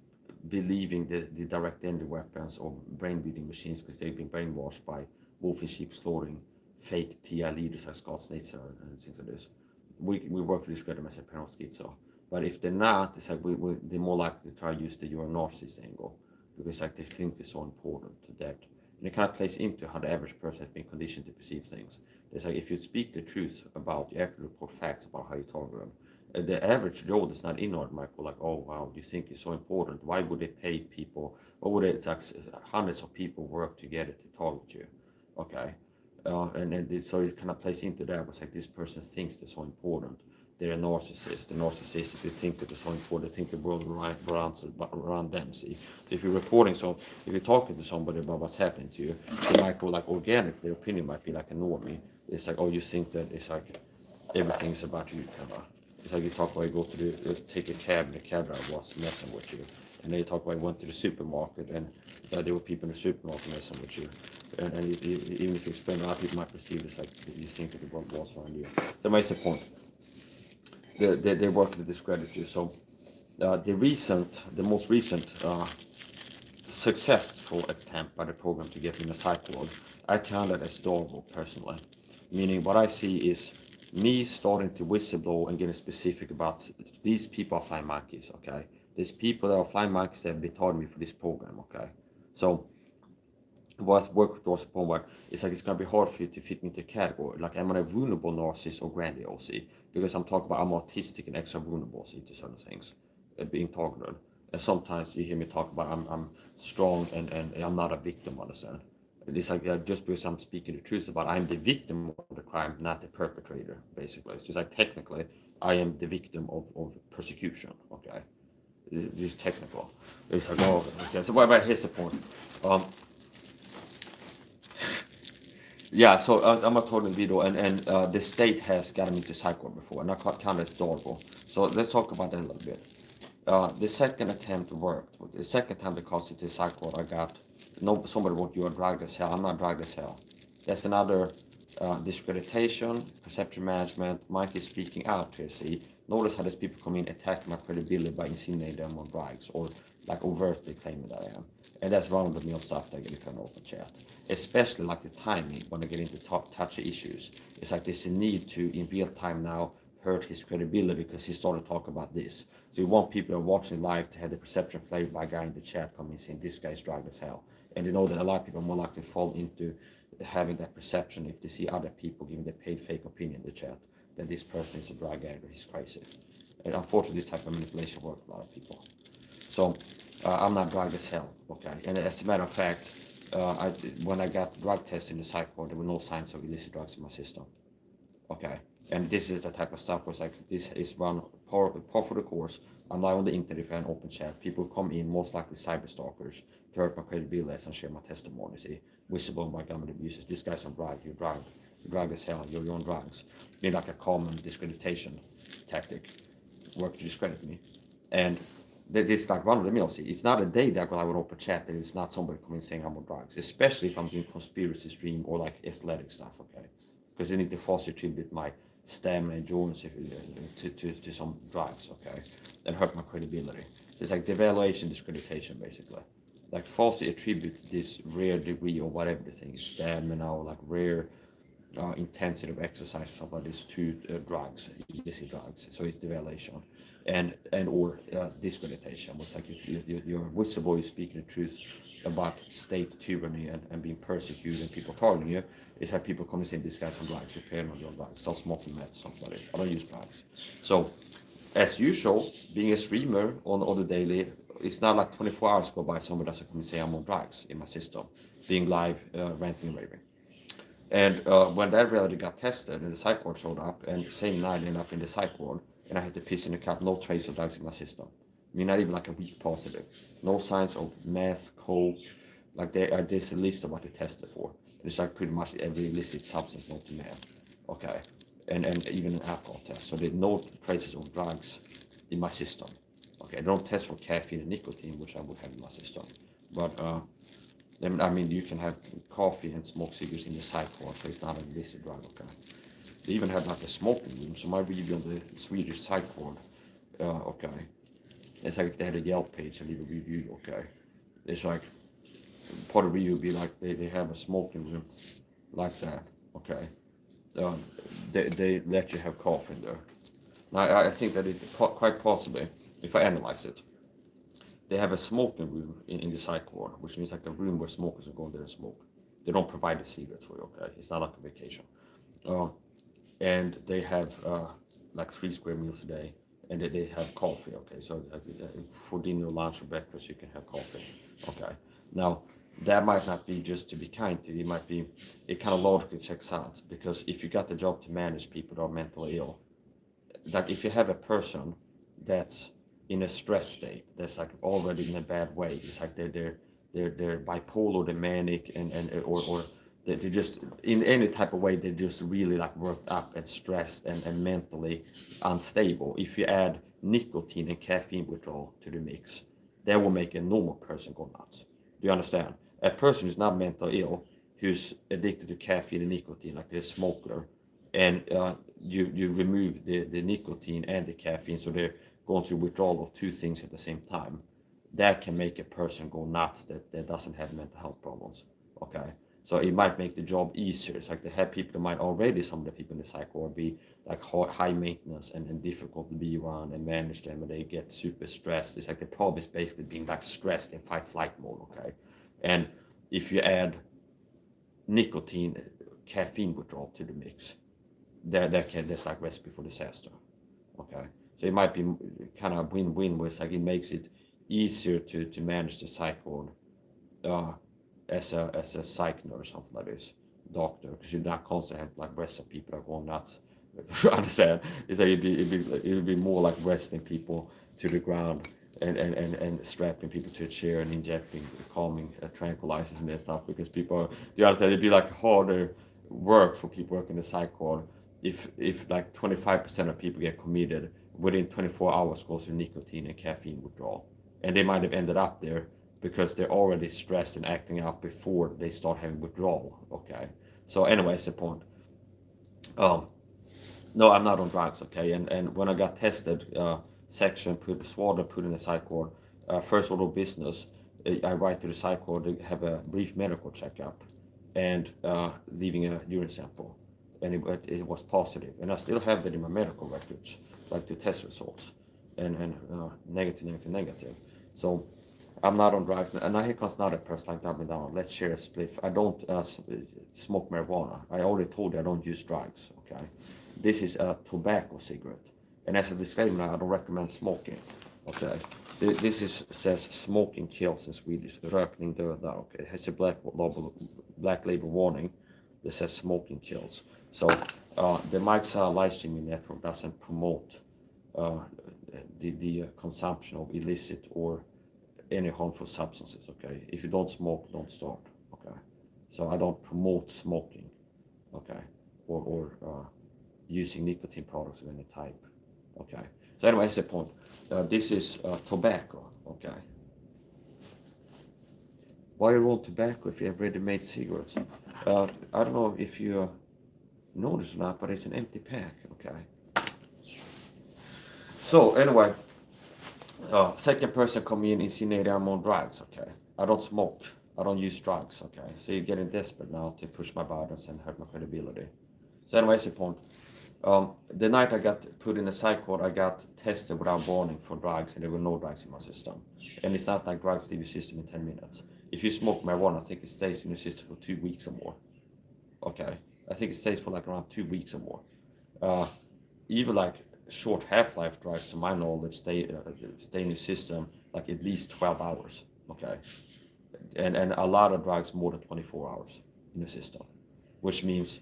believing the direct entry weapons or brain reading machines because they've been brainwashed by wolf in sheep's clothing, fake TI leaders like Scott Snitzer and things like this. We work to discredit them as a parent schizo. But if they're not, it's like they're more likely to try to use the you're a narcissist angle because like they think they're so important to that. And it kind of plays into how the average person has been conditioned to perceive things. It's like if you speak the truth about, you actually report facts about how you target them. The average Joe that's not in might go like, oh wow, you think you're so important? Why would they pay people? Why would it's like hundreds of people work together to target you? Okay, so it kind of plays into that. It's like this person thinks they're so important. They're a narcissist. The narcissist, if you think that they're so important, they think the world around them. See, so if you're reporting, so if you're talking to somebody about what's happening to you, they might go like organic. Their opinion might be like a normie. It's like, oh, you think that it's like everything's about you, kind of. It's like you talk about you go to take a cab, and the cab driver was messing with you, and then you talk about you went to the supermarket, and there were people in the supermarket messing with you, and even if you explain, a lot of people might perceive it as like you think that the world was around you. That makes the point. They work to discredit you. So the most recent successful attempt by the program to get in the psych world, I count that as adorable personally. Meaning what I see is me starting to whistleblow and getting specific about these people are flying monkeys, okay? These people that are flying monkeys that have been targeting me for this program, okay? So was work towards a point where it's like it's gonna be hard for you to fit me into a category. Like, am I a vulnerable narcissist or grandiose? Because I'm talking about I'm autistic and extra vulnerable to certain things, being targeted. And sometimes you hear me talk about I'm strong and I'm not a victim, understand? It's like just because I'm speaking the truth about I'm the victim of the crime, not the perpetrator, basically. It's just like technically I am the victim of persecution, okay? It's technical. It's like, oh, okay. So here's the point. Yeah, so I'm not talking video, and the state has gotten me to psych ward before, and I kind of adorable. So let's talk about that a little bit. The second attempt worked. The second time they called it to psych ward, I got somebody wrote you are drugged as hell. I'm not drugged as hell. That's another discreditation, perception management. Mike is speaking out here. See, notice how these people come in attacking my credibility by insinuating I'm on drugs or like overtly claiming that I am. And that's run of the mill stuff that I get if an open chat. Especially like the timing when I get into touchy issues. It's like there's a need to in real time now hurt his credibility because he started talking about this. So you want people that are watching live to have the perception flavor by a guy in the chat coming saying this guy's drugged as hell. And they know that a lot of people are more likely to fall into having that perception if they see other people giving their paid fake opinion in the chat that this person is a drug addict, he's crazy. And unfortunately, this type of manipulation works with a lot of people. So I'm not drugged as hell, okay? And as a matter of fact, when I got drug tested in the psych ward, there were no signs of illicit drugs in my system, okay? And this is the type of stuff where it's like, this is run par for the course. I'm live on the internet if I have an open chat. People come in, most likely cyber stalkers, to hurt my credibility and share my testimony. See, whistleblower by government abuses. This guy's on drugs, you're drugged as hell, you're on drugs. Being like a common discreditation tactic, work to discredit me. And this is like run of the mill. See, it's not a day that I would open chat that it's not somebody coming saying I'm on drugs, especially if I'm doing conspiracy stream or like athletic stuff, okay? Because they need to falsely attribute my stamina and endurance to some drugs, okay, and hurt my credibility. So it's like devaluation, discreditation, basically. Like falsely attribute this rare degree or whatever the thing is, stamina or like rare intensity of exercise or stuff like this to drugs, illicit drugs. So it's devaluation and or discreditation. It's like you're a whistleblower speaking the truth about state tyranny and being persecuted and people targeting you. It's like people come and say this guy's on drugs, you're paranoid on drugs, stop smoking meth, something like this. I don't use drugs. So as usual, being a streamer on the daily, it's not like 24 hours go by somebody doesn't come and say I'm on drugs in my system, being live, ranting and raving. And when that reality got tested and the psych ward showed up, and the same night I ended up in the psych ward, and I had to piss in the cup, no trace of drugs in my system. I mean, not even like a weak positive. No signs of meth, coke, like there's a list of what they tested for. It's like pretty much every illicit substance known to man. Okay. And even an alcohol test. So there's no traces of drugs in my system. Okay, they don't test for caffeine and nicotine, which I would have in my system. But I mean, you can have coffee and smoke cigarettes in the psych ward, so it's not an illicit drug, okay? They even had like a smoking room, so my review on the Swedish psych ward, okay. It's like if they had a Yelp page, I leave a review, okay. It's like, part of the review would be like, they have a smoking room like that, okay. They let you have coffee in there. Now, I think that it's quite possibly, if I analyze it, they have a smoking room in the psych ward, which means like the room where smokers are going there and smoke. They don't provide the cigarettes for you, okay? It's not like a vacation. And they have like 3 square meals a day, and they have coffee, okay? So for dinner, lunch, or breakfast, you can have coffee, okay? Now, that might not be just to be kind to you. It might be, it kind of logically checks out, because if you got the job to manage people that are mentally ill, like if you have a person that's in a stress state, that's like already in a bad way, it's like they're bipolar, they're manic, and or they're just in any type of way, they're just really like worked up and stressed and mentally unstable. If you add nicotine and caffeine withdrawal to the mix, that will make a normal person go nuts. Do you understand? A person who's not mentally ill, who's addicted to caffeine and nicotine, like they're a smoker, and you remove the nicotine and the caffeine, so they're going through withdrawal of 2 things at the same time, that can make a person go nuts that doesn't have mental health problems, okay? So it might make the job easier. It's like they have people that might already, some of the people in the psych ward be like high maintenance and difficult to be around and manage them, and they get super stressed. It's like the problem is basically being like stressed in fight flight mode, okay? And if you add nicotine, caffeine withdrawal to the mix, that's like recipe for disaster, okay? So it might be kind of win-win, where it's like it makes it easier to manage the psych ward as a psych nurse, something like this, doctor, because you're not constantly have like arresting people that are going nuts. Understand? It's like it'd be more like arresting people to the ground and strapping people to a chair and injecting calming tranquilizers and that stuff, because people are, you understand, it'd be like harder work for people working in the psych ward if like 25% of people get committed within 24 hours goes to nicotine and caffeine withdrawal, and they might have ended up there because they're already stressed and acting out before they start having withdrawal. Okay, so anyways, the point. No, I'm not on drugs. Okay, and when I got tested, section put in the psych ward. First order of business, I write to the psych ward to have a brief medical checkup, and leaving a urine sample, and it was positive, and I still have that in my medical records, like the test results, and negative. So I'm not on drugs, and now here comes another person like that. Down. Let's share a spliff. I don't smoke marijuana. I already told you I don't use drugs. Okay, this is a tobacco cigarette, and as a disclaimer, I don't recommend smoking. Okay, this says smoking kills in Swedish. Rökning dödar. Okay, it has a black label warning that says smoking kills. So the Mike SAHA live streaming network doesn't promote the consumption of illicit or any harmful substances. Okay, if you don't smoke, don't start. Okay, so I don't promote smoking. Okay, or using nicotine products of any type. Okay, so anyway, that's the point. This is tobacco. Okay, why you roll tobacco if you have ready-made cigarettes? I don't know if you notice or not, but it's an empty pack. Okay, so anyway, second person come in insinuating I'm on drugs. Okay, I don't smoke. I don't use drugs. Okay, so you're getting desperate now to push my buttons and hurt my credibility. So anyways, the point. The night I got put in the psych ward, I got tested without warning for drugs, and there were no drugs in my system. And it's not like drugs leave your system in 10 minutes. If you smoke marijuana, I think it stays in your system for 2 weeks or more. Okay, I think it stays for like around 2 weeks or more. Even like short half-life drugs, to my knowledge, stay in your system like at least 12 hours. Okay, and a lot of drugs more than 24 hours in the system, which means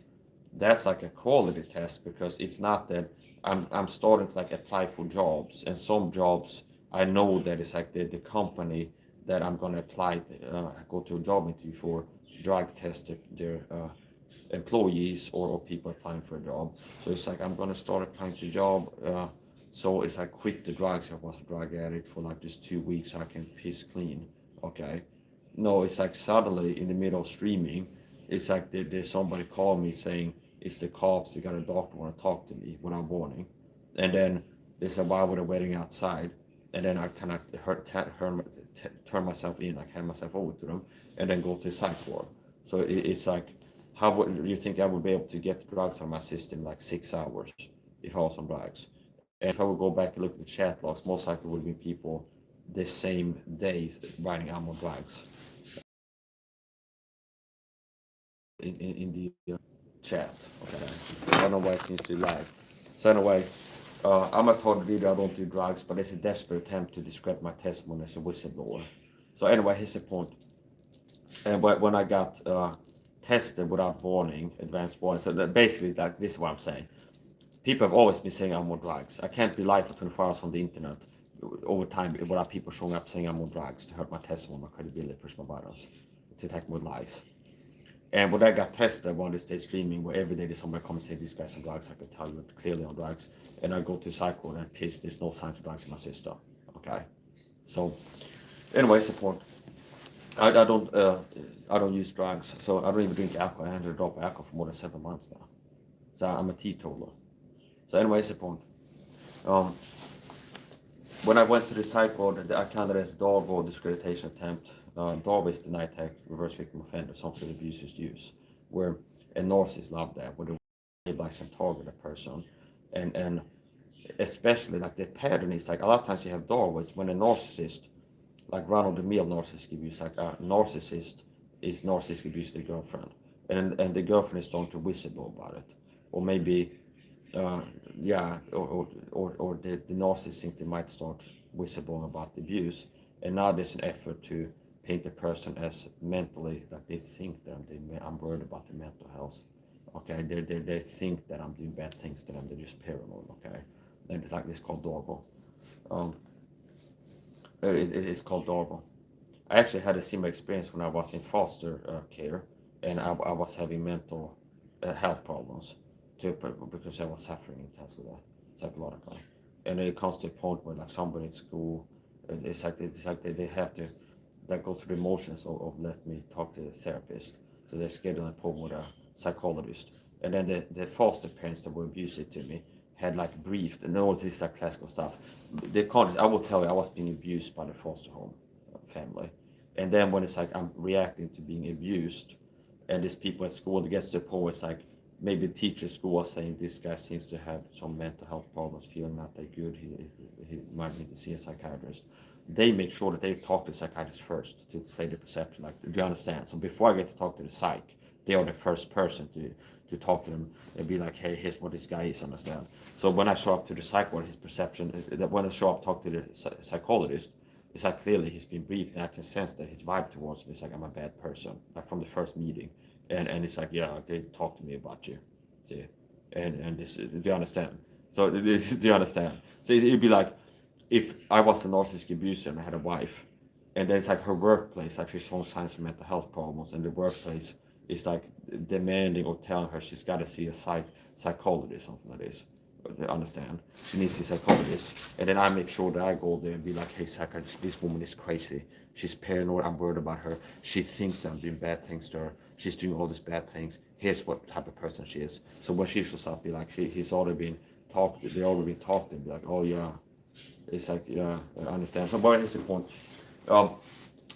that's like a quality test, because it's not that I'm starting to like apply for jobs, and some jobs I know that it's like the company that I'm gonna apply go to a job interview for drug test their employees or people applying for a job. So it's like I'm gonna start applying to a job. So it's like quit the drugs. I was a drug addict for like just 2 weeks so I can piss clean. Okay. No, it's like suddenly in the middle of streaming, it's like there's somebody called me saying it's the cops, they got a doctor want to talk to me without warning. And then they said, why were they waiting outside? And then I kind of turn myself in, like hand myself over to them, and then go to the psych ward. So it's like, how would you think I would be able to get drugs on my system in like 6 hours if I was on drugs? And if I would go back and look at the chat logs, most likely would be people the same day writing I'm on drugs in the chat. Okay, I don't know why it seems to lag. So anyway, I'm a total leader. I don't do drugs, but it's a desperate attempt to discredit my testimony as a whistleblower. So anyway, here's the point. And when I got tested without warning, advanced warning, so that basically, like, this is what I'm saying. People have always been saying I'm on drugs. I can't be live for 24 hours on the internet over time without people showing up saying I'm on drugs to hurt my testimony, my credibility, push my buttons, to attack me with lies. And when I got tested, one day stay streaming, where every day there's somebody come and say this guy's on drugs, I can tell you clearly on drugs. And I go to psych ward and piss, there's no signs of drugs in my system. Okay. So anyways, the point. I don't use drugs, so I don't even drink alcohol. I haven't dropped alcohol for more than 7 months now. So I'm a teetotaler. So anyways, the point. When I went to the psych ward, I counted as dog or discreditation attempt. DARVA is denied attack, reverse victim offender, something that abusers use, where a narcissist love that, where they like and target a person, and especially like the pattern is like a lot of times you have DARVA is when a narcissist, like run-of-the-mill narcissistic abuse, like a narcissist is narcissistic abuse their girlfriend, and the girlfriend is starting to whistle about it, or maybe yeah, or the narcissist thinks they might start whistleblowing about the abuse, and now there's an effort to paint the person as mentally, like they think that I'm worried about their mental health. Okay, they think that I'm doing bad things to them. They're just paranoid. Okay, and it's like this called Dorval. Um, it's called Dorval. I actually had a similar experience when I was in foster care, and I was having mental health problems too, because I was suffering intensely psychologically. And it comes to a point where like somebody at school, it's like they have to like go through the motions of let me talk to the therapist. So they schedule an appointment with a psychologist. And then the foster parents that were abusive to me had like briefed, and all this like classical stuff. I will tell you, I was being abused by the foster home family. And then when it's like I'm reacting to being abused, and these people at school, it gets to the point where it's like maybe the teacher at school was saying this guy seems to have some mental health problems, feeling not that good, he might need to see a psychiatrist. They make sure that they talk to the psychiatrist first to play the perception. Like, do you understand? So before I get to talk to the psych, they are the first person to talk to them and be like, hey, here's what this guy is, understand? So when I show up to the psych ward, his perception, when I show up talk to the psychologist, it's like clearly he's been briefed, and I can sense that his vibe towards me is like I'm a bad person, like from the first meeting, and it's like, yeah, they talk to me about you, see, and this, do you understand? So do you understand? So it'd be like if I was a narcissistic abuser and I had a wife, and then it's like her workplace actually shows signs of mental health problems, and the workplace is like demanding or telling her she's got to see a psychologist, something like this. Understand? She needs to see a psychologist, and then I make sure that I go there and be like, "Hey, psychiatrist, this woman is crazy. She's paranoid. I'm worried about her. She thinks that I'm doing bad things to her. She's doing all these bad things. Here's what type of person she is." So when she shows up, be like, he's already been talked. They already been talked to. Be like, "Oh yeah." It's like, yeah, I understand. So, but here's the point.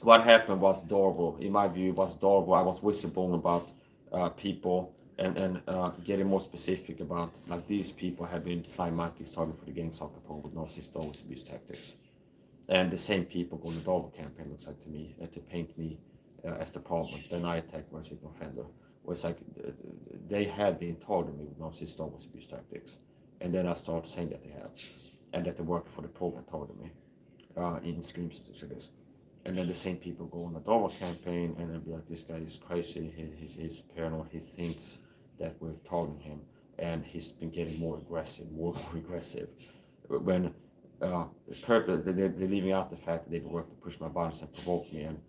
What happened was Dorval. In my view, was Dorval. I was whistleblowing about people and getting more specific about like these people have been flying monkeys targeted for the gang soccer program with narcissist always abuse tactics. And the same people go to the Dorval campaign, looks like to me, to paint me as the problem. Then I attack versus offender. Where it's like they had been targeting me with narcissist always abuse tactics. And then I start saying that they have. And that they work for the program targeting me in streams to this. And then the same people go on the Dorval campaign and then be like, this guy is crazy, he's paranoid, he thinks that we're targeting him, and he's been getting more aggressive, more aggressive. When they're leaving out the fact that they've been working to push my buttons and provoke me, and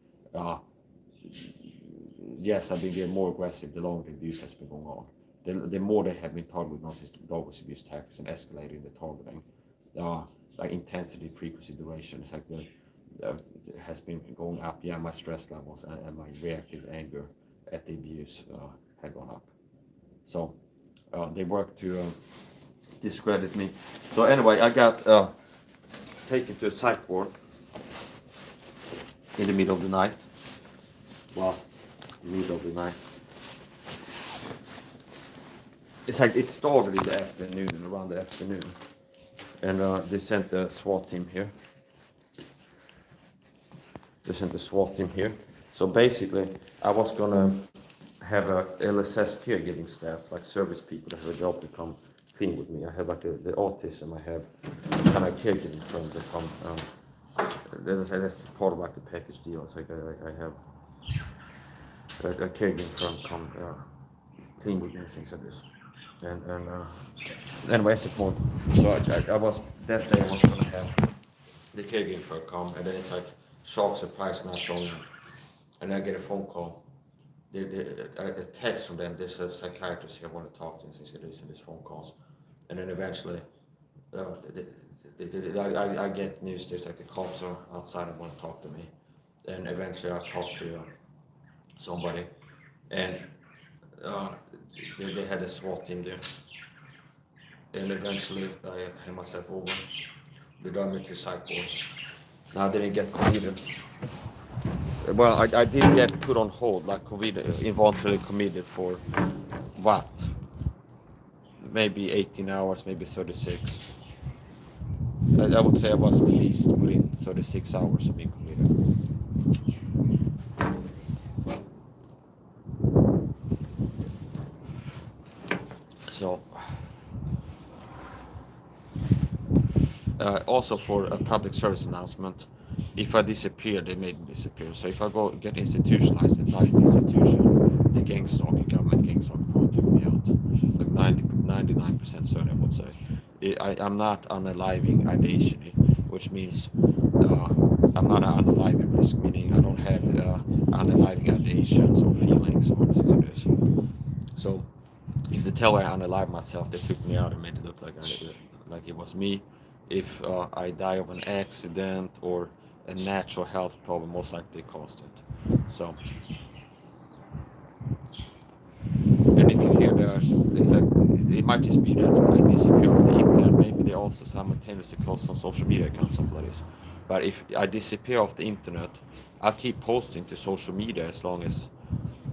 yes, I've been getting more aggressive the longer the abuse has been going on. The more they have been targeted with narcissistic abuse tactics and escalating the targeting, like intensity, frequency, duration. It's like has been going up. Yeah, my stress levels and my reactive anger at the abuse had gone up. So they worked to discredit me. So anyway, I got taken to a psych ward in the middle of the night. Well, middle of the night. It's like it started in the afternoon, and around the afternoon. And they sent the SWAT team here. So basically, I was gonna have a LSS caregiving staff, like service people that have a job to come clean with me. I have like the autism. I have kind of caregiving firm that come. That's part of like the package deal. It's like I have a caregiving firm come clean with me and things like this. And anyway, that's the point. So I was that day I was gonna have the caregiving firm come, and then it's like shock surprise not showing up, and I get a phone call. A text from them. There's a psychiatrist here I want to talk to, and they said this in these phone calls, and then eventually, I get news. There's like the cops are outside and want to talk to me, and eventually I talk to somebody, and they had a SWAT team there, and eventually I hand myself over. They drive me to psych ward. Now I didn't get committed. Well, I did get put on hold, like involuntarily committed for what? Maybe 18 hours, maybe 36. I would say I was released within 36 hours of being committed. So, also for a public service announcement, if I disappear, they made me disappear. So if I go get institutionalized and die in the institution, the gang stalker, government gang stalker probably took me out. Like 99% certain, I would say. I'm not unaliving ideation, which means I'm not an unaliving risk, meaning I don't have unaliving ideations or feelings or things. So if they tell I unalive myself, they took me out and made it look like it was me. If I die of an accident or a natural health problem, most likely caused it. So, and if you hear it's like, it might just be that I disappear off the internet. Maybe they also simultaneously close some social media accounts, stuff like this. But if I disappear off the internet, I'll keep posting to social media as long as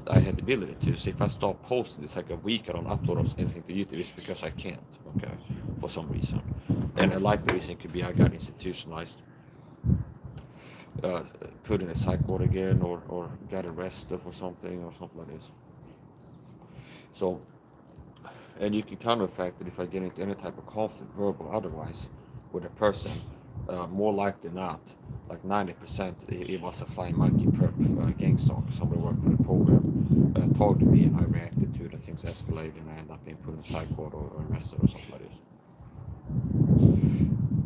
I had the ability to. So if I stop posting, it's like a week I don't upload anything to YouTube, it's because I can't, okay, for some reason. And a likely reason could be I got institutionalized, put in a psych ward again, or got arrested for something or something like this. So, and you can counterfact that if I get into any type of conflict, verbal otherwise, with a person, more likely than not, like 90%, it was a flying monkey perp, gang stalker, somebody worked for the program, talked to me and I reacted to it, and things escalated and I ended up being put in psych ward or arrested or something like this.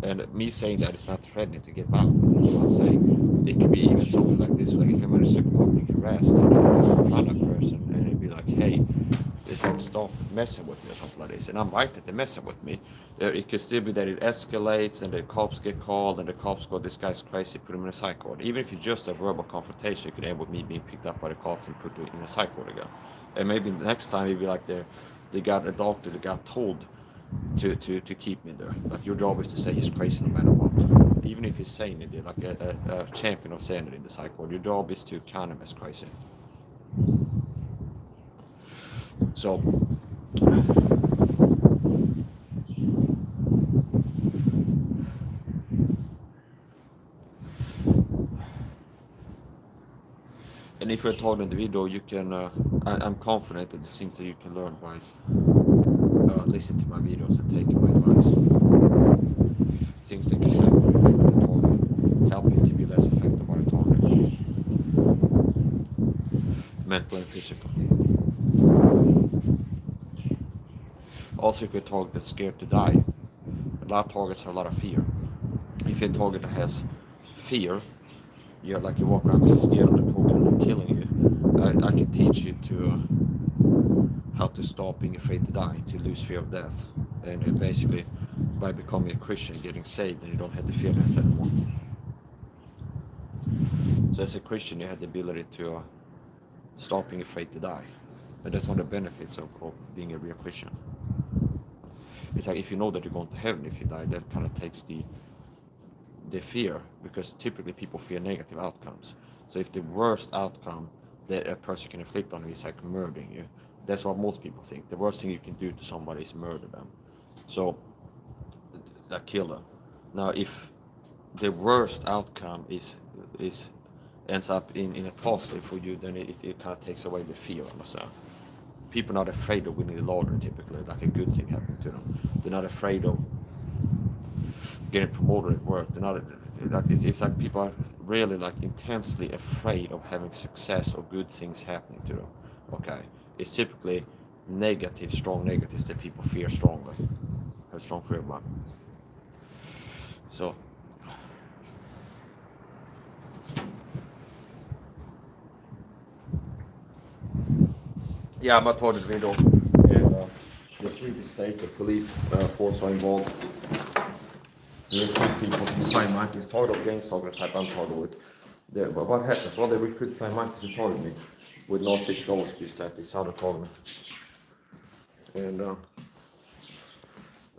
And me saying that it's not threatening to get violent. You know what I'm saying? It could be even something like this, like if I'm in a supermarket being harassed, I'd confront a person and it'd be like, hey, it's like stop messing with me or something like this. And I'm right that they're messing with me. It could still be that it escalates and the cops get called and the cops go, this guy's crazy, put him in a psych ward. Even if it's just a verbal confrontation, it could end with me being picked up by the cops and put in a psych ward again. And maybe the next time it'd be like they got a doctor that got told to keep me there. Like your job is to say he's crazy no matter what. Even if he's saying it, like a champion of sanity in the psych ward, your job is to count him as crazy. So and if you're taught in the video, you can, I'm confident that the things that you can learn by listening to my videos and taking my advice. Things that can help you to be less affected by the talking. Mental and physical. Also, if you're a target that's scared to die, a lot of targets have a lot of fear. If you're a target that has fear, you're like you walk around being scared of the program killing you, I can teach you to how to stop being afraid to die, to lose fear of death, and basically by becoming a Christian, getting saved, and you don't have the fear of death anymore. So as a Christian, you have the ability to stop being afraid to die, and that's one of the benefits of being a real Christian. It's like if you know that you're going to heaven if you die, that kind of takes the fear, because typically people fear negative outcomes. So if the worst outcome that a person can inflict on you is like murdering you, that's what most people think. The worst thing you can do to somebody is murder them. So, kill them. Now, if the worst outcome is ends up in a positive for you, then it kind of takes away the fear. Understand? People are not afraid of winning the lottery typically, like a good thing happening to them. They're not afraid of getting promoted at work. They're not. It's like people are really like intensely afraid of having success or good things happening to them. Okay, it's typically negative, strong negatives that people fear strongly. Have strong fear about. So. Yeah, I'm not told the video. And just read the state, the police force are involved. They recruit people to find monkeys, target of gang stalker type I'm targeted with. But what happens? Well, they recruit find monkeys to target me with no $6 piece that is how they target me. And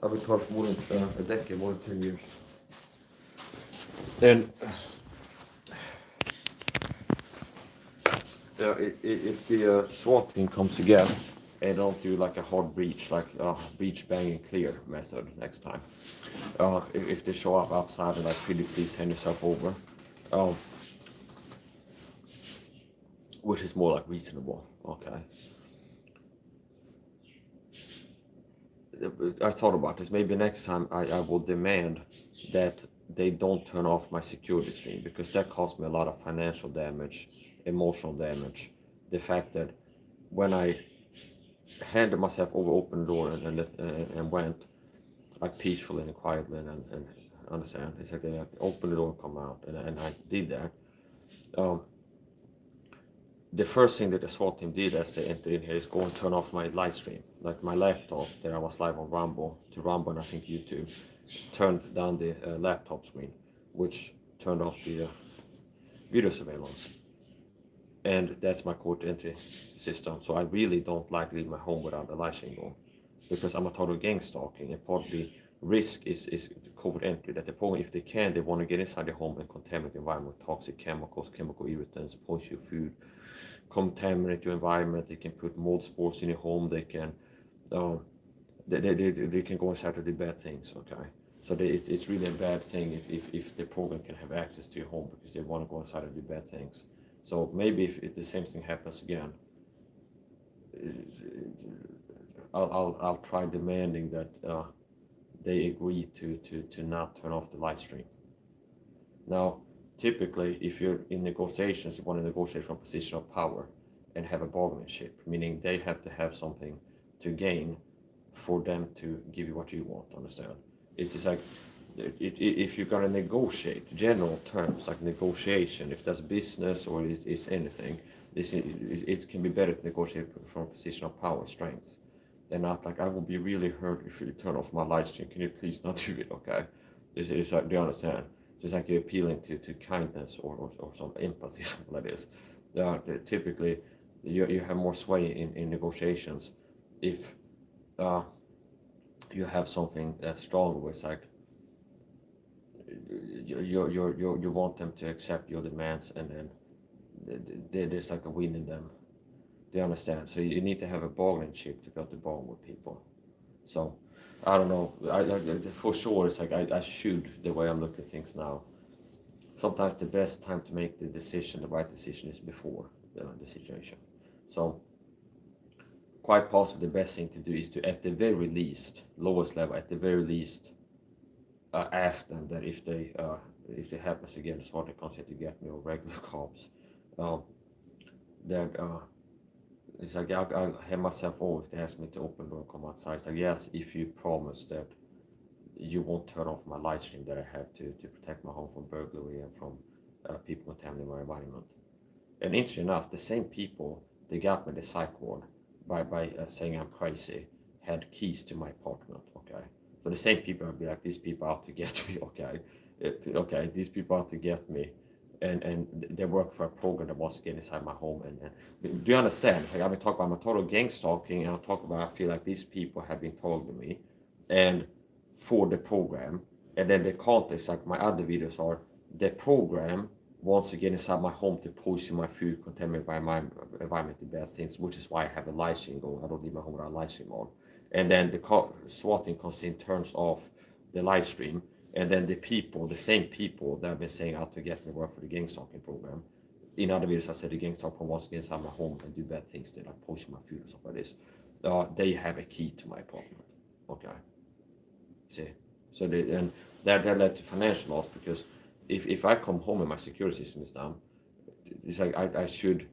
I've been targeted for more than a decade, more than 10 years. And if the SWAT team comes again and don't do like a hard breach, like breach bang and clear method next time, if they show up outside and like, could you please hand yourself over, um, which is more like reasonable, okay. I thought about this. Maybe next time I will demand that they don't turn off my security stream, because that cost me a lot of financial damage, emotional damage. The fact that when I handed myself over, opened the door and went like peacefully and quietly and understand. It's like they open the door and come out, and I did that. Um, the first thing that the SWAT team did as they entered in here is go and turn off my live stream, like my laptop that I was live on Rumble and I think YouTube, turned down the laptop screen, which turned off the video surveillance. And that's my code entry system. So I really don't like leaving my home without a live stream on, because I'm a total gang stalking, and part of the risk is covert entry, that the program, if they can, they want to get inside the home and contaminate the environment with toxic chemicals, chemical irritants, poison your food, contaminate your environment. They can put mold spores in your home. They can they can go inside to do bad things, okay. So it's really a bad thing if the program can have access to your home, because they want to go inside and do bad things. So maybe if the same thing happens again, I'll try demanding that they agree to not turn off the live stream. Now, typically, if you're in negotiations, you want to negotiate from a position of power and have a bargaining chip, meaning they have to have something to gain for them to give you what you want, understand? It's just like, if you're going to negotiate, general terms like negotiation, if that's business or it's anything, it can be better to negotiate from a position of power, strength, and not like, I will be really hurt if you turn off my live stream. Can you please not do it, okay? It's like, do you understand? It's like you're appealing to kindness or some empathy, something like this. Typically, you have more sway in negotiations if you have something that's stronger, where it's like you want them to accept your demands, and then there's like a win in them. They understand. So you need to have a bargaining chip to be able to bargain with people. So I don't know. For sure, it's like I should, the way I'm looking at things now. Sometimes the best time to make the decision, the right decision, is before the situation. So quite possibly the best thing to do is to, at the very least, lowest level, at the very least, ask them that if it happens again, the SWAT concept to get me, or regular cops, that it's like I'll have myself over if they ask me to open the door and come outside. It's like, yes, if you promise that you won't turn off my live stream that I have to protect my home from burglary and from people contaminating my environment. And interesting enough, the same people that got me the psych ward by saying I'm crazy had keys to my apartment, okay? So the same people would be like, these people out to get me, okay? These people out to get me. And they work for a program that wants to get inside my home. And do you understand? Like, I've been talking about my total gang stalking, and I talk about, I feel like these people have been targeting me and for the program. And then the context, like my other videos are, the program wants to get inside my home to poison my food, contaminate my environment, do bad things, which is why I have a live stream going. I don't leave my home without a live stream on. And then the SWAT team comes in, turns off the live stream. And then the same people that have been saying out to get me work for the gang stalking program. In other videos, I said the gang stalking wants to get inside my home and do bad things. They like poison my food and stuff like this. They have a key to my apartment. Okay. See, so that led to financial loss, because if I come home and my security system is down, it's like I should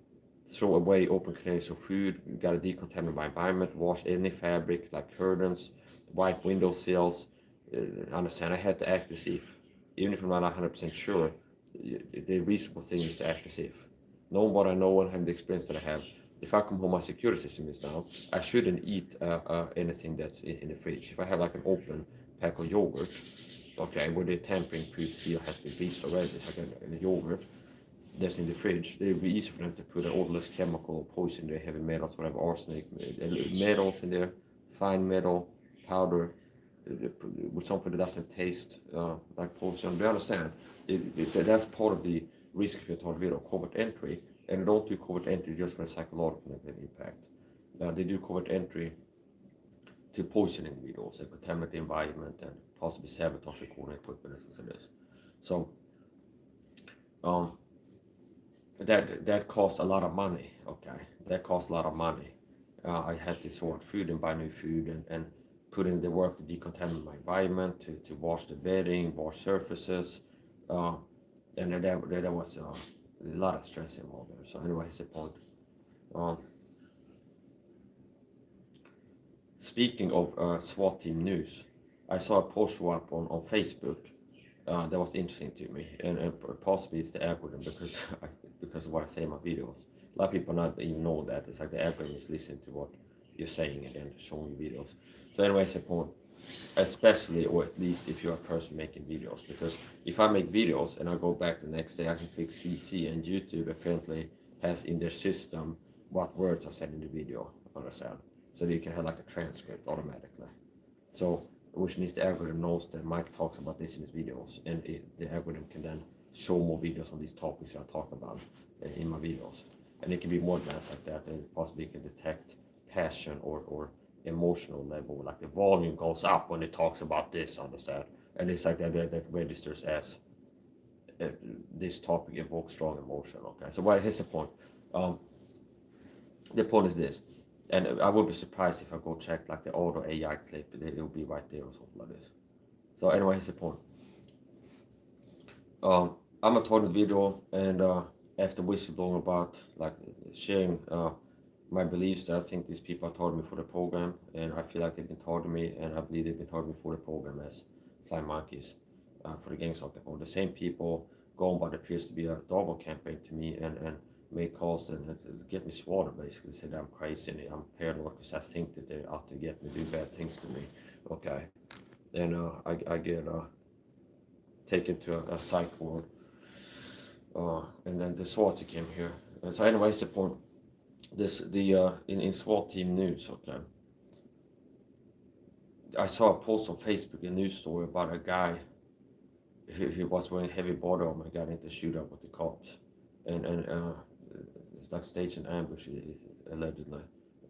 throw away open containers of food. You got to decontaminate my environment, wash any fabric like curtains, wipe window sills. Understand, I had to act as if, even if I'm not 100% sure, the reasonable thing is to act as if. Knowing what I know and having the experience that I have, if I come home, my security system is down, I shouldn't eat anything that's in the fridge. If I have like an open pack of yogurt, okay, where the tampering proof seal has been bleached already, it's like a yogurt that's in the fridge, it would be easy for them to put an odorless chemical, poison in there, heavy metals, whatever, arsenic, metals in there, fine metal, powder, with something that doesn't taste like poison. Do you understand? That's part of the risk if you're talking about covert entry, and they don't do covert entry just for a psychological negative impact. They do covert entry to poison individuals and contaminate the environment and possibly sabotage recording equipment and things like this. So that costs a lot of money. Okay, that costs a lot of money. I had to sort food and buy new food and put in the work to decontaminate my environment, to wash the bedding, wash surfaces, and there was a lot of stress involved there. So anyway, here's the point. Speaking of SWAT team news, I saw a post show up on Facebook that was interesting to me, and possibly it's the algorithm because of what I say in my videos. A lot of people not even know that. It's like the algorithm is listening to what you're saying and then showing you videos. So anyway, it's a point, especially or at least if you're a person making videos, because if I make videos and I go back the next day, I can click CC and YouTube apparently has in their system what words I said in the video, understand? So you can have like a transcript automatically. So which means the algorithm knows that Mike talks about this in his videos, and the algorithm can then show more videos on these topics that I talk about in my videos. And it can be more advanced like that, and possibly can detect passion or emotional level, like the volume goes up when it talks about this, understand? And it's like that registers as this topic evokes strong emotion, okay? So here's the point. The point is this, and I would be surprised if I go check like the auto AI clip, it'll be right there or something like this. So anyway, here's the point. I'm a total video, and after whistleblowing about like sharing my beliefs that I think these people are targeting me for the program, and I feel like they've been targeting me, and I believe they've been targeting me for the program as fly monkeys for the gang stalking program. The same people go on what appears to be a Darwin campaign to me and make calls and get me swatted, basically say that I'm crazy and I'm paranoid because I think that they're out to get me, do bad things to me. Okay, and I get taken to a psych ward, and then the SWAT team came here. And so anyways, the point. In SWAT team news, okay. I saw a post on Facebook, a news story about a guy who was wearing heavy body armor and got into a shootout with the cops, and it's like staged an ambush allegedly,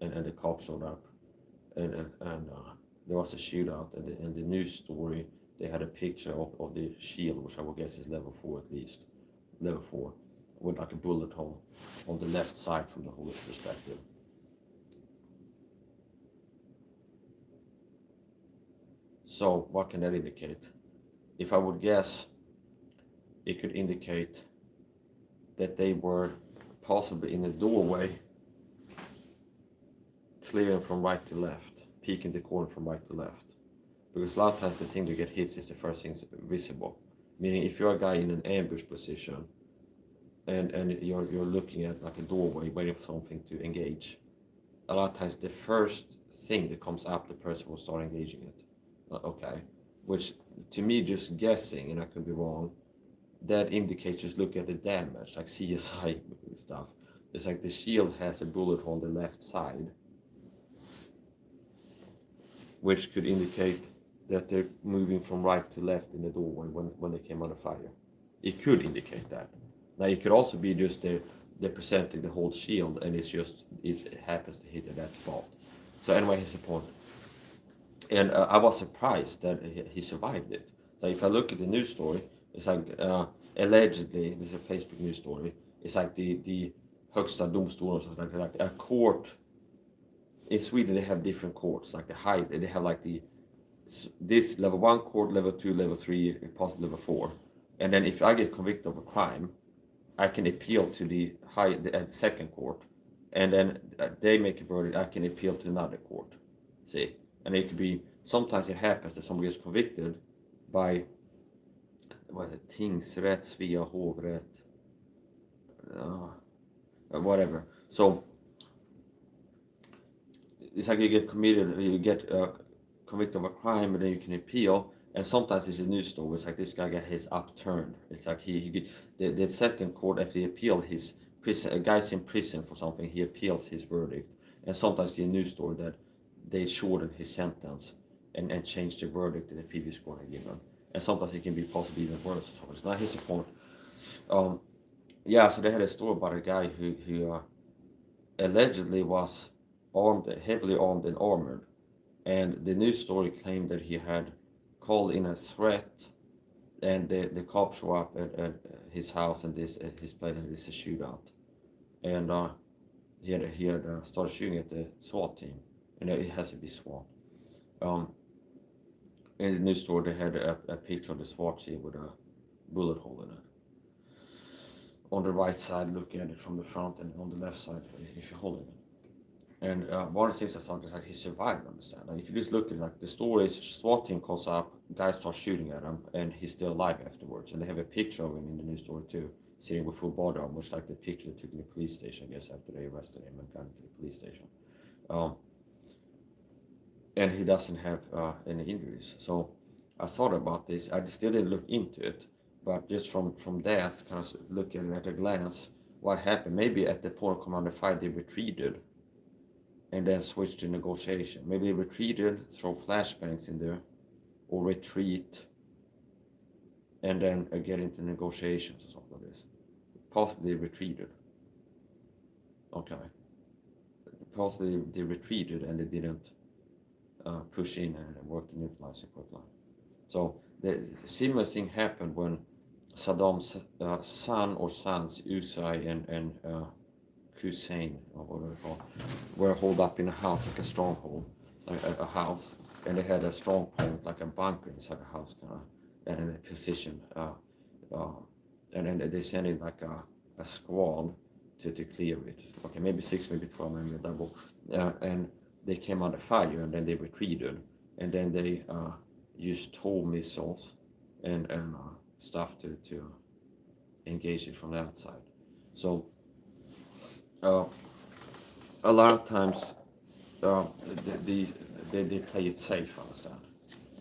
and the cops showed up, and there was a shootout, and the news story they had a picture of the shield, which I would guess is level 4 at least, level 4. With like a bullet hole on the left side from the whole perspective. So what can that indicate? If I would guess, it could indicate that they were possibly in the doorway, clearing from right to left, peeking the corner from right to left. Because a lot of times the thing that get hits is the first thing visible. Meaning if you're a guy in an ambush position, and you're looking at like a doorway waiting for something to engage, a lot of times the first thing that comes up, the person will start engaging it. Okay, which to me, just guessing, and I could be wrong, that indicates just look at the damage, like CSI stuff. It's like the shield has a bullet hole on the left side, which could indicate that they're moving from right to left in the doorway when they came under fire. It could indicate that. Now it could also be just they're presenting the whole shield, and it happens to hit at that spot. So anyway, here's the point. And I was surprised that he survived it. So if I look at the news story, it's like allegedly, this is a Facebook news story. It's like the Högsta domstolen or something like a court. In Sweden, they have different courts, like the height. They have like this level 1 court, level 2, level 3, possibly level 4. And then if I get convicted of a crime, I can appeal to the second court, and then they make a verdict. I can appeal to another court. See, and it could be, sometimes it happens that somebody gets convicted by tingsrätt, Svea hovrätt, whatever. So it's like you get convicted of a crime, and then you can appeal. And sometimes it's a news story. It's like this guy got his upturned. It's like the second court, after he appealed his prison, a guy's in prison for something, he appeals his verdict. And sometimes it's a news story that they shortened his sentence and changed the verdict that the previous court had given. And sometimes it can be possibly even worse. So it's not his point. Yeah, so they had a story about a guy who allegedly was heavily armed and armored, and the news story claimed that he had called in a threat, and the cops show up at his house, and this at his place, and this is a shootout, and he had started shooting at the SWAT team, and it has to be SWAT. Um, in the news story, they had a picture of the SWAT team with a bullet hole in it. On the right side, looking at it from the front, and on the left side, if you're holding it. And one of the things I saw is like he survived. Understand? Like if you just look at like the story is SWAT team calls up, guys start shooting at him, and he's still alive afterwards. And they have a picture of him in the news story too, sitting with full body armor, which like the picture they took in the police station, I guess, after they arrested him and got him to the police station. Um, and he doesn't have any injuries. So I thought about this. I still didn't look into it, but just from that, kind of looking at a glance, what happened? Maybe at the point of Commander 5, they retreated and then switch to negotiation. Maybe retreated, throw flashbangs in there, or retreat, and then get into negotiations or something like this. Possibly retreated. Okay. Possibly they retreated and they didn't push in and work to neutralize the quick line. So the similar thing happened when Saddam's son or sons, Usai and Hussein, or whatever they call, were holed up in a house, like a stronghold, like a house, and they had a strong point, like a bunker inside the house, kind of, and a position, and then they sent in like a squad to clear it. Okay, maybe 6, maybe 12, maybe a double, and they came under fire, and then they retreated, and then they used tow missiles and stuff to engage it from the outside. So a lot of times they play it safe, understand,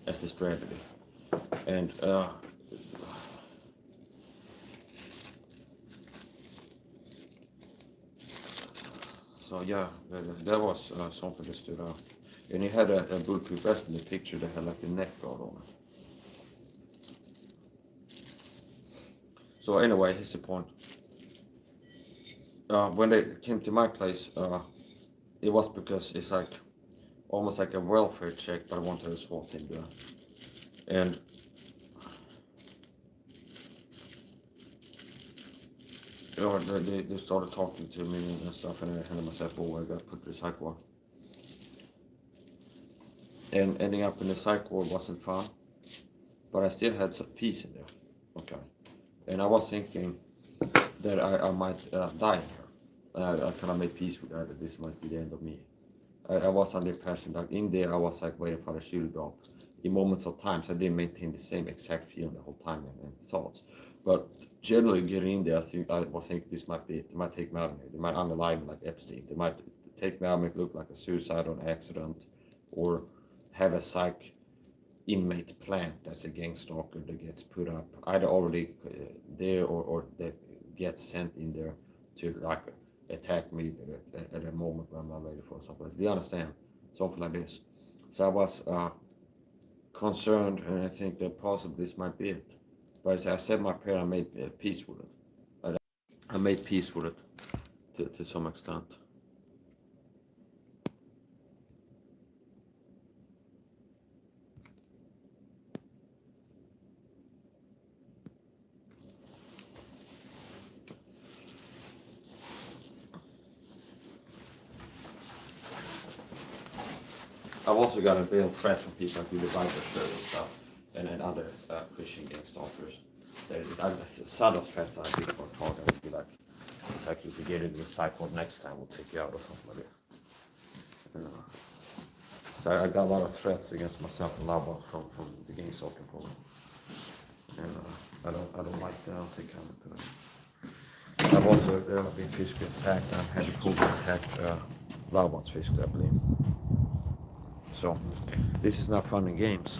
as a strategy. And so yeah, that was something that stood out. And he had a bulletproof vest in the picture that had like a neck guard on it. So anyway, here's the point. When they came to my place, it was because it's like almost like a welfare check, but I wanted a SWAT team there. And they started talking to me and stuff, and I handed myself over. I got put to the psych ward. And ending up in the psych ward wasn't fun, but I still had some peace in there. Okay. And I was thinking that I might die in here. I kind of made peace with that this might be the end of me. I was under the impression that in there I was like waiting for the shoe to drop. In moments of times I didn't maintain the same exact feeling the whole time and thoughts. But generally getting in there, I was thinking this might be it. They might take me out of here. They might underlie me like Epstein. They might take me out and make it look like a suicide or an accident, or have a psych inmate plant that's a gang stalker that gets put up either already there or that gets sent in there to like attack me at a moment when I'm not ready for something. Do you understand? Something like this. So I was concerned, and I think that possibly this might be it. But as I said my prayer, I made peace with it. I made peace with it to some extent. I've also got a real threat from people like the Bible Show and stuff, and other Christian gang stalkers. Some of threats I think for target would be like, it's like if you get into the cycle next time, we'll take you out or something like that. So I got a lot of threats against myself and loved ones from the gang stalking program. And I don't like that. I don't take kindly to that. I've also been physically attacked, and I've had a program attack loved ones physically, I believe. So this is not fun and games.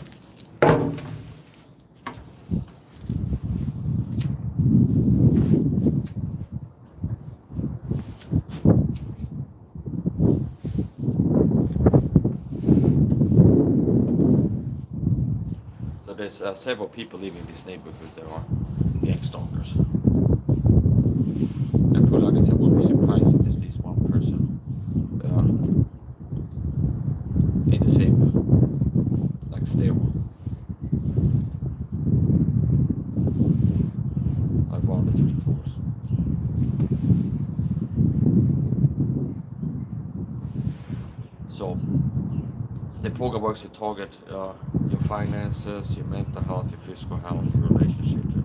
So there's several people living in this neighborhood that are gang stalkers. So the program works to target your finances, your mental health, your physical health, your relationships.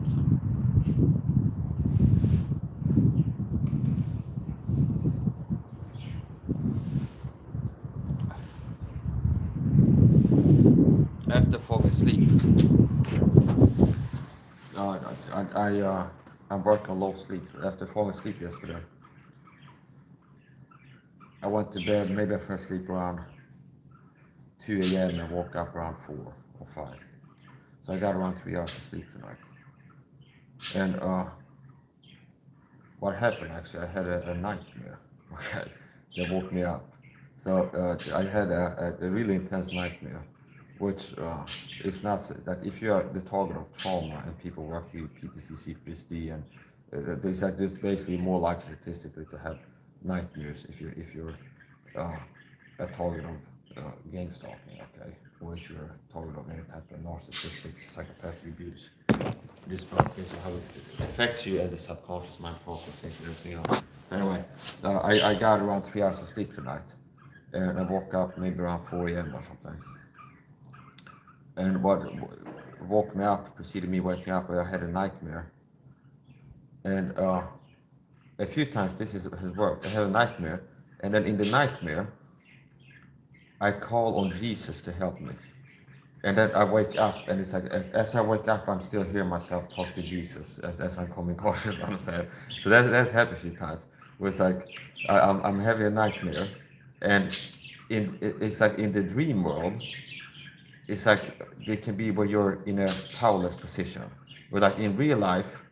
After falling asleep, uh, I'm working on low sleep. After falling asleep yesterday, I went to bed. Maybe I fell asleep around 2 a.m. and woke up around 4 or 5. So I got around 3 hours of sleep tonight. And what happened actually, I had a nightmare. Okay, that woke me up. So I had a really intense nightmare, which is not that if you are the target of trauma and people work with PTSD, CPTSD, and there's basically more likely statistically to have nightmares if you're uh, a target of gang stalking, okay, or if you're a target of any type of narcissistic psychopathic abuse. This is how it affects you and the subconscious mind processing and everything else. Anyway, I got around 3 hours of sleep tonight, and I woke up maybe around 4 a.m. or something. And what woke me up, preceded me waking up, I had a nightmare. And a few times has worked. I had a nightmare, and then in the nightmare, I call on Jesus to help me. And then I wake up, and it's like, as I wake up, I'm still hearing myself talk to Jesus as I'm coming cautious, understand? So that's happened a few times. Where it's like, I'm having a nightmare, and it's like in the dream world, it's like it can be where you're in a powerless position. But like in real life,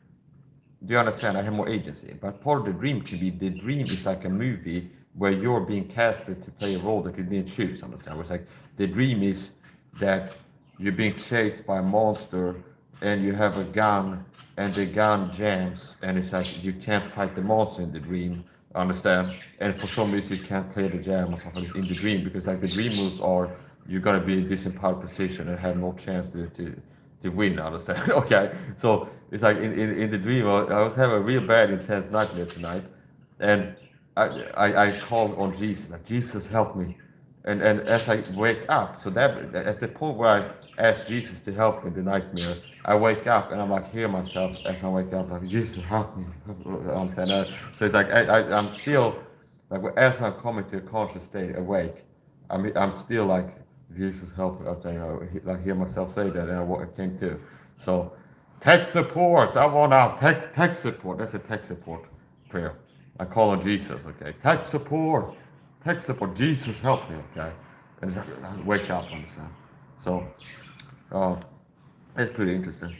do you understand? I have more agency. But part of the dream can be the dream is like a movie where you're being casted to play a role that you didn't choose. Understand? Where it's like the dream is that you're being chased by a monster and you have a gun and the gun jams and it's like you can't fight the monster in the dream. Understand? And for some reason you can't clear the jam or something in the dream because like the dream moves are you're gonna be in this disempowered position and have no chance to win, understand? Okay, so it's like in the dream, I was having a real bad, intense nightmare tonight, and I called on Jesus, like, Jesus, help me. And as I wake up, so that at the point where I ask Jesus to help me in the nightmare, I wake up and I'm like, hear myself as I wake up, like, Jesus, help me. Understand? So it's like I'm still, like, as I'm coming to a conscious state, awake, I'm still like, Jesus help me. I was saying, like hear myself say that, and I came to. So, tech support. I want out tech support. That's a tech support prayer. I call on Jesus. Okay, tech support. Tech support. Jesus help me. Okay, and it's like, I wake up. Understand? So, uh, it's pretty interesting.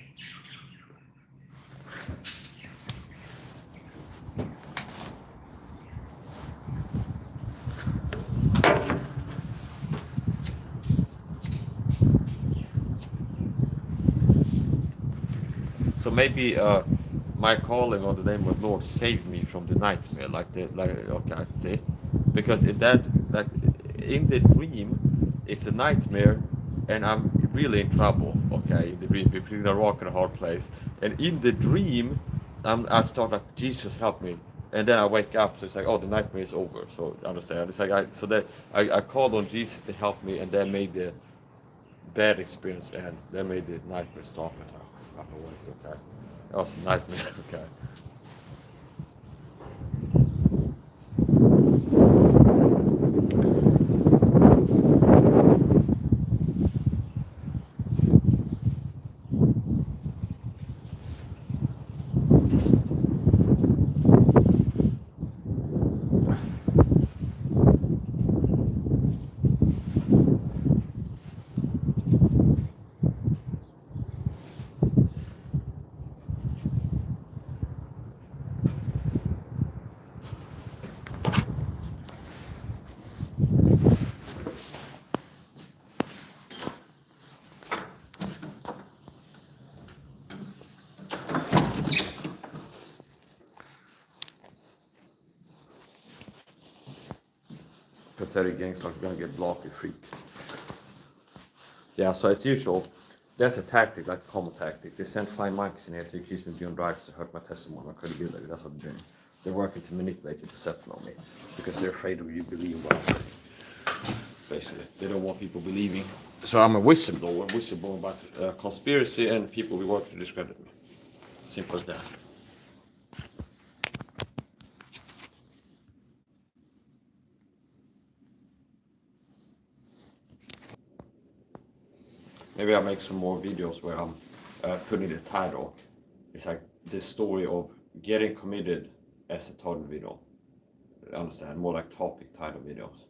So maybe my calling on the name of the Lord saved me from the nightmare, okay, see, because like in the dream, it's a nightmare, and I'm really in trouble. Okay, in the dream, between a rock and a hard place, and in the dream, I start like Jesus help me, and then I wake up, so it's like, oh, the nightmare is over. So understand? It's like I called on Jesus to help me, and that made the bad experience end. That made the nightmare stop. And I'm awake. Okay, that was a nightmare. Okay. Pathetic gangs are gonna get blocked, you freak. Yeah, so as usual, that's a tactic, like a common tactic. They sent flying monkeys in here to accuse me of doing drugs to hurt my testimony, my credibility. That's what they're doing. They're working to manipulate your perception of me because they're afraid of you believing what I'm saying. basically. They don't want people believing. So I'm a whistleblower about conspiracy, and people will work to discredit me. Simple as that. Maybe I'll make some more videos where I'm putting the title. It's like the story of getting committed as a total video. Understand? More like topic title videos.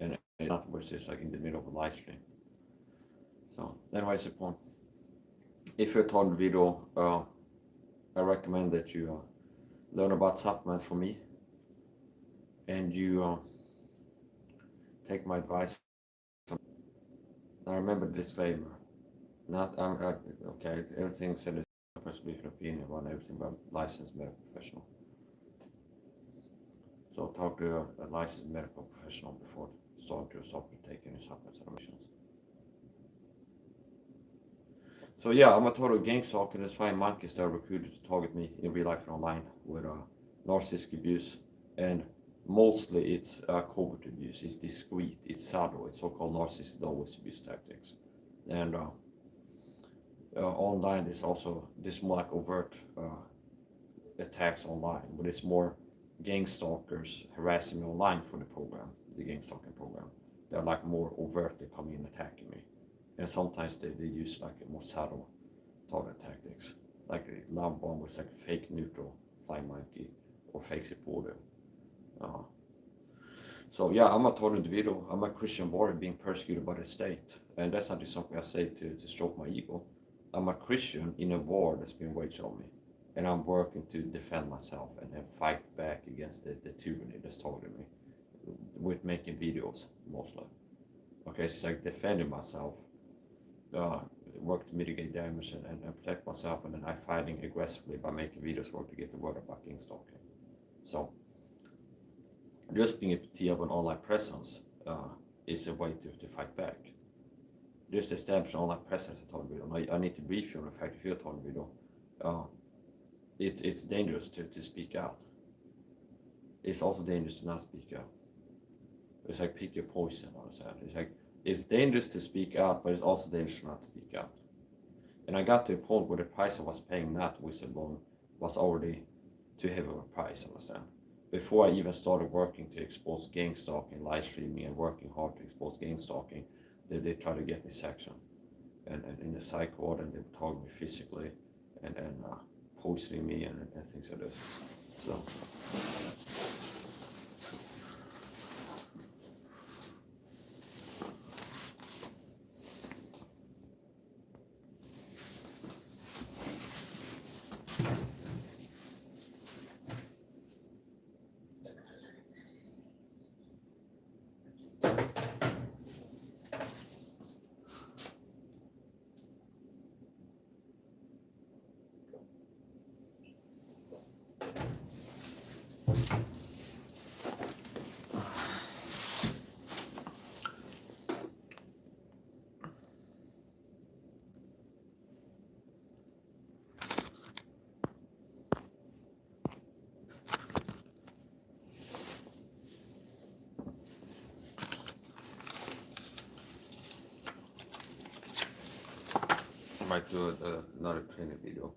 And not where it's just like in the middle of a live stream. So, anyways, the point. If you're a total video, I recommend that you learn about supplements from me. And you take my advice. Now remember the disclaimer. Not okay. Everything said is a personal belief and opinion on everything but licensed medical professional. So talk to a licensed medical professional before starting to stop taking any supplements and emissions. So yeah, I'm a total gang stalker. There's 5 monkeys that are recruited to target me in real life and online with narcissistic abuse, and mostly it's covert abuse. It's discreet. It's subtle. It's so-called narcissistic always abuse tactics, and online there's also this more like overt attacks online, but it's more gang stalkers harassing me online for the program, the gang stalking program. They're like more overt. They come in attacking me, and sometimes they use like a more subtle target tactics, like a love bomb with like a fake neutral flying monkey or fake supporter. So yeah, I'm a total individual. I'm a Christian boy being persecuted by the state, and that's not just something I say to stroke my ego. I'm a Christian in a war that's been waged on me, and I'm working to defend myself and fight back against the tyranny that's targeting me with making videos mostly. Okay, so it's like defending myself, work to mitigate damage and protect myself, and then I'm fighting aggressively by making videos work to get the word about gang stalking. So just being able to have an online presence is a way to fight back. Just establish an online presence at total video. I need to brief you on the fact if you're a total video, it's dangerous to speak out. It's also dangerous to not speak out. It's like pick your poison, understand? It's like it's dangerous to speak out, but it's also dangerous to not speak out. And I got to a point where the price I was paying not whistleblowing was already too heavy of a price, understand? Before I even started working to expose gang stalking, live streaming, and working hard to expose gang stalking, they tried to get me sectioned. And in the psych ward, and they would target me physically and poisoning me and things like this. So. I might do another training video.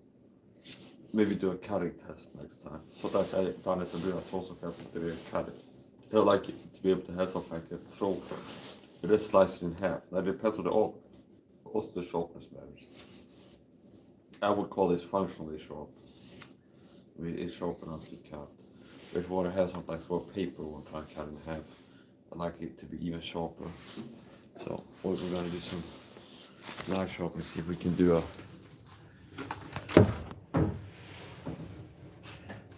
Maybe do a cutting test next time. Så där säger Danne så blir det så kan jag inte cut it. I like it to be able to have something like a throat. It is sliced in half. Now it depends on the sharpness matters. I would call this functionally sharp. I mean, it's sharp enough to cut. But if you want to have something like sort of paper or try and cut it in half, I like it to be even sharper. So we're gonna do some knife sharpening, see if we can do a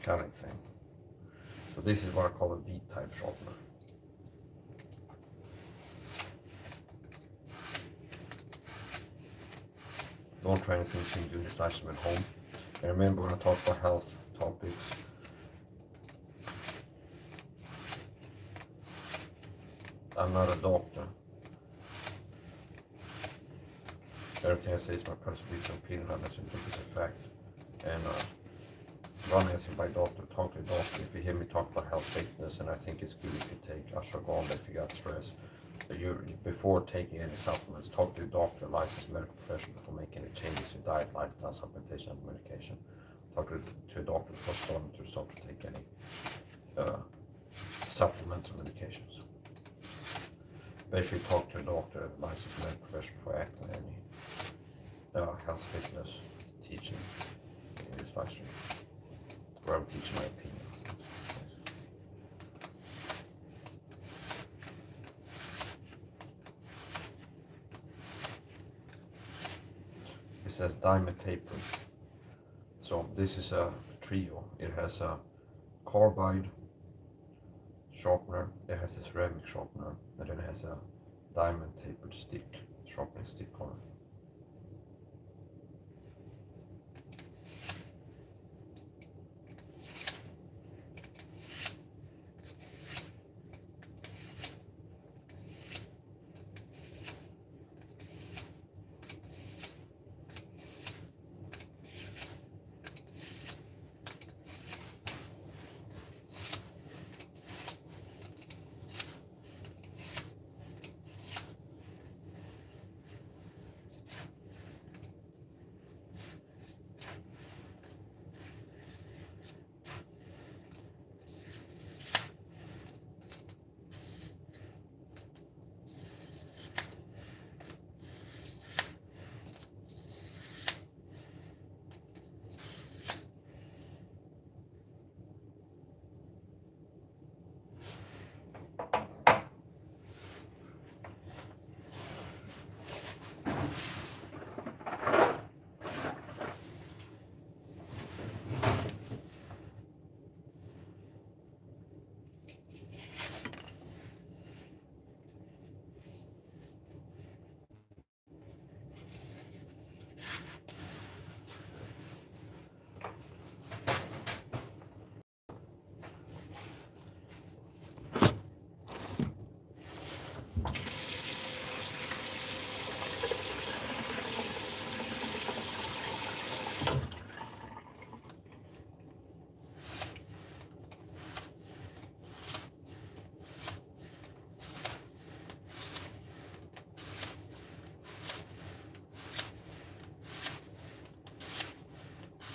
cutting thing. So this is what I call a V-type sharpener. Don't try anything you can do this nice at home. And remember, when I talk about health topics, I'm not a doctor. Everything I say is my personal opinion, unless you think it's a fact. And run anything by doctor, talk to a doctor. If you hear me talk about health fitness, and I think it's good if you take ashwagandha if you got stress, before taking any supplements, talk to your doctor, licensed medical professional before making any changes to diet, lifestyle, supplementation, and medication. Talk to a doctor before starting to take any supplements or medications. Basically, talk to a doctor, licensed medical professional before acting on any health, fitness, teaching in this live stream, where I'm teaching my opinion. It says diamond taper. So this is a trio. It has a carbide sharpener, it has a ceramic sharpener, and then it has a diamond tapered stick, sharpening stick on it.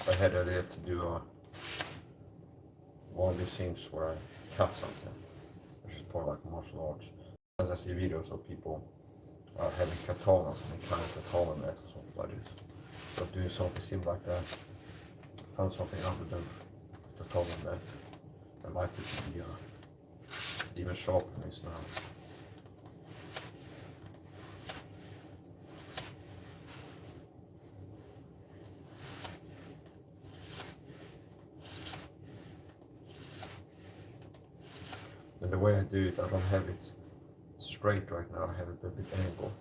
I had an idea to do one of these things where I cut something, which is part like martial arts. As I see videos of people having katanas and they cutting katana nets and stuff like this. So doing something similar like that, found something other than katana net that might be even sharper than this now. And the way I do it, I don't have it straight right now, I have it a bit angle.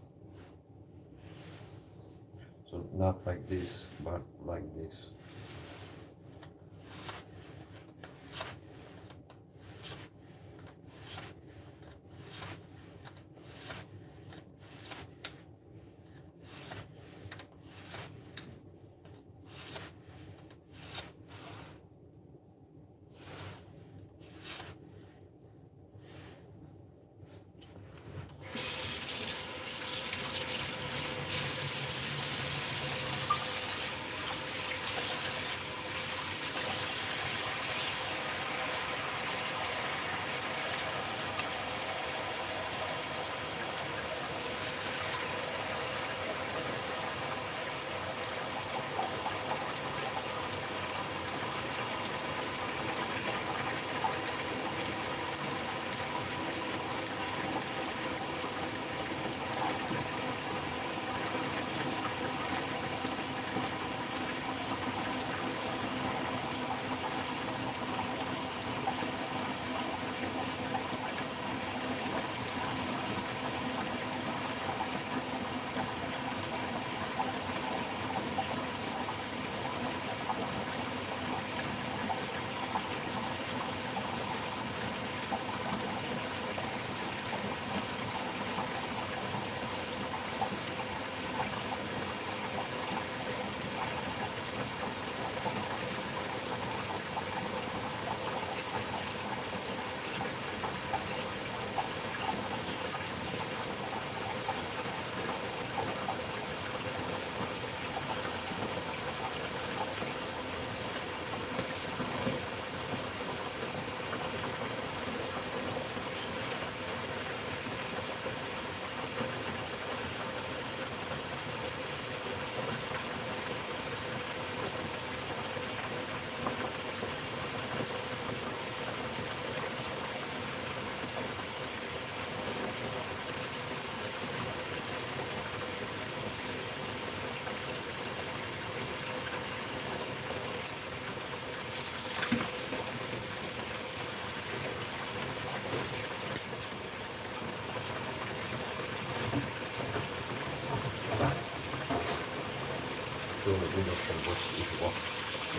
So not like this, but like this.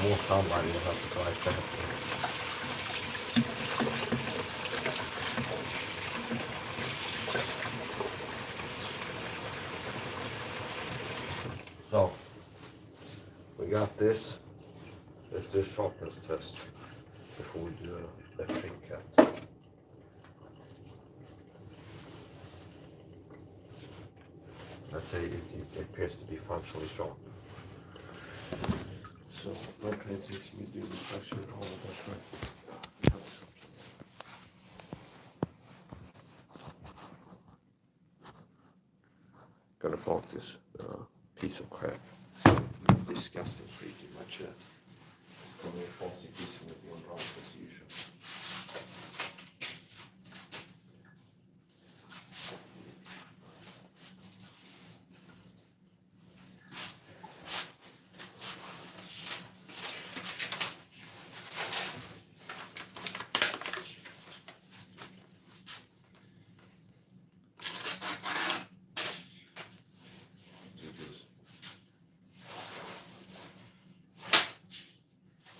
more sunlight, you have to try faster. So, we got this. Let's do a sharpness test before we do a trim cut. Let's say it appears to be functionally sharp. So, okay, since we do this actually all of that right. Gonna block this piece of crap. Disgusting freaking much. From a falsy piece with the on as usual.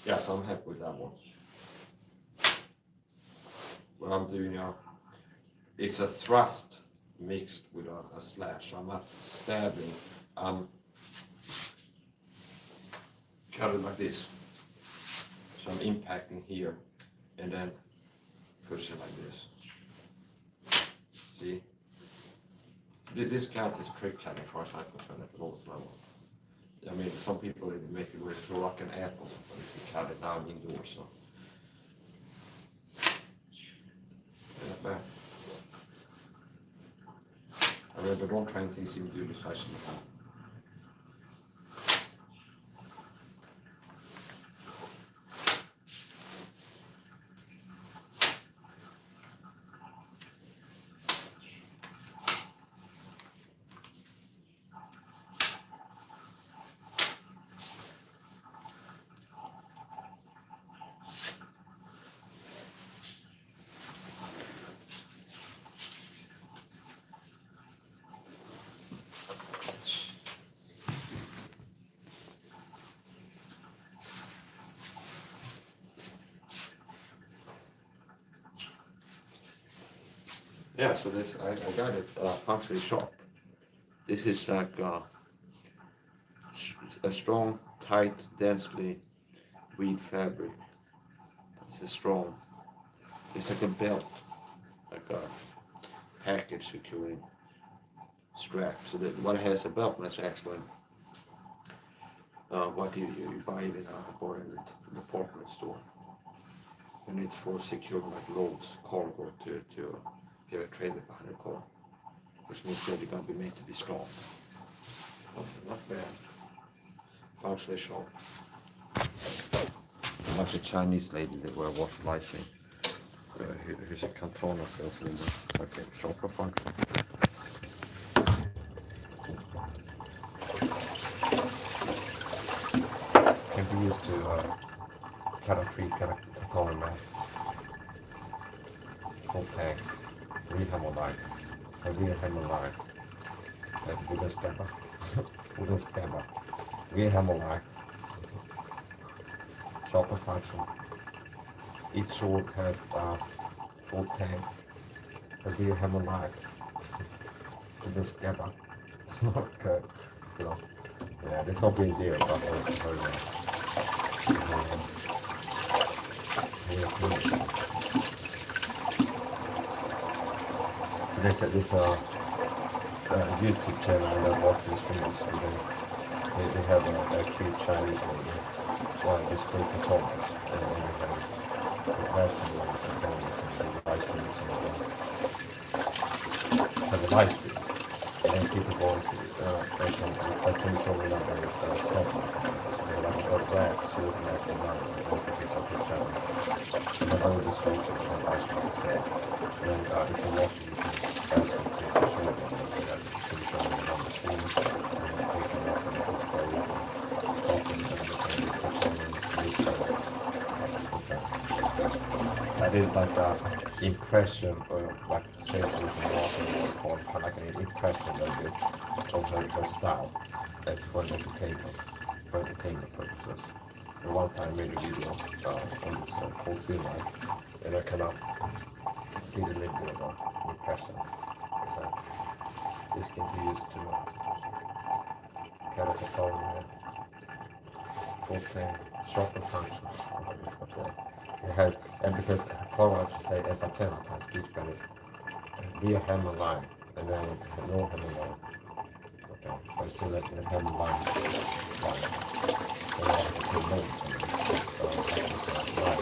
Yes, I'm happy with that one. What I'm doing now, it's a thrust mixed with a slash. So I'm not stabbing, I'm cutting like this. So I'm impacting here and then pushing like this. See? This counts as trick cutting as far as I'm concerned at the lowest level. I mean, some people make it where it's rock and apples, but if you cut it down indoors, so. Not bad. However, don't try anything simple, do this fashion. Yeah, so this, I got it functionally sharp. This is like a strong, tight, densely weaved fabric. This is strong. It's like a belt, like a package securing strap. So that what has a belt, that's actually what you buy it in a department store. And it's for securing like loads, cargo to if you have a trailer behind a car, which means that you're going to be made to be strong. Not bad. Functionally sharp. Like a Chinese lady that were watching live stream. Here's a Cantona sales window. Okay, sharper function. Can be used to cut a tree, cut a tatami mat. Full tank. Rehammer line. A rear hammer line. Wooden scabber. Wooden scabber. Rear hammer line. Sharper function. Each sword had a full tank. A rear hammer line. Wooden scabber. Okay. So, yeah, there's no big deal about this YouTube channel that watches streams, and they have a cute Chinese lady display katanas, and they have some katanas and live streams and have a live stream, and then people go into I can show me another segment, so they're like a rap, sword and acting money, and don't forget about his channel, and then all this research on live stream to say, and if you're watching, you can ask them to show them, and show them on the screen, and take them off on the display, and talking to them, and this I did like an impression, or like sales with or kind of like an impression of the style for entertainment purposes. And one time I made a video on this whole scene, right? And I kind of did a little bit of impression. This can be used to character full-time shopping functions. And because Paul actually say as a classified speech pen is via hammer line and then no hammer line. Okay, but still like in a hammer line. So I have to put notes on it. So that's right.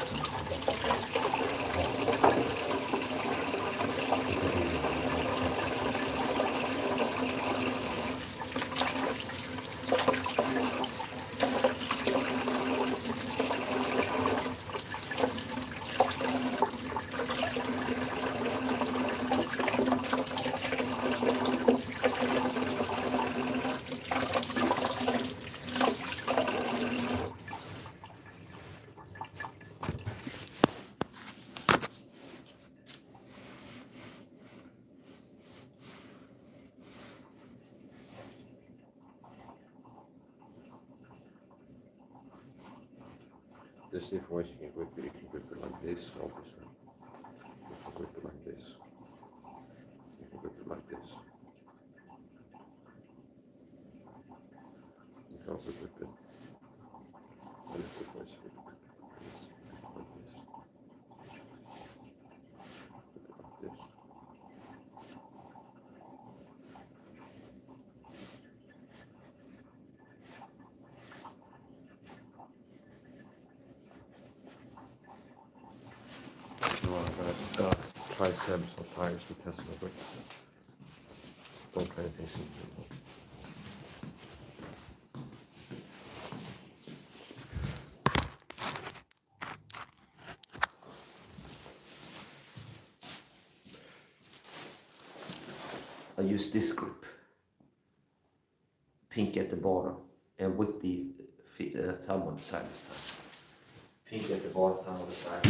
There's different ways you can grip it. You can grip it like this, obviously. You can grip it like this. You can grip it like this. You can also grip it. There's different ways you can grip it. This, like this. Grip it like this. I've got tri-stems or tires to test my grip. Don't try anything simple. I use this grip, pink at the bottom, and with the thumb on the side this time. Pink at the bottom, thumb on the side.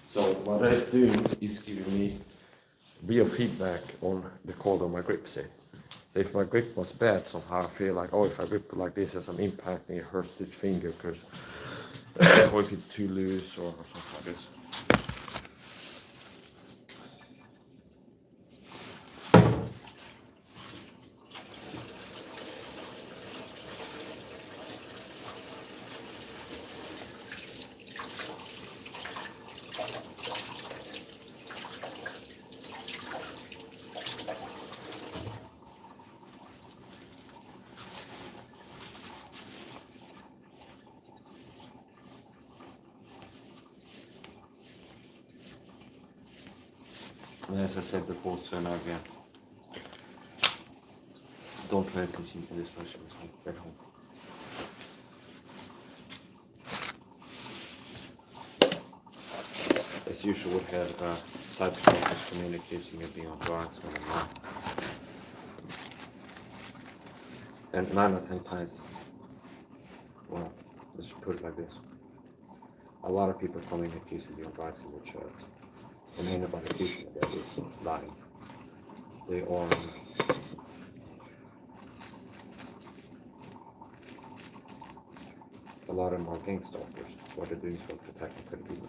So what that is doing is giving me real feedback on the cold of my grip, see. So if my grip was bad somehow, I feel like, oh, if I grip it like this as I'm impacting, it hurts this finger, because, or if it's too loose or something like this. And as I said before, so now again, don't try anything simple, this session is back home. As usual, we have cybersecurity communicating and being on drugs and 9 or 10 times, well, let's put it like this. A lot of people come in accusing me of drugs in the church. And anybody accusing me that is lying. They are a lot of them are gang stalkers. What they're doing is for protecting credibility.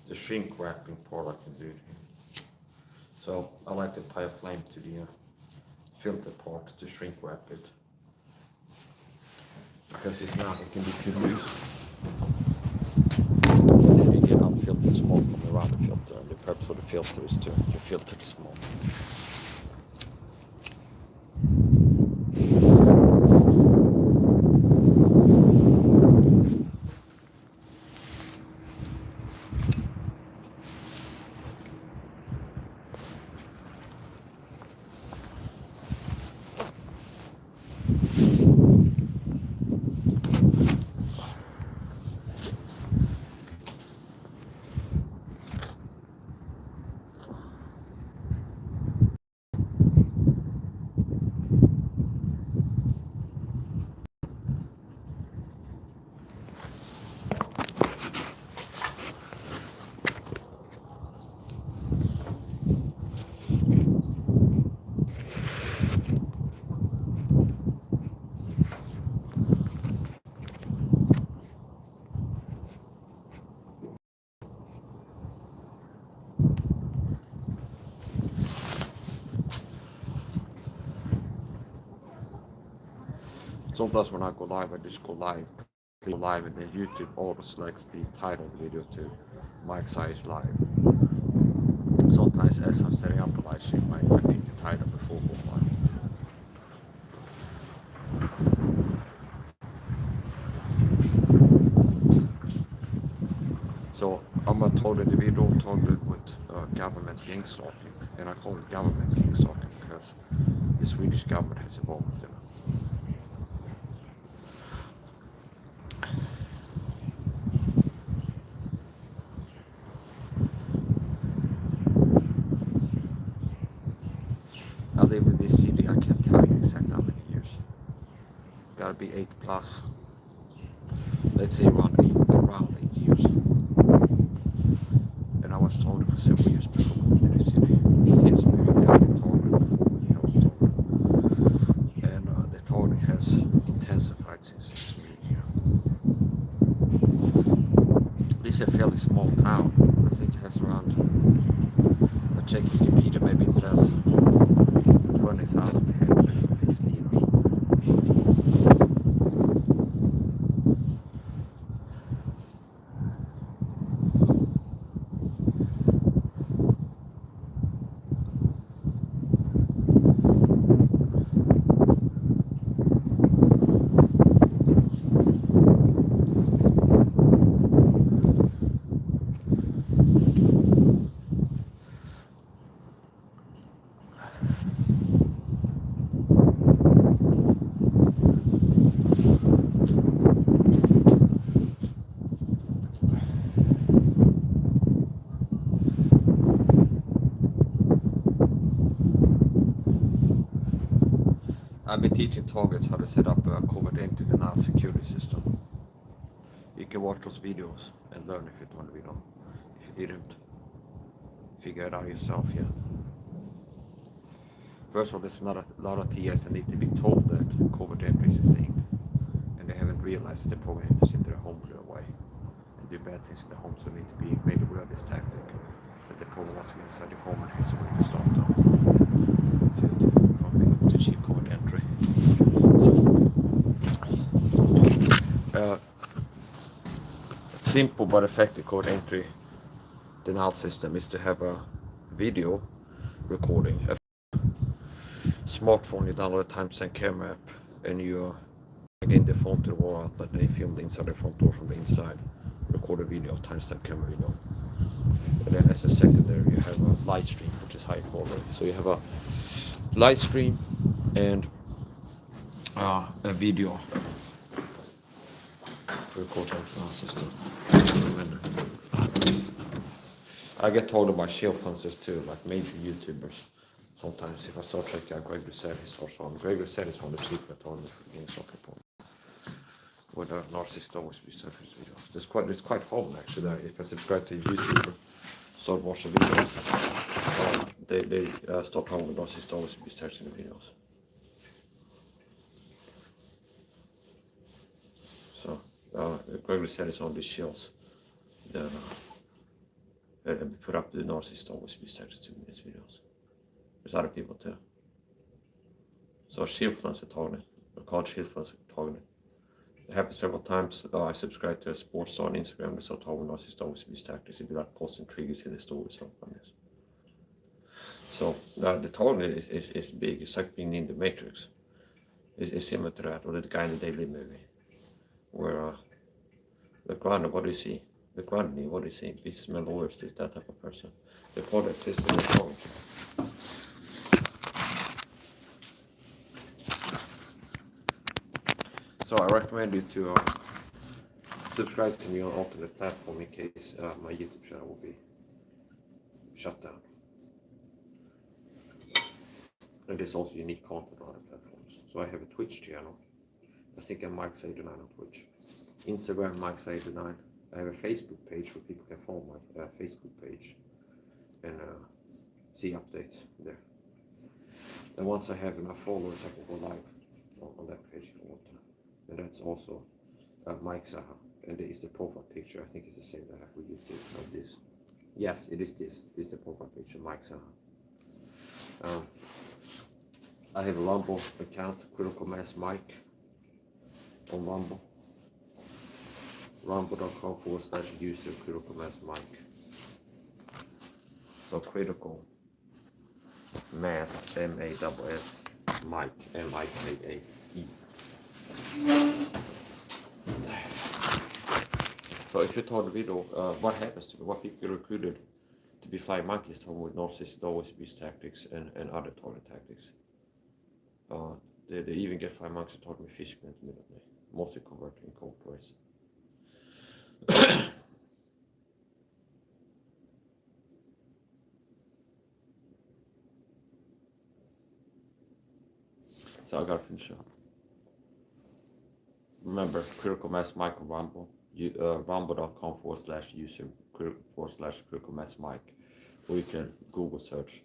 The shrink wrapping part I can do it here. So I like to tie a flame to the filter part to shrink wrap it. Because if not, it can be too loose. And you get unfiltered smoke from around the filter, and the purpose of the filter is to filter the smoke. Sometimes when I go live, I just go live, click live, and then YouTube auto selects the title of the video to Mike Size Live. Sometimes as I'm setting up a live stream, I pick the title before going live. So I'm a total individual targeted with government gang stalking, and I call it government gang stalking because the Swedish government has involved in it. I lived in this city, I can't tell you exactly how many years. Gotta be 8 plus. Let's say around 8 years. And I was told for several years before moving to the city. Since moving there, I've been told before moving, I was told. And the talking has intensified since it's moving here. This is a fairly small town. I think it has around, if I check Wikipedia, maybe it says 20,000 inhabitants or 15 or something. I've been teaching targets how to set up a covert entry denial security system. You can watch those videos and learn if you don't know. If you didn't figure it out yourself yet. First of all, there's not a lot of TAs that need to be told that covert entry is a thing, and they haven't realized that the program enters into their home right away and do bad things in the home, so they need to be made aware of this tactic that the program was inside the home and has a way to stop them from being able to achieve covert entry. So, simple but effective code entry denial system is to have a video recording, a smartphone. You download a timestamp camera app and you plug in the phone to the wall outlet and you film the inside the front door from the inside, record a video, timestamp camera video. And then as a secondary you have a live stream, which is high quality. So you have a live stream and a video record the system. I get told by shield influencers too, like major YouTubers. Sometimes if I start checking out Greg Reset, he starts on. Greg Reset is one of the secret targets for game soccer point. With a narcissist always be surface videos. It's quite common actually that if I subscribe to a YouTuber, start watching videos, they start talking with narcissist always be searching the videos. So Greg Reset is on these shields that put up the narcissist always be searching 2 minutes videos. There's other people too. Så skillflansetagning, lokal skillflansetagning. It happened several times. I subscribed to a sports star on Instagram. They started talking about stories to be tactics. It'd be like posting triggers in the stories. So the target is big. It's like being in the Matrix. It's similar to that, or the guy in the Daily movie, where look around, what do you see? Look around me, what do you see? This is my lawyers, this that type of person. The product is in the phone. So I recommend you to subscribe to me on alternate platform in case my YouTube channel will be shut down. And there's also unique content on other platforms. So I have a Twitch channel. I think I'm Mike89 on Twitch. Instagram Mike89. I have a Facebook page where people can follow my Facebook page and see updates there. And once I have enough followers, I can go live on that page if I want to. And that's also Mike SAHA. And it is the profile picture. I think it's the same that I have for YouTube. Like this. Yes, it is this. This is the profile picture, Mike SAHA. I have a Rumble account, Critical Mass Mike. on Rumble. Rumble.com/user critical mass mic. So critical mass, MASS, mic, MIKAE. So if you thought the video, what happens to what people recruited to be flying monkeys told with narcissist always abuse tactics and other target tactics. They even get flying monkeys taught me phishing intermittently, mostly converting corporates. So I gotta finish up. Remember, critical mass mic on Rumble. Rumble.com/user /critical mass mic. Or you can Google search.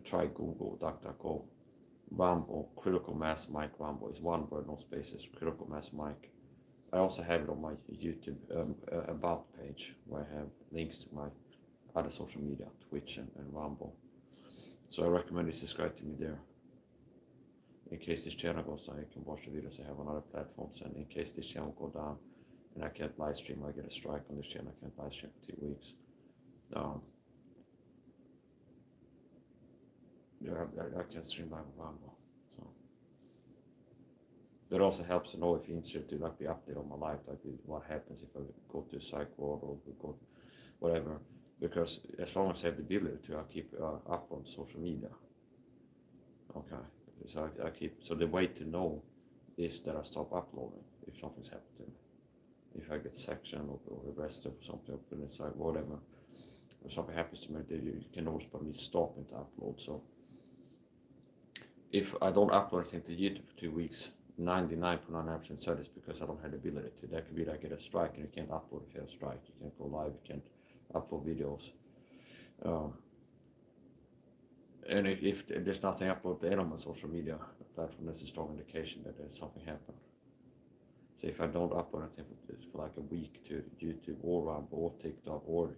Try Google, DuckDuckGo. Rumble, critical mass mic Rumble is one word, no spaces, critical mass mic. I also have it on my YouTube about page where I have links to my other social media, Twitch and Rumble. So I recommend you subscribe to me there. In case this channel goes down, you can watch the videos I have on other platforms, and in case this channel go down and I can't live stream, I get a strike on this channel, I can't live stream for 2 weeks. Yeah, I can't stream live on Rumble. So that also helps to know if you're interested to like be updated on my life, like what happens if I go to a psych ward or go whatever. Because as long as I have the ability to, I keep up on social media. Okay, so I keep. So the way to know is that I stop uploading if something's happened to me. If I get sectioned or arrested for something, or put inside, whatever. If something happens to me, you can notice by me stopping to upload. So if I don't upload anything to YouTube for 2 weeks, 99.9% certain it's because I don't have the ability to. That could be that I get a strike and you can't upload if you have a strike. You can't go live, you can't upload videos. And if there's nothing uploaded on my social media platform, that's a strong indication that there's something happened. So if I don't upload anything for like a week to YouTube or Rumble or TikTok or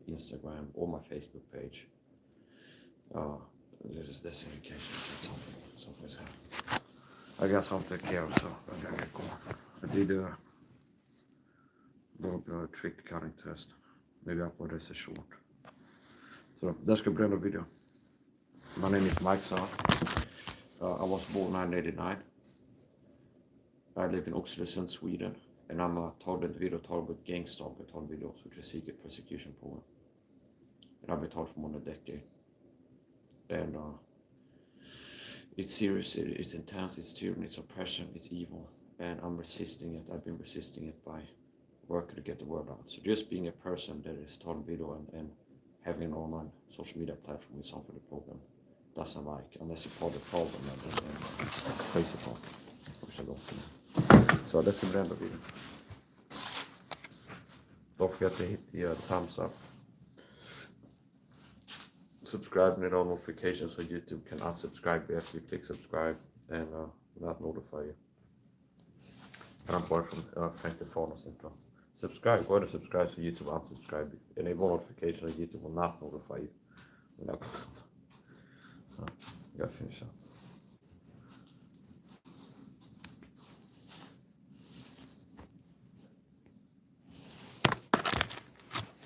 Instagram or my Facebook page, this is an indication that something's happened. I got something to take care of, so I gotta get going. I did a little trick cutting test. Maybe upload this as short. So that's gonna be the end of the video. My name is Mike SAHA. I was born 1989. I live in Oxelösund, Sweden, and I'm a target with gangstalker target videos, which is a secret persecution program. And I've been taught for more than a decade. And it's serious, it's intense, it's tyranny, it's oppression, it's evil, and I'm resisting it. I've been resisting it by working to get the word out. So just being a person that is taught video and having an online social media platform is something the program doesn't like, unless you're part of the problem and crazy part, which I don't know. So that's gonna be the end of the video. Don't forget to hit the thumbs up. Subscribe and hit all notifications so YouTube can unsubscribe you after you click subscribe and not notify you. And I'm part from Frank the Faunus intro. Subscribe, go ahead and subscribe so YouTube will unsubscribe you. Enable notifications so YouTube will not notify you when I put something. So, you gotta finish up.